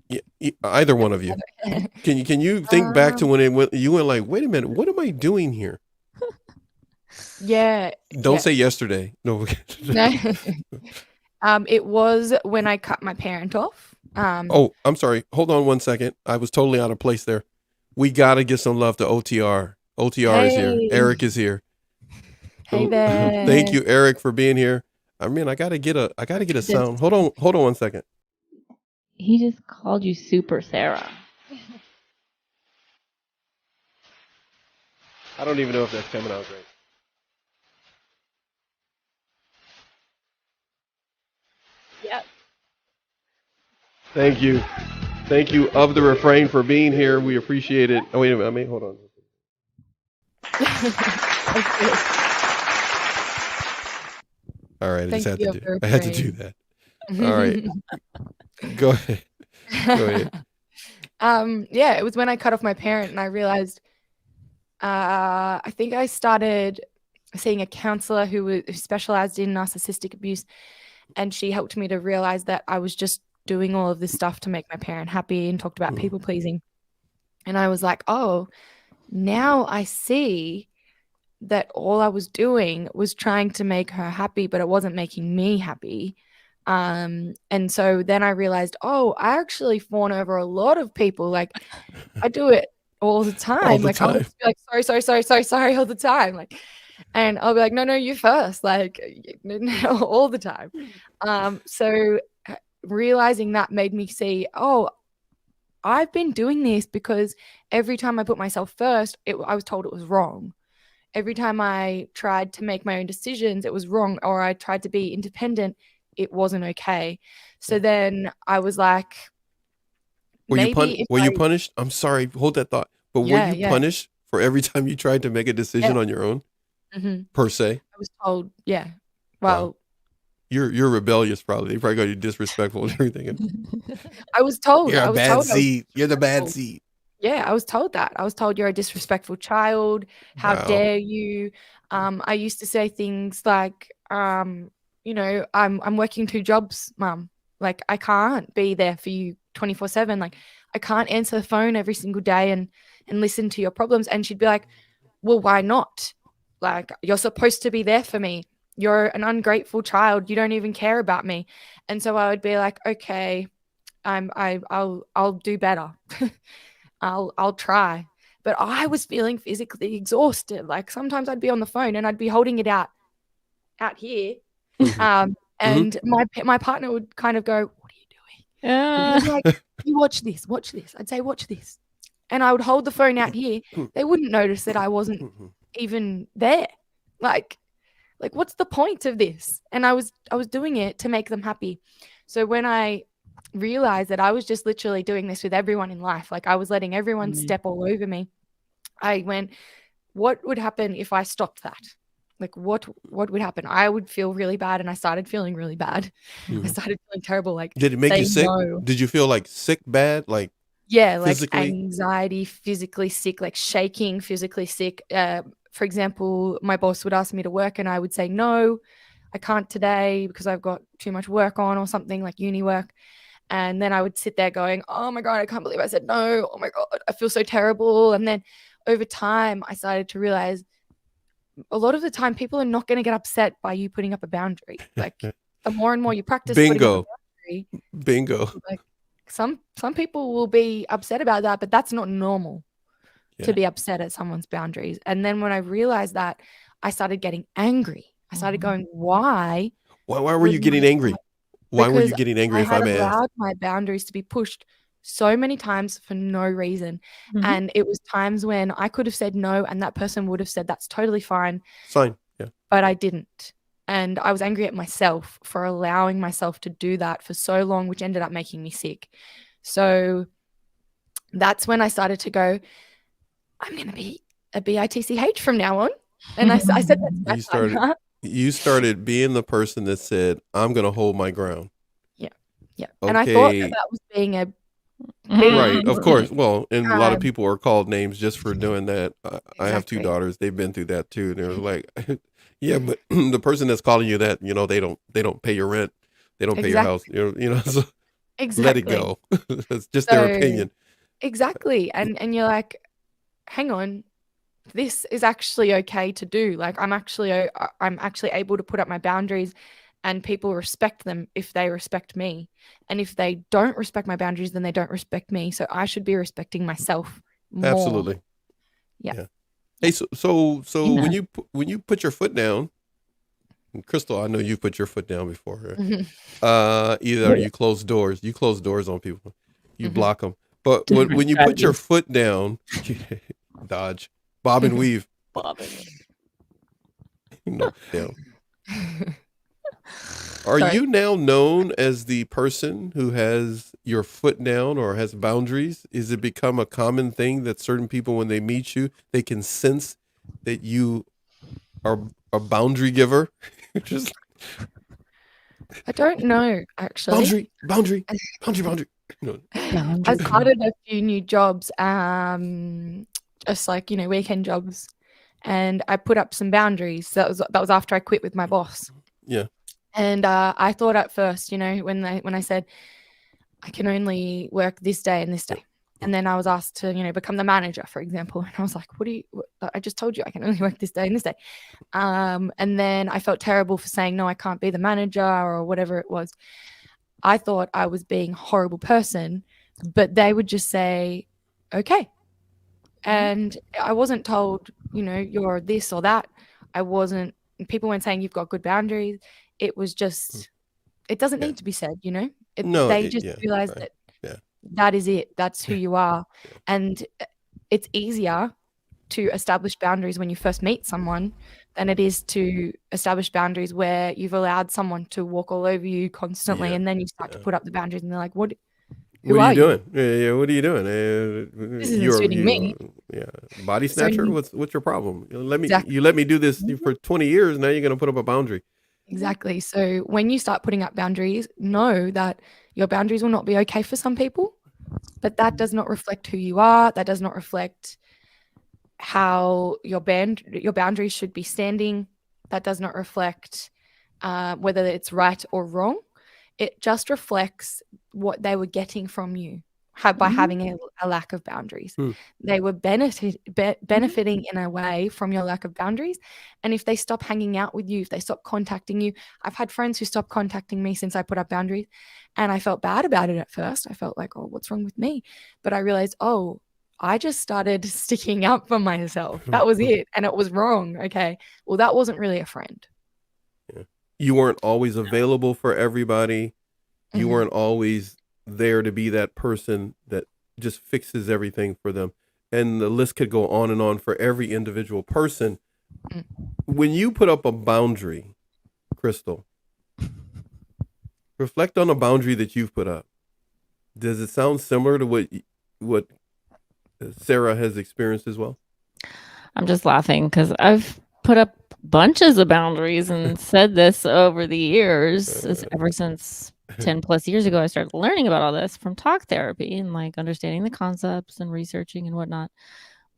Yeah, either one of you. Can you think back to when you went like, wait a minute, what am I doing here? Yeah. Don't say yesterday. No. It was when I cut my parent off. Oh, I'm sorry. Hold on one second. I was totally out of place there. We got to give some love to OTR. OTR is here. Eric is here. Hey there. Thank you, Eric, for being here. I mean, I got to get a sound. Hold on one second. He just called you Super Sarah. I don't even know if that's coming out great. Yep. Thank you. Thank you of the refrain for being here. We appreciate it. Oh, wait a minute. Hold on. All right. I had to do that. All right. Go ahead. Yeah, it was when I cut off my parent and I realized I think I started seeing a counselor who specialized in narcissistic abuse, and she helped me to realize that I was just doing all of this stuff to make my parent happy and talked about people pleasing. And I was like, oh, now I see that all I was doing was trying to make her happy, but it wasn't making me happy. And so then I realized, oh, I actually fawn over a lot of people. Like, I do it all the time. I'll just be like, sorry all the time. Like, and I'll be like, no, you first. Like, no, all the time. So realizing that made me see, oh, I've been doing this because every time I put myself first, I was told it was wrong. Every time I tried to make my own decisions, it was wrong. Or I tried to be independent, it wasn't okay. So then I was like, were you punished? I'm sorry, hold that thought. But were you punished for every time you tried to make a decision on your own? Per se? I was told, yeah. Well, wow. You're rebellious, probably. They probably got you disrespectful and everything. I was told. You're a bad seed. You're the bad seed. Yeah, I was told that. I was told you're a disrespectful child. How dare you? I used to say things like, I'm working 2 jobs, mum. Like, I can't be there for you 24/7. Like, I can't answer the phone every single day and listen to your problems. And she'd be like, well, why not? Like, you're supposed to be there for me. You're an ungrateful child. You don't even care about me. And so I would be like, okay, I'll do better. I'll try. But I was feeling physically exhausted. Like, sometimes I'd be on the phone and I'd be holding it out here. And my partner would kind of go, what are you doing? He'd be like, you watch this. I'd say, watch this. And I would hold the phone out here. They wouldn't notice that I wasn't even there. Like, what's the point of this? And I was doing it to make them happy. So when I realized that I was just literally doing this with everyone in life, like, I was letting everyone step all over me, I went, what would happen if I stopped that? Like, what would happen? I would feel really bad, and I started feeling really bad. I started feeling terrible. Like, did it make you sick? No. Did you feel like sick, bad, like? Yeah, physically? Like anxiety, physically sick, like shaking, physically sick. For example, my boss would ask me to work and I would say, no, I can't today because I've got too much work on, or something like uni work. And then I would sit there going, oh my God, I can't believe I said no. Oh my God, I feel so terrible. And then over time, I started to realize a lot of the time people are not going to get upset by you putting up a boundary. Like, the more and more you practice putting up a boundary, like, some people will be upset about that, but that's not normal to be upset at someone's boundaries. And then when I realized that, I started getting angry. I started going, why were you getting angry? Why were you getting angry, if I may ask? I had allowed my boundaries to be pushed so many times for no reason. And it was times when I could have said no, and that person would have said, that's totally fine. Fine, yeah. But I didn't. And I was angry at myself for allowing myself to do that for so long, which ended up making me sick. So that's when I started to go, I'm going to be a BITCH from now on. And I said that. You started being the person that said, I'm going to hold my ground. Yeah. Okay. And I thought that was being a... Right, of course. Well, and a lot of people are called names just for doing that. I have 2 daughters. They've been through that too. They're like, yeah, but the person that's calling you that, they don't pay your rent. They don't pay your house. So let it go. It's just their opinion. Exactly. And you're like, hang on, this is actually okay to do. Like, I'm actually able to put up my boundaries, and people respect them if they respect me. And if they don't respect my boundaries, then they don't respect me. So I should be respecting myself more. Absolutely. Yeah. Hey, so when you put your foot down, and Crystal, I know you put your foot down before. Right? Either you close doors on people, you block them. But when you put your foot down, dodge, bob and weave. Down. Are you now known as the person who has your foot down or has boundaries? Is it become a common thing that certain people, when they meet you, they can sense that you are a boundary giver? I don't know, actually. Boundary. No. I started a few new jobs, just like, weekend jobs, and I put up some boundaries. That was after I quit with my boss. Yeah. And I thought at first, when I said I can only work this day and this day, and then I was asked to, become the manager, for example, and I was like, I just told you I can only work this day and this day. And then I felt terrible for saying, no, I can't be the manager, or whatever it was. I thought I was being a horrible person, but they would just say, okay. And I wasn't told, you're this or that. People weren't saying you've got good boundaries. It was just, it doesn't need to be said, they just realized that that is it. That's who you are. And it's easier to establish boundaries when you first meet someone than it is to establish boundaries where you've allowed someone to walk all over you constantly, and then you start to put up the boundaries, and they're like, what are you doing? Yeah, what are you doing? This isn't suiting me. Yeah, body snatcher. What's your problem? You let me do this for 20 years. Now you're going to put up a boundary. Exactly. So when you start putting up boundaries, know that your boundaries will not be okay for some people, but that does not reflect who you are. That does not reflect how your boundaries should be standing. That does not reflect whether it's right or wrong. It just reflects what they were getting from you by having a lack of boundaries. They were benefiting in a way from your lack of boundaries. And if they stop hanging out with you, if they stop contacting you, I've had friends who stopped contacting me since I put up boundaries, and I felt bad about it at first. I felt like, oh, what's wrong with me? But I realized, oh, I just started sticking up for myself. That was it. And it was wrong. Okay. Well, that wasn't really a friend. Yeah. You weren't always available for everybody. You weren't always there to be that person that just fixes everything for them. And the list could go on and on for every individual person. When you put up a boundary, Crystal, reflect on a boundary that you've put up. Does it sound similar to what Sarah has experienced as well? I'm just laughing because I've put up bunches of boundaries and said this over the years, ever since 10 plus years ago. I started learning about all this from talk therapy and like understanding the concepts and researching and whatnot.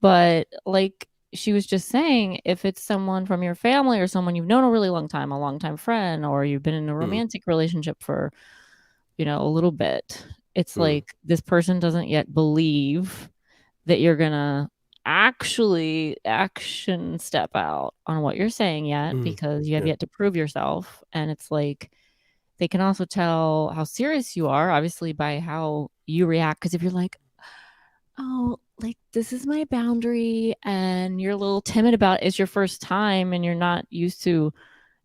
But like she was just saying, if it's someone from your family or someone you've known a really long time friend, or you've been in a romantic relationship for, a little bit, it's like this person doesn't yet believe that you're gonna actually action step out on what you're saying yet, because you have yet to prove yourself. And it's like they can also tell how serious you are, obviously, by how you react. Because if you're like, oh, like this is my boundary, and you're a little timid about it, it's your first time and you're not used to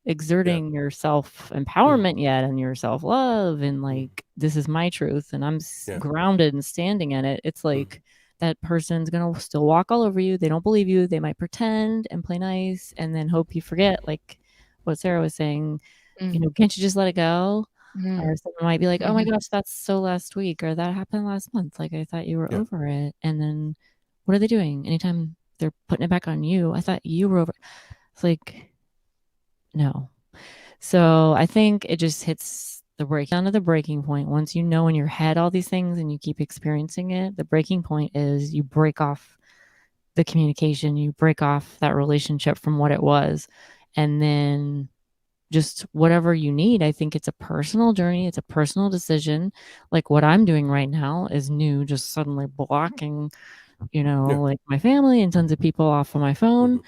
exerting your self-empowerment yet and your self-love, and like this is my truth and I'm grounded and standing in it, it's like that person's gonna still walk all over you. They don't believe you. They might pretend and play nice and then hope you forget, like what Sarah was saying. Can't you just let it go? Or someone might be like, oh my gosh, that's so last week, or that happened last month, like I thought you were over it. And then what are they doing? Anytime they're putting it back on you, I thought you were over. It's like, no. So I think it just hits the breakdown of the breaking point. Once you know in your head all these things and you keep experiencing it, the breaking point is you break off the communication, you break off that relationship from what it was, and then just whatever you need. I think it's a personal journey. It's a personal decision. Like what I'm doing right now is new, just suddenly blocking, like my family and tons of people off of my phone,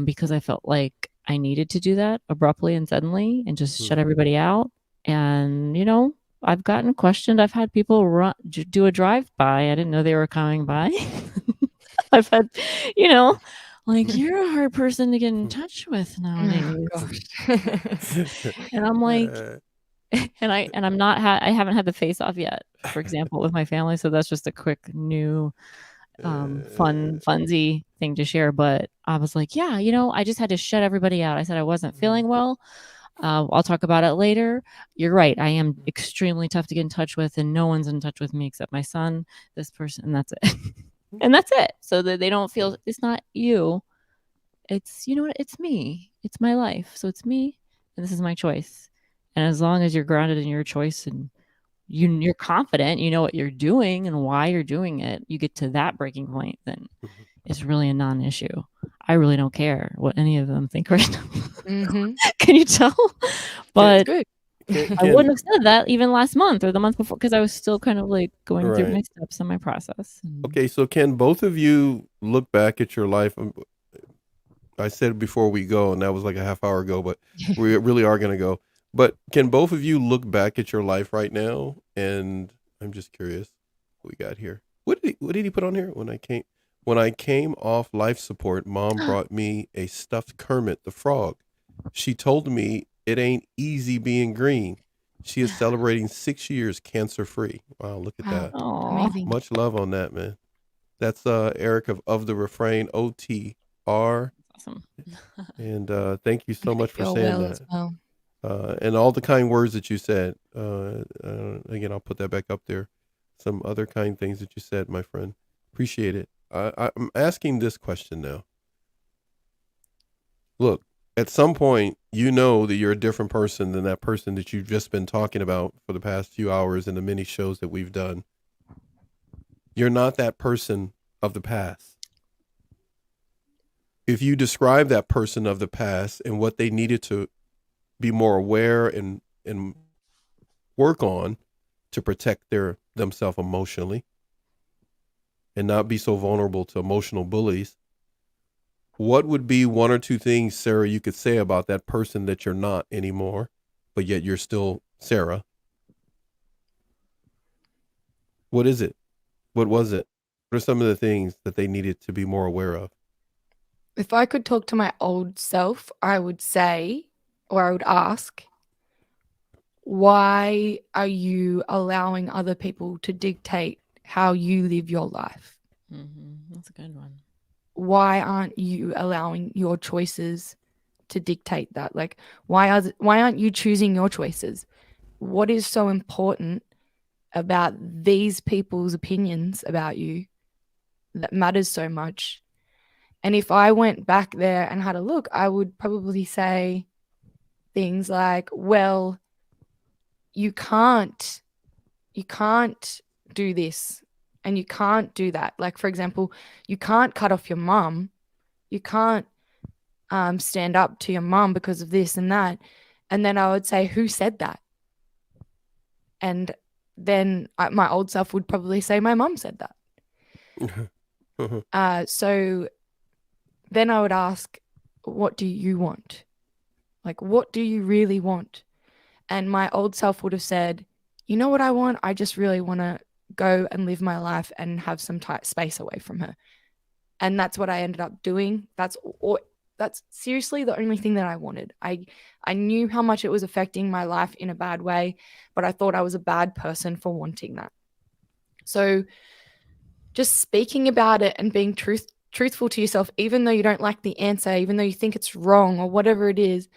because I felt like I needed to do that abruptly and suddenly and just shut everybody out. And, I've gotten questioned. I've had people do a drive-by. I didn't know they were coming by. I've had, like, you're a hard person to get in touch with nowadays. Oh, gosh. And I'm like, I haven't had the face off yet, for example, with my family. So that's just a quick new funsy thing to share. But I was like, yeah, I just had to shut everybody out. I said I wasn't feeling well. I'll talk about it later. You're right. I am extremely tough to get in touch with, and no one's in touch with me except my son, this person, and that's it. And that's it. So that they don't feel it's not you. It's, it's me. It's my life. So it's me, and this is my choice. And as long as you're grounded in your choice and you're confident, you know what you're doing and why you're doing it, you get to that breaking point, then it's really a non-issue. I really don't care what any of them think right now. Can you tell? But I wouldn't have said that even last month or the month before, because I was still kind of like going through my steps and my process. Okay, so can both of you look back at your life? I said before we go, and that was like a half hour ago, but we really are going to go. But can both of you look back at your life right now? And I'm just curious what we got here. What did he put on here? When I came off life support, Mom brought me a stuffed Kermit the Frog. She told me it ain't easy being green. She is celebrating 6 years cancer-free. Wow, look at that. Amazing. Much love on that, man. That's Eric of the Refrain, OTR. Awesome. And thank you so much for saying that. As well. And all the kind words that you said. Again, I'll put that back up there. Some other kind things that you said, my friend. Appreciate it. I'm asking this question now. Look, at some point, you know that you're a different person than that person that you've just been talking about for the past few hours in the many shows that we've done. You're not that person of the past. If you describe that person of the past and what they needed to be more aware and work on to protect themselves emotionally and not be so vulnerable to emotional bullies, what would be one or two things, Sarah, you could say about that person that you're not anymore, but yet you're still Sarah? What is it? What was it? What are some of the things that they needed to be more aware of? If I could talk to my old self, I would say, or I would ask, why are you allowing other people to dictate how you live your life? That's a good one. Why aren't you allowing your choices to dictate that? Like, why aren't you choosing your choices? What is so important about these people's opinions about you that matters so much? And if I went back there and had a look, I would probably say things like, well, you can't do this and you can't do that. Like, for example, you can't cut off your mum. You can't stand up to your mum because of this and that. And then I would say, who said that? And then my old self would probably say, my mum said that. So then I would ask, what do you want? Like, what do you really want? And my old self would have said, you know what I want? I just really want to go and live my life and have some space away from her. And that's what I ended up doing. That's seriously the only thing that I wanted. I knew how much it was affecting my life in a bad way, but I thought I was a bad person for wanting that. So just speaking about it and being truthful to yourself, even though you don't like the answer, even though you think it's wrong or whatever it is,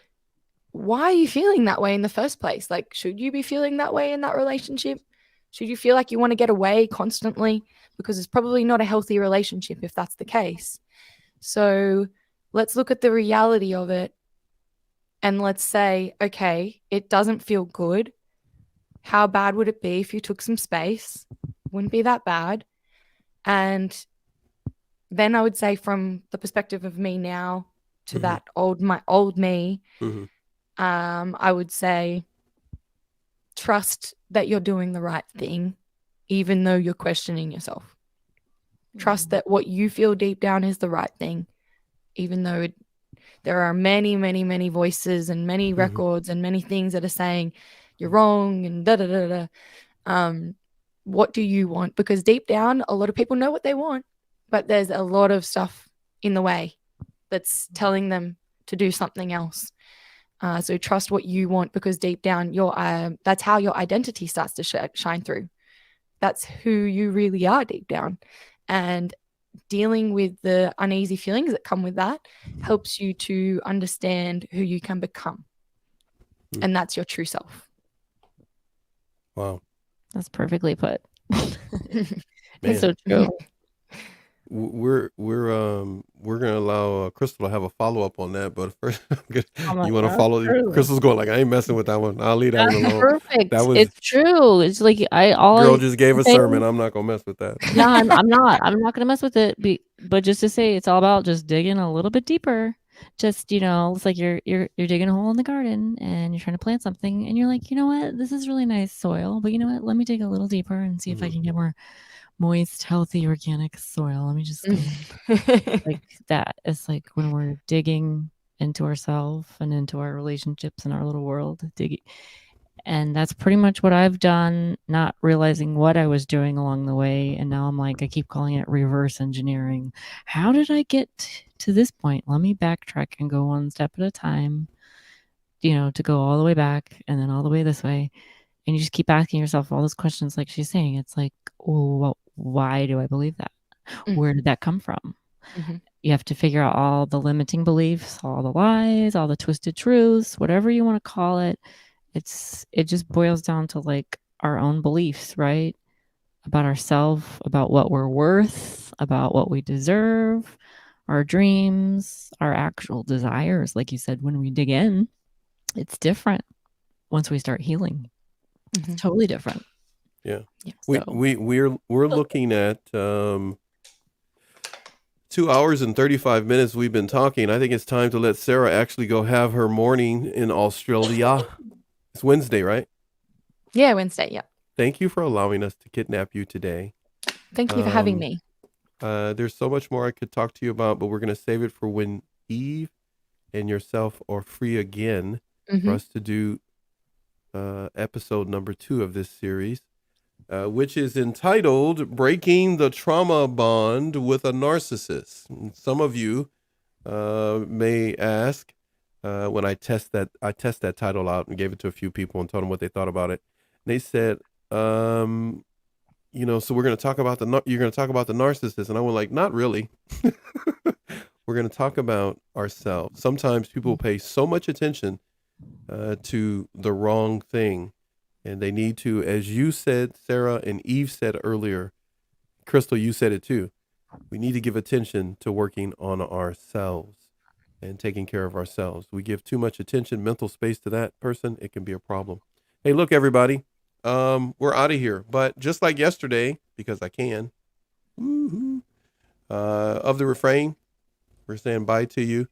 why are you feeling that way in the first place? Like, should you be feeling that way in that relationship? Should you feel like you want to get away constantly? Because it's probably not a healthy relationship if that's the case. So let's look at the reality of it and let's say, okay, it doesn't feel good. How bad would it be if you took some space? Wouldn't be that bad. And then I would say, from the perspective of me now to that my old me, I would say, trust that you're doing the right thing, even though you're questioning yourself. Trust that what you feel deep down is the right thing, even though there are many, many, many voices and many records and many things that are saying you're wrong and da-da-da-da. What do you want? Because deep down, a lot of people know what they want, but there's a lot of stuff in the way that's telling them to do something else. So trust what you want, because deep down, that's how your identity starts to shine through. That's who you really are deep down. And dealing with the uneasy feelings that come with that helps you to understand who you can become. And that's your true self. Wow. That's perfectly put. It's so true. We're gonna allow Crystal to have a follow-up on that, but first, you want to follow? True. Crystal's going like, I ain't messing with that one. I'll leave that one alone. Perfect. That was, it's true. It's like girl just gave a sermon. I'm not gonna mess with that. No, I'm not gonna mess with it. But just to say, it's all about just digging a little bit deeper. Just, it's like you're digging a hole in the garden and you're trying to plant something, and you're like, you know what, this is really nice soil, but you know what, let me dig a little deeper and see if I can get more moist, healthy, organic soil. Let me just go like that. It's like when we're digging into ourselves and into our relationships and our little world, digging. And that's pretty much what I've done, not realizing what I was doing along the way. And now I'm like, I keep calling it reverse engineering. How did I get to this point? Let me backtrack and go one step at a time, to go all the way back and then all the way this way. And you just keep asking yourself all those questions, like she's saying. It's like, well, why do I believe that? Where did that come from? You have to figure out all the limiting beliefs, all the lies, all the twisted truths, whatever you want to call it. It just boils down to like our own beliefs, right? About ourselves, about what we're worth, about what we deserve, our dreams, our actual desires. Like you said, when we dig in, it's different. Once we start healing, it's totally different. Yeah. We're looking at 2 hours and 35 minutes we've been talking. I think it's time to let Sarah actually go have her morning in Australia. It's Wednesday, right? Yeah, Wednesday. Yeah. Thank you for allowing us to kidnap you today. Thank you for having me. There's so much more I could talk to you about, but we're going to save it for when Eve and yourself are free again for us to do episode number 2 of this series, which is entitled Breaking the Trauma Bond with a Narcissist. And some of you may ask, when I test that title out and gave it to a few people and told them what they thought about it. And they said, so we're going to talk about you're going to talk about the narcissist. And I was like, not really. We're going to talk about ourselves. Sometimes people pay so much attention to the wrong thing. And they need to, as you said, Sarah, and Eve said earlier, Crystal, you said it too. We need to give attention to working on ourselves and taking care of ourselves. We give too much attention, mental space to that person, it can be a problem. Hey, look, everybody, we're out of here. But just like yesterday, because I can, of the refrain, we're saying bye to you.